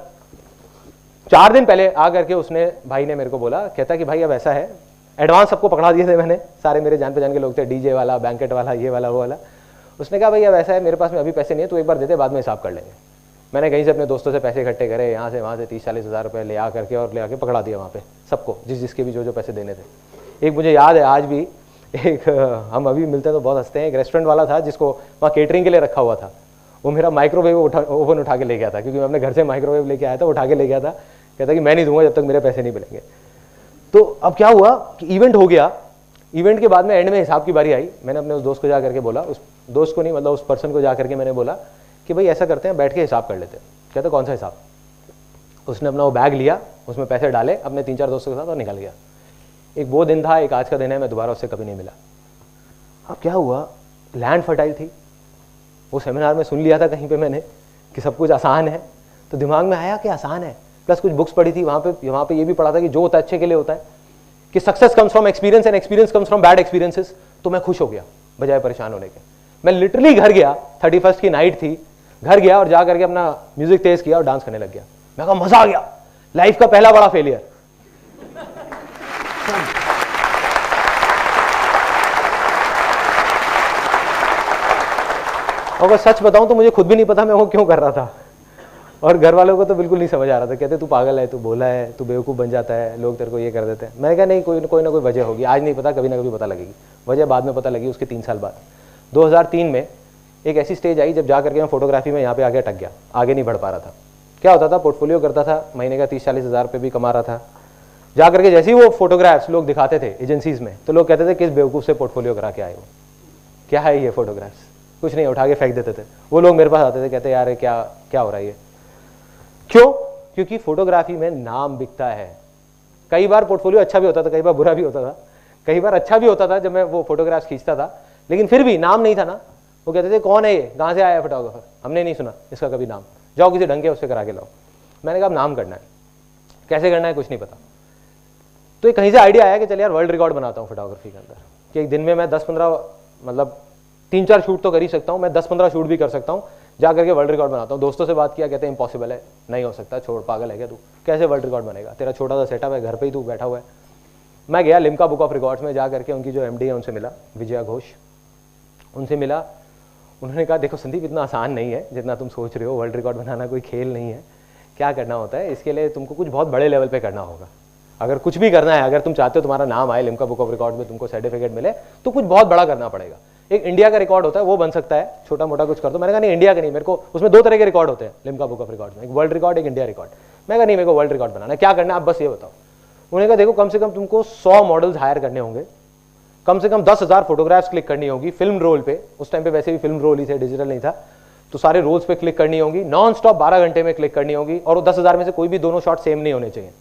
4 दिन पहले आ करके उसने, भाई ने मेरे को बोला, कहता कि भाई अब ऐसा है, एडवांस सबको पकड़ा दिए थे मैंने, सारे मेरे जान पहचान के लोग थे, डीजे वाला, बैंकेट वाला, ये वाला, वो वाला। उसने कहा भाई अब ऐसा है, मेरे पास में अभी पैसे नहीं है, तू एक बार देते, बाद में हिसाब कर लेंगे। मैंने कहीं से अपने दोस्तों से पैसे इकट्ठे करे, यहाँ से वहाँ से 30-40 हज़ार रुपये ले आ करके और ले आके पकड़ा दिया वहाँ पे सबको, जिसके भी जो पैसे देने थे। एक मुझे याद है आज भी, एक हम अभी मिलते हैं तो बहुत हंसते हैं, एक रेस्टोरेंट वाला था जिसको वहाँ केटरिंग के लिए रखा हुआ था। वो मेरा माइक्रोवेव ओवन उठा के ले गया था, क्योंकि मैं अपने घर से माइक्रोवेव लेके आया था, उठा के ले गया था। कहता कि मैं नहीं दूंगा जब तक मेरे पैसे नहीं मिलेंगे। तो अब क्या हुआ कि इवेंट हो गया। इवेंट के बाद में एंड में हिसाब की बारी आई। मैंने अपने उस दोस्त को जा करके बोला, उस दोस्त को नहीं मतलब उस पर्सन को जा करके मैंने बोला कि भाई ऐसा करते हैं, बैठ के हिसाब कर लेते हैं। कहते कौन सा हिसाब? उसने अपना वो बैग लिया, उसमें पैसे डाले अपने 3-4 दोस्तों के साथ और निकल गया। एक वो दिन था, एक आज का दिन है, मैं दोबारा उससे कभी नहीं मिला। अब क्या हुआ, लैंड फर्टाइल थी। वो सेमिनार में सुन लिया था कहीं पे मैंने कि सब कुछ आसान है, तो दिमाग में आया कि आसान है। प्लस कुछ बुक्स पढ़ी थी वहाँ पे ये भी पढ़ा था कि जो होता है अच्छे के लिए होता है, कि success comes from experience and experience comes from bad experiences. तो मैं खुश हो गया बजाय परेशान होने के। मैं लिटरली घर गया, 31st की नाइट थी, घर गया और जा करके अपना म्यूजिक तेज किया और डांस करने लग गया। मैं कहा मजा आ गया, लाइफ का पहला बड़ा फेलियर। और अगर सच बताऊं तो मुझे खुद भी नहीं पता मैं वो क्यों कर रहा था, और घर वालों को तो बिल्कुल नहीं समझ आ रहा था। कहते तू पागल है, तू भोला है, तू बेवकूफ़ बन जाता है, लोग तेरे को ये कर देते हैं। मैंने कहा नहीं, कोई ना कोई वजह होगी, आज नहीं पता, कभी ना कभी पता लगेगी। वजह बाद में पता लगी उसके 3 साल बाद। 2003 में एक ऐसी स्टेज आई जब जा करके मैं फोटोग्राफी में यहाँ पे आगे अटक गया, आगे नहीं बढ़ पा रहा था। क्या होता था, पोर्टफोलियो करता था, महीने का 30-40 हज़ार रुपये भी कमा रहा था। जा करके जैसे ही वो फोटोग्राफ्स लोग दिखाते थे एजेंसीज में, तो लोग कहते थे किस बेवकूफ़ से पोर्टफोलियो करा के आए हो, क्या है ये फोटोग्राफ्स, कुछ नहीं, उठा के फेंक देते थे। वो लोग मेरे पास आते थे, कहते यार क्या हो रहा है ये, क्यों? क्योंकि फोटोग्राफी में नाम बिकता है। कई बार पोर्टफोलियो अच्छा भी होता था, कई बार बुरा भी होता था। कई बार अच्छा भी होता था जब मैं वो फोटोग्राफ्स खींचता था, लेकिन फिर भी नाम नहीं था ना। वो कहते थे कौन है ये, कहाँ से आया है फोटोग्राफर, हमने नहीं सुना इसका कभी नाम, जाओ किसी ढंग के उससे करा के लाओ। मैंने कहा नाम करना है, कैसे करना है कुछ नहीं पता। तो एक कहीं से आइडिया आया कि चल यार वर्ल्ड रिकॉर्ड बनाता हूँ फोटोग्राफी के अंदर, कि एक दिन में मैं 10-15 मतलब 3-4 शूट तो कर ही सकता हूँ, मैं 10-15 शूट भी कर सकता हूँ, जा करके वर्ल्ड रिकॉर्ड बनाता हूँ। दोस्तों से बात किया, कहते हैं इम्पॉसिबल है, नहीं हो सकता, छोड़, पागल है क्या तू, कैसे वर्ल्ड रिकॉर्ड बनेगा, तेरा छोटा सा सेटअप है, घर पे ही तू बैठा हुआ है। मैं गया लिम्का बुक ऑफ रिकॉर्ड्स में, जा करके उनकी जो एमडी है उनसे मिला, विजया घोष, उनसे मिला। उन्होंने कहा देखो संदीप, इतना आसान नहीं है जितना तुम सोच रहे हो, वर्ल्ड रिकॉर्ड बनाना कोई खेल नहीं है। क्या करना होता है, इसके लिए तुमको कुछ बहुत बड़े लेवल पे करना होगा। अगर कुछ भी करना है, अगर तुम चाहते हो तुम्हारा नाम आए लिम्का बुक ऑफ रिकॉर्ड में, तुमको सर्टिफिकेट मिले, तो कुछ बहुत बड़ा करना पड़ेगा। एक इंडिया का रिकॉर्ड होता है, वो बन सकता है, छोटा मोटा कुछ कर दो। मैंने कहा नहीं, इंडिया का नहीं, मेरे को उसमें 2 तरह के रिकॉर्ड होते हैं लिम्का बुक ऑफ रिकॉर्ड में, एक वर्ल्ड रिकॉर्ड, एक इंडिया रिकॉर्ड। मैं कहा नहीं, मेरे को वर्ल्ड रिकॉर्ड बनाना है, क्या करना है आप बस ये बताओ। उन्होंने कहा देखो, कम से कम तुमको 100 मॉडल्स हायर करने होंगे, कम से कम 10,000 फोटोग्राफ्स क्लिक करनी होगी फिल्म रोल पे। उस टाइम पे वैसे भी फिल्म रोल ही थे, डिजिटल नहीं था, तो सारे रोल्स पे क्लिक करनी होगी, नॉन स्टॉप 12 घंटे में क्लिक करनी होगी। और वो 10,000 में से कोई भी दोनों शॉट सेम नहीं होने चाहिए,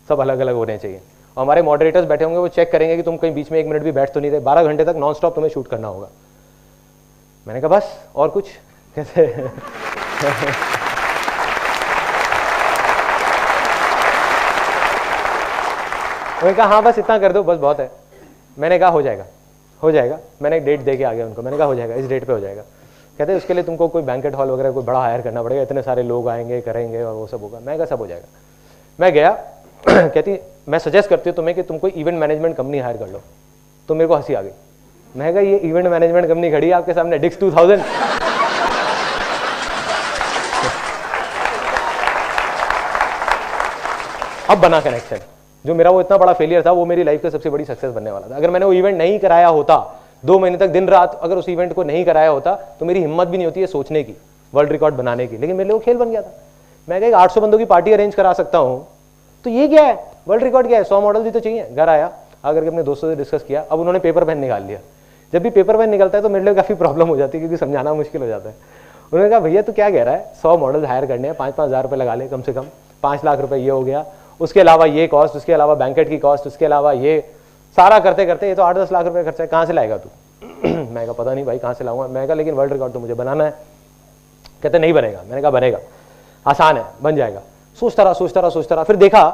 सब अलग अलग होने चाहिए। और हमारे मॉडरेटर्स बैठे होंगे, वो चेक करेंगे कि तुम कहीं बीच में 1 मिनट भी बैठ तो नहीं रहे, 12 घंटे तक नॉन स्टॉप तुम्हें शूट करना होगा। मैंने कहा बस, और कुछ कैसे उन्होंने कहा हाँ बस इतना कर दो, बस बहुत है। मैंने कहा हो जाएगा, हो जाएगा। मैंने एक डेट दे के आ गया उनको, मैंने कहा हो जाएगा, इस डेट पे हो जाएगा। कहते उसके लिए तुमको कोई बैंकेट हॉल वगैरह कोई बड़ा हायर करना पड़ेगा, इतने सारे लोग आएंगे, करेंगे और वो सब होगा। मैं कहा सब हो जाएगा। मैं गया कहती मैं सजेस्ट करती हूँ तुम्हें कि तुम कोई इवेंट मैनेजमेंट कंपनी हायर कर लो। तो मेरे को हंसी आ गई। मैं कहा ये इवेंट मैनेजमेंट कंपनी खड़ी है आपके सामने, डिक्स 2000। अब बना कनेक्शन। जो मेरा वो इतना बड़ा फेलियर था, वो मेरी लाइफ का सबसे बड़ी सक्सेस बनने वाला था। अगर मैंने वो इवेंट नहीं कराया होता, 2 महीने तक दिन रात अगर उस इवेंट को नहीं कराया होता, तो मेरी हिम्मत भी नहीं होती है सोचने की, वर्ल्ड रिकॉर्ड बनाने की। लेकिन मेरे लिए वो खेल बन गया था। मैं कहा 800 बंदों की पार्टी अरेंज करा सकता हूँ, तो ये क्या है, वर्ल्ड रिकॉर्ड क्या है, 100 मॉडल भी तो चाहिए। घर आया, आकर के अपने दोस्तों से डिस्कस किया। अब उन्होंने पेपर पेन निकाल लिया। जब भी पेपर पेन निकलता है तो मेरे लिए काफी प्रॉब्लम हो जाती है, क्योंकि समझाना मुश्किल हो जाता है। उन्होंने कहा भैया तू क्या कह रहा है, 100 मॉडल हायर करने हैं, 5-5 हज़ार रुपये लगा ले, कम से कम 5 लाख रुपए ये हो गया, उसके अलावा ये कॉस्ट, उसके अलावा बैंकेट की कॉस्ट, उसके अलावा ये सारा करते करते ये तो 8-10 लाख रुपए खर्चा है, कहाँ से लाएगा तू। मैं कहा पता नहीं भाई कहाँ से लाऊंगा। मैं कहा लेकिन वर्ल्ड रिकॉर्ड तो मुझे बनाना है। कहते नहीं बनेगा। मैंने कहा बनेगा, आसान है, बन जाएगा। सोचता रहा। फिर देखा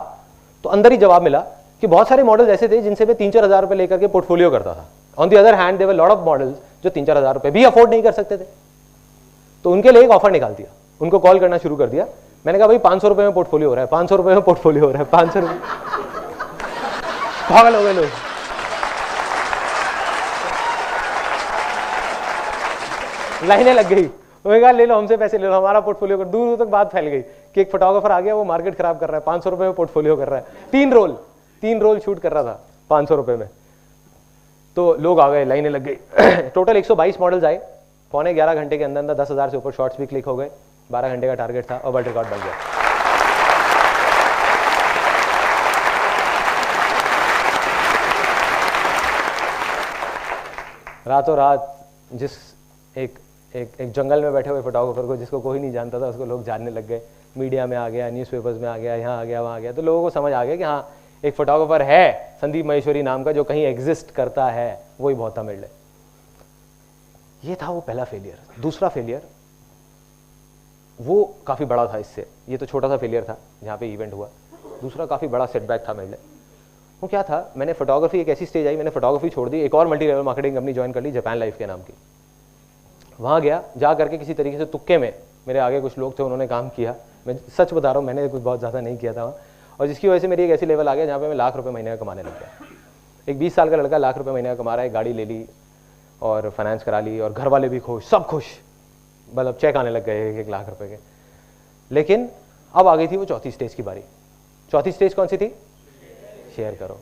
तो अंदर ही जवाब मिला कि बहुत सारे मॉडल्स ऐसे थे जिनसे मैं 3-4 हज़ार रुपए लेकर के पोर्टफोलियो करता था। On the other hand there were lot of models जो 3-4 हज़ार रुपए भी अफोर्ड नहीं कर सकते थे। तो उनके लिए एक ऑफर निकाल दिया, उनको कॉल करना शुरू कर दिया। मैंने कहा भाई 500 रुपए में पोर्टफोलियो हो रहा है, 500 रुपए में पोर्टफोलियो हो रहा है, 500 रुपए। पागल हो गए लोग। लाइनें लग गई। उन्होंने कहा ले लो, हमसे पैसे ले लो, हमारा पोर्टफोलियो कर। दूर तक बात फैल गई कि एक फोटोग्राफर आ गया, वो मार्केट खराब कर रहा है, 500 रुपए में पोर्टफोलियो कर रहा है। 3 रोल शूट कर रहा था 500 रुपए में। तो लोग आ गए, लाइनें लग गई। टोटल 122 मॉडल्स आए। 11.25 घंटे के अंदर अंदर 10,000 से ऊपर शॉट्स भी क्लिक हो गए। 12 घंटे का टारगेट था और वर्ल्ड रिकॉर्ड बन गया। रातों रात जिस एक जंगल में बैठे हुए फोटोग्राफर को, जिसको कोई नहीं जानता था, उसको लोग जानने लग गए। मीडिया में आ गया, न्यूज़पेपर्स में आ गया, यहाँ आ गया, वहाँ आ गया। तो लोगों को समझ आ गया कि हाँ एक फोटोग्राफर है संदीप माहेश्वरी नाम का, जो कहीं एग्जिस्ट करता है। वही बहुत था मेरे लिए। ये था वो पहला फेलियर। दूसरा फेलियर वो काफ़ी बड़ा था इससे। ये तो छोटा सा फेलियर था जहाँ पे इवेंट हुआ। दूसरा काफ़ी बड़ा सेटबैक था मेरे लिए। वो क्या था, मैंने फोटोग्राफी, एक ऐसी स्टेज आई, मैंने फोटोग्राफी छोड़ दी, एक और multi level marketing company join कर ली, जापान लाइफ के नाम की। वहाँ गया, जा करके किसी तरीके से तुक्के में, मेरे आगे कुछ लोग थे, उन्होंने काम किया। मैं सच बता रहा हूँ, मैंने कुछ बहुत ज़्यादा नहीं किया था वहाँ। और जिसकी वजह से मेरी एक ऐसी लेवल आ गया जहाँ पे मैं लाख रुपए महीने का कमाने लग गया। एक 20 साल का लड़का लाख रुपए महीने का कमा रहा है, गाड़ी ले ली और फाइनेंस करा ली, और घर वाले भी खुश, सब खुश, मतलब चेक आने लग गए 1 लाख रुपए के। लेकिन अब आ गई थी वो चौथी स्टेज की बारी। चौथी स्टेज कौन सी थी? शेयर करो।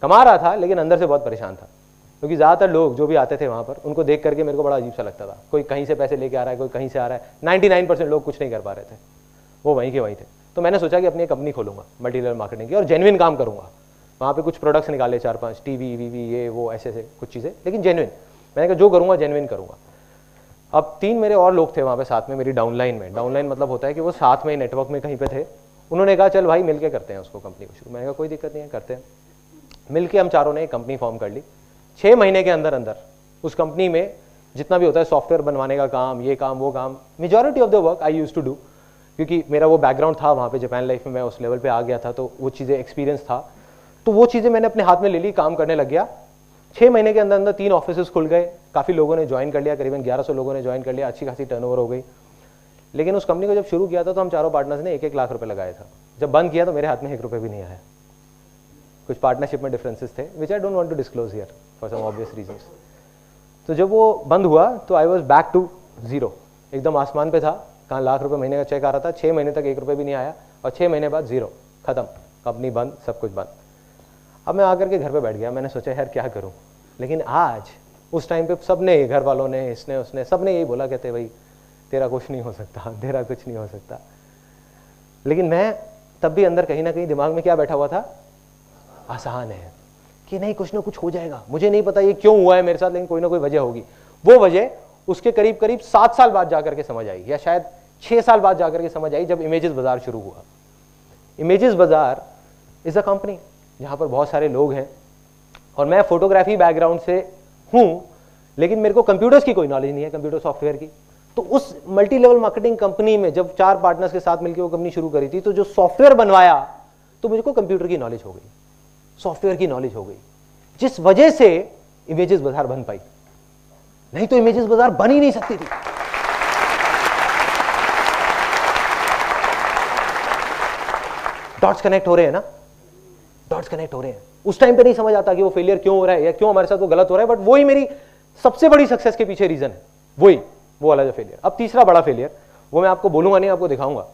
कमा रहा था लेकिन अंदर से बहुत परेशान था, क्योंकि ज़्यादातर लोग जो भी आते थे वहाँ पर, उनको देख करके मेरे को बड़ा अजीब सा लगता था। कोई कहीं से पैसे लेके आ रहा है, कोई कहीं से आ रहा है। 99% लोग कुछ नहीं कर पा रहे थे, वो वहीं के वहीं थे। तो मैंने सोचा कि अपनी एक कंपनी खोलूंगा मल्टी लेवल मार्केटिंग की, और जेन्युइन काम करूंगा। वहाँ पे कुछ प्रोडक्ट्स निकाले, 4-5 टीवी वीवी ये वो ऐसे कुछ चीज़ें, लेकिन जेन्युइन। मैंने कहा जो करूँगा जेन्युइन करूँगा। अब 3 मेरे और लोग थे वहाँ पे साथ में मेरी डाउनलाइन में। डाउनलाइन मतलब होता है कि वो साथ में नेटवर्क में कहीं पे थे। उन्होंने कहा चल भाई मिलके करते हैं उसको, कंपनी को शुरू। मैंने कहा कोई दिक्कत नहीं है, करते हैं। मिलके हम चारों ने एक कंपनी फॉर्म कर ली। 6 महीने के अंदर अंदर उस कंपनी में जितना भी होता है सॉफ्टवेयर बनवाने का काम, ये काम वो काम, majority of the work I used to do, क्योंकि मेरा वो बैकग्राउंड था वहाँ पे जापान लाइफ में, मैं उस लेवल पे आ गया था, तो वो चीज़ें एक्सपीरियंस था। तो वो चीज़ें मैंने अपने हाथ में ले ली, काम करने लग गया। 6 महीने के अंदर अंदर 3 ऑफिस खुल गए, काफ़ी लोगों ने ज्वाइन कर लिया, करीबन 1100 लोगों ने ज्वाइन कर लिया, अच्छी खासी टर्नओवर हो गई। लेकिन उस कंपनी को जब शुरू किया था तो हम चारों पार्टनर्स ने 1-1 लाख रुपए लगाया था। जब बंद किया तो मेरे हाथ में 1 रुपये भी नहीं आया। कुछ पार्टनरशिप में डिफरेंसेस थे which I don't want to disclose here for some obvious reasons. तो जब वो बंद हुआ तो I was back to zero, एकदम आसमान पे था। कहाँ लाख रुपए महीने का चेक आ रहा था, 6 महीने तक 1 रुपये भी नहीं आया और 6 महीने बाद जीरो, खत्म, कंपनी बंद, सब कुछ बंद। अब मैं आकर के घर पे बैठ गया, मैंने सोचा यार क्या करूं। लेकिन आज उस टाइम पे सबने, घर वालों ने, इसने उसने, सबने यही बोला, कहते भाई तेरा कुछ नहीं हो सकता, तेरा कुछ नहीं हो सकता। लेकिन मैं तब भी अंदर कहीं ना कहीं दिमाग में क्या बैठा हुआ था, आसान है कि नहीं कुछ ना कुछ हो जाएगा। मुझे नहीं पता ये क्यों हुआ है मेरे साथ, लेकिन कोई ना कोई वजह होगी। वो वजह उसके करीब करीब 7 साल बाद जाकर के समझ आई, या शायद 6 साल बाद जाकर के समझ आई, जब इमेजेस बाजार शुरू हुआ। इमेजेस बाजार इज अ कंपनी जहां पर बहुत सारे लोग हैं और मैं फोटोग्राफी बैकग्राउंड से हूं, लेकिन मेरे को कंप्यूटर्स की कोई नॉलेज नहीं है, कंप्यूटर सॉफ्टवेयर की। तो उस मल्टी लेवल मार्केटिंग कंपनी में जब 4 पार्टनर्स के साथ मिलकर वो कंपनी शुरू करी थी, तो जो सॉफ्टवेयर बनवाया तो मुझको कंप्यूटर की नॉलेज हो गई, सॉफ्टवेयर की नॉलेज हो गई, जिस वजह से इमेजेस बाजार बन पाई। नहीं तो इमेजेस बाजार बन ही नहीं सकती थी। डॉट्स कनेक्ट हो रहे हैं ना, डॉट्स कनेक्ट हो रहे हैं। उस टाइम पे नहीं समझ आता कि वो फेलियर क्यों हो रहा है या क्यों हमारे साथ वो गलत हो रहा है, बट वही मेरी सबसे बड़ी सक्सेस के पीछे रीजन है, वही वो वाला जो फेलियर। अब तीसरा बड़ा फेलियर, वो मैं आपको बोलूंगा नहीं, आपको दिखाऊंगा।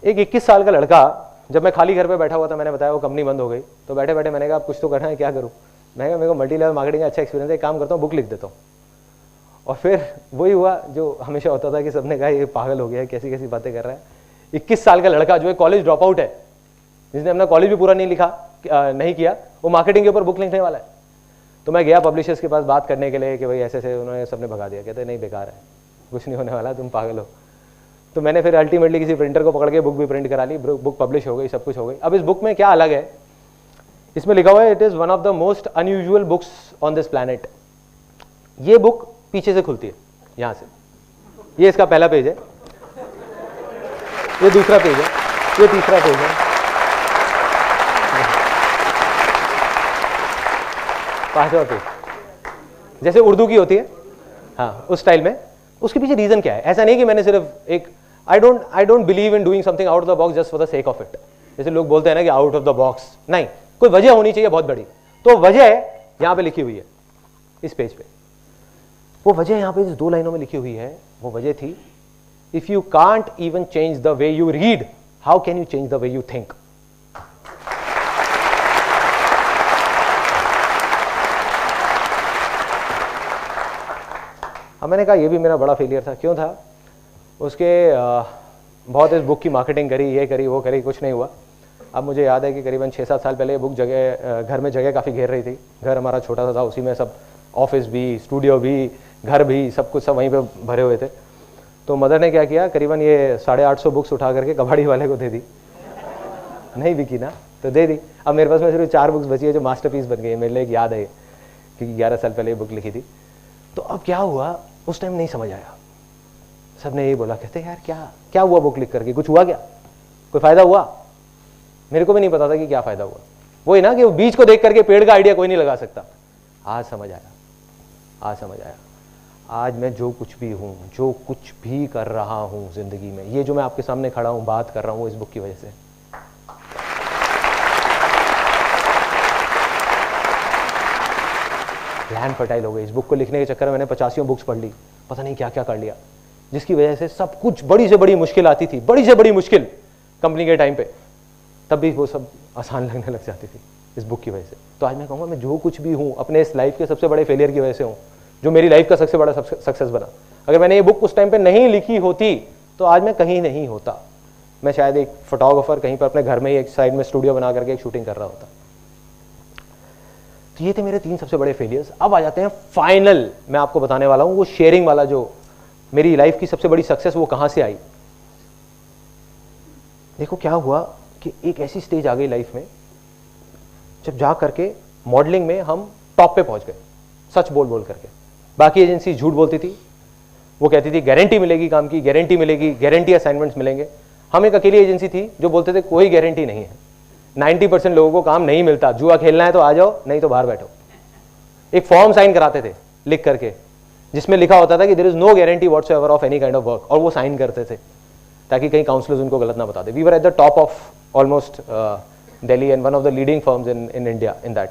एक 21 साल का लड़का, जब मैं खाली घर पे बैठा हुआ था, मैंने बताया वो कंपनी बंद हो गई, तो बैठे बैठे मैंने कहा कुछ तो करना है, क्या करूं। मैं कहा मेरे को मल्टी लेवल मार्केटिंग का अच्छा एक्सपीरियंस है, काम करता हूँ, बुक लिख देता हूँ। और फिर वही हुआ जो हमेशा होता था कि सबने कहा ये पागल हो गया है, कैसी कैसी बातें कर रहा है। 21 साल का लड़का जो है कॉलेज ड्रॉप आउट है, जिसने अपना कॉलेज भी पूरा नहीं किया, वो मार्केटिंग के ऊपर बुक लिखने वाला है। तो मैं गया पब्लिशर्स के पास बात करने के लिए कि भाई ऐसे ऐसे, उन्होंने सबने भगा दिया, कहते नहीं बेकार है, कुछ नहीं होने वाला, तुम पागल हो। तो मैंने फिर अल्टीमेटली किसी प्रिंटर को पकड़ के बुक भी प्रिंट करा ली, बुक पब्लिश हो गई, सब कुछ हो गई। अब इस बुक में क्या अलग है, इसमें लिखा हुआ है it is one of the most unusual books on this planet. ये बुक पीछे से खुलती है, यहां से। ये इसका पहला पेज है, ये दूसरा पेज है, ये तीसरा पेज है, 5वां पेज, जैसे उर्दू की होती है, हाँ उस स्टाइल में। उसके पीछे रीजन क्या है? ऐसा नहीं कि मैंने सिर्फ एक, I don't believe in doing something out of the box just for the sake of it. जैसे लोग बोलते हैं ना कि आउट ऑफ द बॉक्स, नहीं, कोई वजह होनी चाहिए बहुत बड़ी। तो वजह यहां पे लिखी हुई है इस पेज पे। वो वजह यहां पे जिस 2 लाइनों में लिखी हुई है, वो वजह थी, if you can't even change the way you read, how can you change the way you think. अब मैंने कहा ये भी मेरा बड़ा फेलियर था। क्यों था? उसके बहुत इस बुक की मार्केटिंग करी, ये करी, वो करी, कुछ नहीं हुआ। अब मुझे याद है कि करीबन 6-7 साल पहले ये बुक घर में जगह काफ़ी घेर रही थी। घर हमारा छोटा सा था, उसी में सब ऑफिस भी, स्टूडियो भी, घर भी, सब कुछ सब वहीं पे भरे हुए थे। तो मदर ने क्या किया, करीबन ये 850 बुक्स उठा करके कबाड़ी वाले को दे दी। नहीं बिकी ना तो दे दी। अब मेरे पास में सिर्फ 4 बुक्स बची है जो मास्टरपीस बन गई है। मेरे लिए एक याद है क्योंकि 11 साल पहले ये बुक लिखी थी। तो अब क्या हुआ, उस टाइम नहीं समझ आया। सबने यही बोला, कहते यार क्या हुआ बुक लिख करके, कुछ हुआ क्या, कोई फायदा हुआ? मेरे को भी नहीं पता था कि क्या फायदा हुआ। वही ना कि वो बीज को देख करके पेड़ का आइडिया कोई नहीं लगा सकता। आज समझ आया, आज समझ आया। आज मैं जो कुछ भी हूं, जो कुछ भी कर रहा हूं जिंदगी में, ये जो मैं आपके सामने खड़ा हूं, बात कर रहा हूं, इस बुक की वजह से। लैंड फर्टाइल हो गई। इस बुक को लिखने के चक्कर में मैंने 85 बुक्स पढ़ ली, पता नहीं क्या क्या कर लिया, जिसकी वजह से सब कुछ, बड़ी से बड़ी मुश्किल आती थी, बड़ी से बड़ी मुश्किल कंपनी के टाइम पे, तब भी वो सब आसान लगने लग जाती थी इस बुक की वजह से। तो आज मैं कहूँगा मैं जो कुछ भी हूँ अपने इस लाइफ के सबसे बड़े फेलियर की वजह से हूँ, जो मेरी लाइफ का सबसे बड़ा सक्सेस बना। अगर मैंने ये बुक उस टाइम पे नहीं लिखी होती तो आज मैं कहीं नहीं होता। मैं शायद एक फोटोग्राफर कहीं पर अपने घर में ही एक साइड में स्टूडियो बना करके एक शूटिंग कर रहा होता। तो ये थे मेरे 3 सबसे बड़े फेलियर्स। अब आ जाते हैं फाइनल, मैं आपको बताने वाला हूं वो शेयरिंग वाला, जो मेरी लाइफ की सबसे बड़ी सक्सेस वो कहां से आई। देखो क्या हुआ कि एक ऐसी स्टेज आ गई लाइफ में जब जा करके मॉडलिंग में हम टॉप पे पहुंच गए, सच बोल बोल करके। बाकी एजेंसी झूठ बोलती थी, वो कहती थी गारंटी मिलेगी काम की, गारंटी मिलेगी, गारंटी असाइनमेंट्स मिलेंगे। हम एक अकेली एजेंसी थी जो बोलते थे कोई गारंटी नहीं है, 90% लोगों को काम नहीं मिलता, जुआ खेलना है तो आ जाओ, नहीं तो बाहर बैठो। एक फॉर्म साइन कराते थे लिख करके जिसमें लिखा होता था कि there is no guarantee whatsoever of any kind of work, और वो साइन करते थे ताकि कहीं काउंसलर्स उनको गलत ना बता दे. We were at the top of almost Delhi and one of the leading firms in India in that.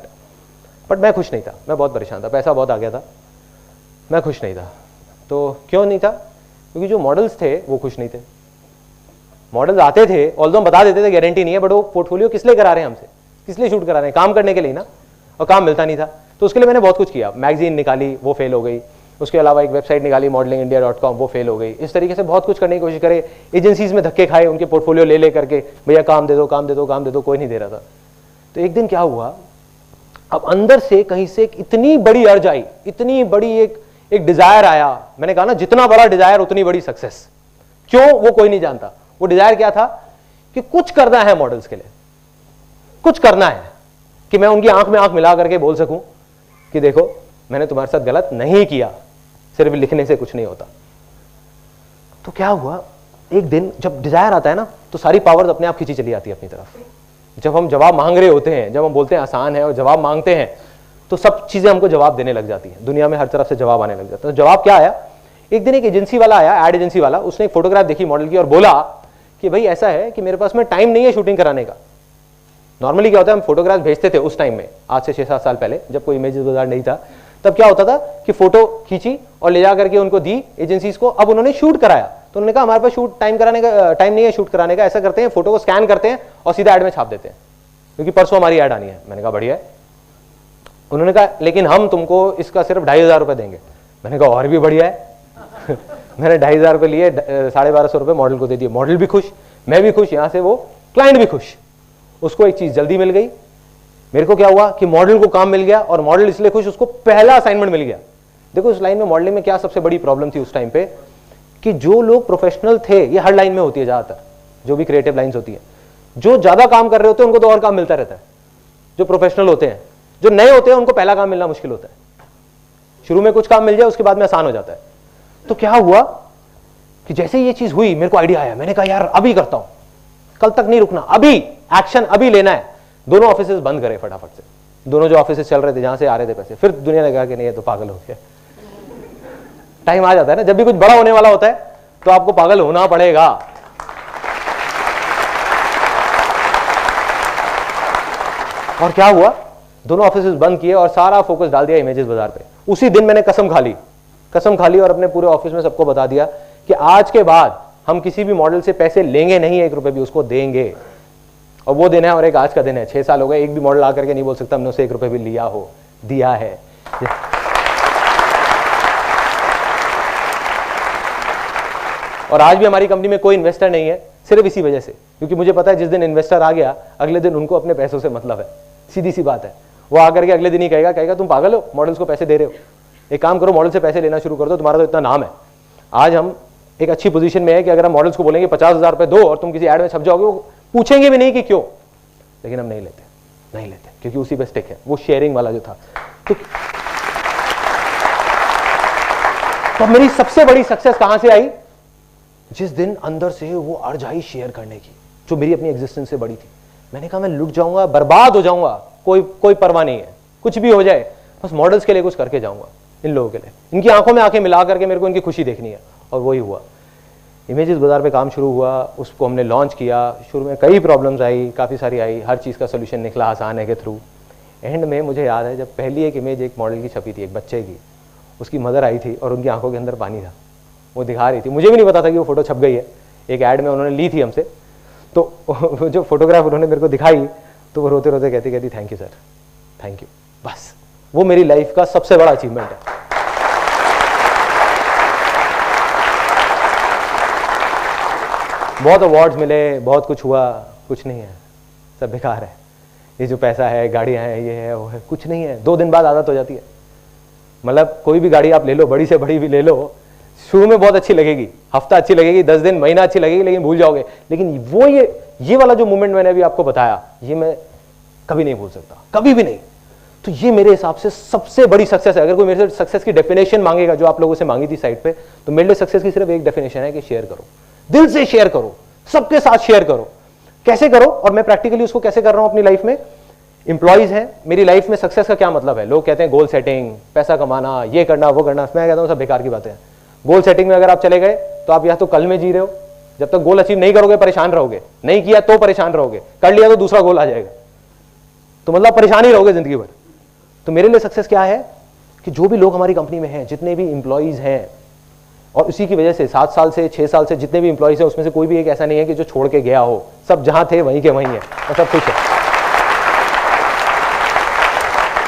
But मैं खुश नहीं था, मैं बहुत परेशान था, पैसा बहुत आ गया था, मैं खुश नहीं था. तो क्यों नहीं था? क्योंकि जो मॉडल्स थे वो खुश नहीं थे. मॉडल्स आते थे, ऑल्दो हम बता देते थे गारंटी नहीं है, बट वो पोर्टफोलियो किस लिए करा रहे हैं हमसे, किस लिए शूट करा रहे हैं? काम करने के लिए ना, और काम मिलता नहीं था. तो उसके लिए मैंने बहुत कुछ किया. मैगजीन निकाली, वो फेल हो गई. उसके अलावा एक वेबसाइट निकाली modelingindia.com, वो फेल हो गई. इस तरीके से बहुत कुछ करने की कोशिश करे. एजेंसीज में धक्के खाए, उनके पोर्टफोलियो ले करके, भैया काम दे दो, काम दे दो, काम दे दो, कोई नहीं दे रहा था. तो एक दिन क्या हुआ, अब अंदर से कहीं से इतनी बड़ी अर्ज आई, इतनी बड़ी एक डिजायर आया. मैंने कहा ना, जितना बड़ा डिजायर उतनी बड़ी सक्सेस. क्यों? वो कोई नहीं जानता. वो डिजायर क्या था कि कुछ करना है मॉडल्स के लिए, कुछ करना है कि मैं उनकी आंख में आंख मिला करके बोल सकूं कि देखो मैंने तुम्हारे साथ गलत नहीं किया. सिर्फ लिखने से कुछ नहीं होता. तो क्या हुआ, एक दिन जब डिजायर आता है ना, तो सारी पावर्स अपने आप खींची चली आती है अपनी तरफ. जब हम जवाब मांग रहे होते हैं, जब हम बोलते हैं आसान है और जवाब मांगते हैं, तो सब चीजें हमको जवाब देने लग जाती हैं. दुनिया में हर तरफ से जवाब आने लग जाता है. तो जवाब क्या आया, एक दिन एक एजेंसी वाला आया, एड एजेंसी वाला. उसने एक फोटोग्राफ देखी मॉडल की और बोला कि भाई ऐसा है कि मेरे पास में टाइम नहीं है शूटिंग कराने का. नॉर्मली क्या होता है, हम फोटोग्राफ भेजते थे उस टाइम में, आज से 6-7 साल पहले, जब कोई इमेजेस बाजार नहीं था. तब क्या होता था कि फोटो खींची और ले जा करके उनको दी एजेंसीज को. अब उन्होंने शूट कराया, तो उन्होंने कहा हमारे पास शूट टाइम नहीं है शूट कराने का. ऐसा करते हैं, फोटो को स्कैन करते हैं और सीधा ऐड में छाप देते हैं, क्योंकि परसों हमारी ऐड आनी है. मैंने कहा बढ़िया है. उन्होंने कहा लेकिन हम तुमको इसका सिर्फ 2,500 रुपए देंगे. मैंने कहा और भी बढ़िया है. मैंने 2,500 रुपए लिए, 1,250 रुपए मॉडल को दे दिए. मॉडल भी खुश, मैं भी खुश, यहां से वो क्लाइंट भी खुश. उसको एक चीज जल्दी मिल गई. मेरे को क्या हुआ कि मॉडल को काम मिल गया, और मॉडल इसलिए खुश, उसको पहला असाइनमेंट मिल गया. देखो इस लाइन में मॉडलिंग में क्या सबसे बड़ी प्रॉब्लम थी उस टाइम पे, कि जो लोग प्रोफेशनल थे, ये हर लाइन में होती है ज्यादातर, जो भी क्रिएटिव लाइंस होती है, जो ज्यादा काम कर रहे होते हैं उनको तो और काम मिलता रहता है. जो प्रोफेशनल होते हैं, जो नए होते हैं, उनको पहला काम मिलना मुश्किल होता है. शुरू में कुछ काम मिल जाए, उसके बाद में आसान हो जाता है. तो क्या हुआ कि जैसे ये चीज हुई, मेरे को आइडिया आया. मैंने कहा यार अभी करता हूं, कल तक नहीं रुकना, अभी एक्शन अभी लेना है. दोनों ऑफिसेस बंद करे फटाफट से, दोनों जो ऑफिसेस चल रहे थे जहां से आ रहे थे पैसे. फिर दुनिया ने कहा कि नहीं ये तो पागल हो गया. टाइम आ जाता है ना, जब भी कुछ बड़ा होने वाला होता है तो आपको पागल होना पड़ेगा. और क्या हुआ, दोनों ऑफिसेस बंद किए और सारा फोकस डाल दिया इमेजेस बाजार पे. उसी दिन मैंने कसम खा ली और अपने पूरे ऑफिस में सबको बता दिया कि आज के बाद हम किसी भी मॉडल से पैसे लेंगे नहीं, 1 रुपए भी, उसको देंगे. और वो दिन है, और एक आज का दिन है. 6 साल हो गए, एक भी मॉडल आकर के नहीं बोल सकता हमने उससे 1 रुपए भी लिया हो, दिया है. और आज भी हमारी कंपनी में कोई इन्वेस्टर नहीं है, सिर्फ इसी वजह से, क्योंकि मुझे पता है जिस दिन इन्वेस्टर आ गया, अगले दिन उनको अपने पैसों से मतलब है. सीधी सी बात है. वो आकर के अगले दिन ही कहेगा तुम पागल हो, मॉडल्स को पैसे दे रहे हो, एक काम करो मॉडल से पैसे लेना शुरू कर दो, तुम्हारा तो इतना नाम है. आज हम एक अच्छी पोजीशन में है कि अगर हम मॉडल्स को बोलेंगे 50,000 रुपए दो और तुम किसी ऐड में छप जाओगे, वो पूछेंगे भी नहीं कि क्यों. लेकिन हम नहीं लेते क्योंकि उसी पे स्टिक है, वो शेयरिंग वाला जो था. तो मेरी सबसे बड़ी सक्सेस कहां से आई, जिस दिन अंदर से वो अर्ज आई शेयर करने की, जो मेरी अपनी एग्जिस्टेंस से बड़ी थी. मैंने कहा मैं लुट जाऊंगा, बर्बाद हो जाऊंगा, कोई परवाह नहीं है, कुछ भी हो जाए, बस मॉडल्स के लिए कुछ करके जाऊंगा, इन लोगों के लिए. इनकी आंखों में आंखें मिला करके मेरे को इनकी खुशी देखनी है. और वही हुआ. इमेजेस बाजार पे काम शुरू हुआ, उसको हमने लॉन्च किया. शुरू में कई प्रॉब्लम्स आई, काफ़ी सारी आई, हर चीज़ का सोल्यूशन निकला आसान है के थ्रू. एंड में मुझे याद है जब पहली एक इमेज एक मॉडल की छपी थी, एक बच्चे की, उसकी मदर आई थी और उनकी आंखों के अंदर पानी था, वो दिखा रही थी. मुझे भी नहीं पता था कि वो फोटो छप गई है, एक ऐड में उन्होंने ली थी हमसे. तो जो फोटोग्राफ उन्होंने मेरे को दिखाई, तो वो रोते रोते कहती thank you sir, thank you. बस वो मेरी लाइफ का सबसे बड़ा अचीवमेंट है. बहुत अवार्ड्स मिले, बहुत कुछ हुआ, कुछ नहीं है, सब बेकार है. ये जो पैसा है, गाड़ियां हैं, ये है वो है, कुछ नहीं है. 2 दिन बाद आदत हो जाती है. मतलब कोई भी गाड़ी आप ले लो, बड़ी से बड़ी भी ले लो, शुरू में बहुत अच्छी लगेगी, हफ्ता अच्छी लगेगी, 10 दिन, महीना अच्छी लगेगी, लेकिन भूल जाओगे. लेकिन वो ये वाला जो मोमेंट मैंने अभी आपको बताया, ये मैं कभी नहीं भूल सकता, कभी भी नहीं. तो ये मेरे हिसाब से सबसे बड़ी सक्सेस है. अगर कोई मेरे से सक्सेस की डेफिनेशन मांगेगा, जो आप लोगों से मांगी थी साइड पे, तो मेरे लिए सक्सेस की सिर्फ एक डेफिनेशन है कि शेयर करो, दिल से शेयर करो, सबके साथ शेयर करो. कैसे करो, और मैं प्रैक्टिकली उसको कैसे कर रहा हूं अपनी लाइफ में. इंप्लॉइज हैं, मेरी लाइफ में सक्सेस का क्या मतलब है? लोग कहते हैं गोल सेटिंग, पैसा कमाना, ये करना वो करना। मैं कहता हूं सब बेकार की बातें हैं। गोल सेटिंग में अगर आप चले गए तो आप या तो कल में जी रहे हो, जब तक गोल अचीव नहीं करोगे परेशान रहोगे, नहीं किया तो परेशान रहोगे, कर लिया तो दूसरा गोल आ जाएगा, तो मतलब परेशान ही रहोगे जिंदगी भर। तो मेरे लिए सक्सेस क्या है कि जो भी लोग हमारी कंपनी में हैं, जितने भी इंप्लॉइज हैं, और उसी की वजह से 7 साल से 6 साल से जितने भी इंप्लॉइज हैं उसमें से कोई भी एक ऐसा नहीं है कि जो छोड़ के गया हो, सब जहां थे वहीं के वहीं है और सब खुश है।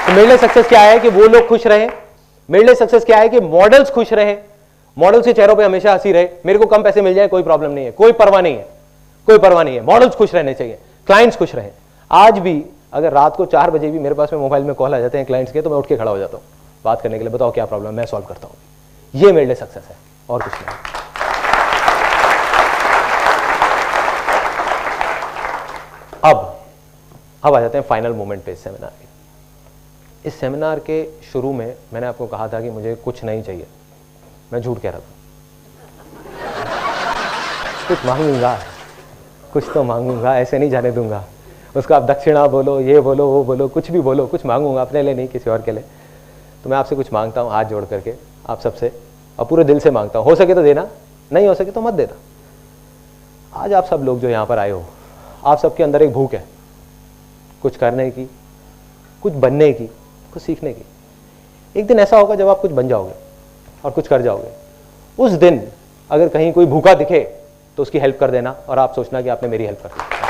तो मेरे लिए सक्सेस क्या है कि वो लोग खुश रहे। मेरे लिए सक्सेस क्या है कि मॉडल्स खुश रहे, मॉडल्स के चेहरों पे हमेशा हंसी रहे। मेरे को कम पैसे मिल जाए कोई प्रॉब्लम नहीं है, कोई परवाह नहीं है, कोई परवाह नहीं है। मॉडल्स खुश रहने चाहिए, क्लाइंट्स खुश रहे। आज भी अगर रात को 4 बजे भी मेरे पास में मोबाइल में कॉल आ जाते हैं क्लाइंट्स के, तो मैं उठ के खड़ा हो जाता हूँ बात करने के लिए, बताओ क्या प्रॉब्लम, मैं सॉल्व करता हूँ। ये मेरे लिए सक्सेस है और कुछ नहीं। अब आ जाते हैं फाइनल मोमेंट पे इस सेमिनार के। इस सेमिनार के शुरू में मैंने आपको कहा था कि मुझे कुछ नहीं चाहिए। मैं झूठ कह रहा था, कुछ मांगूंगा, कुछ तो मांगूंगा, ऐसे नहीं जाने दूंगा उसको। आप दक्षिणा बोलो, ये बोलो, वो बोलो, कुछ भी बोलो, कुछ मांगूंगा, अपने लिए नहीं, किसी और के लिए। तो मैं आपसे कुछ मांगता हूँ हाथ जोड़ करके, आप सबसे, और पूरे दिल से मांगता हूँ। हो सके तो देना, नहीं हो सके तो मत देना। आज आप सब लोग जो यहाँ पर आए हो, आप सबके अंदर एक भूख है कुछ करने की, कुछ बनने की, कुछ सीखने की। एक दिन ऐसा होगा जब आप कुछ बन जाओगे और कुछ कर जाओगे। उस दिन अगर कहीं कोई भूखा दिखे तो उसकी हेल्प कर देना, और आप सोचना कि आपने मेरी हेल्प कर दी।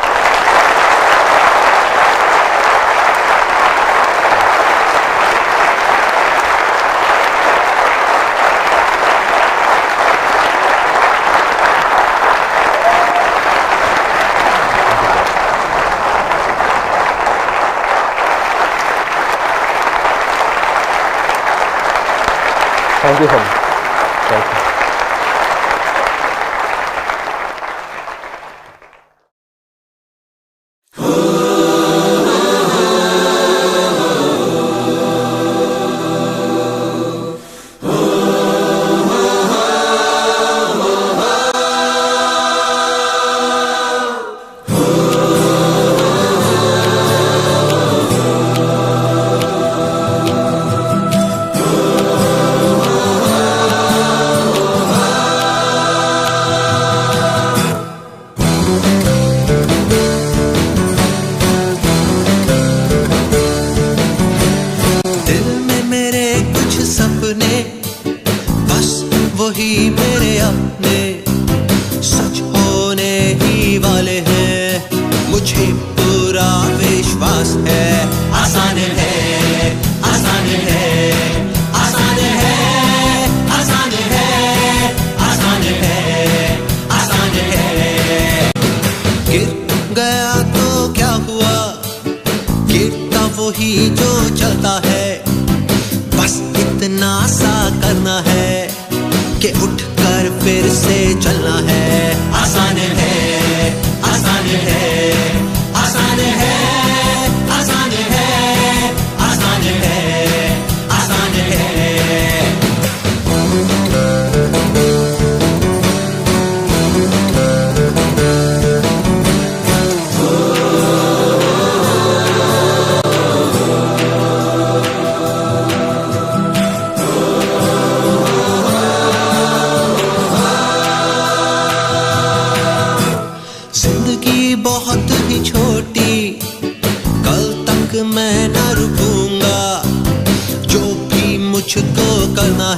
Thank you so much, thank you. वही मेरे अपने सच होने ही वाले हैं, मुझे पूरा विश्वास है। आसान है, आसान है, आसान है, आसान है, आसान है, आसान है। गिर गया तो क्या हुआ, गिरता वही जो चलता है, बस इतना सा करना है कि उठकर फिर से चलना है। आसान है, आसान है, आसान है, आसान है, आसान है, आसान है। बहुत ही छोटी, कल तक मैं न रुकूंगा, जो भी मुझको करना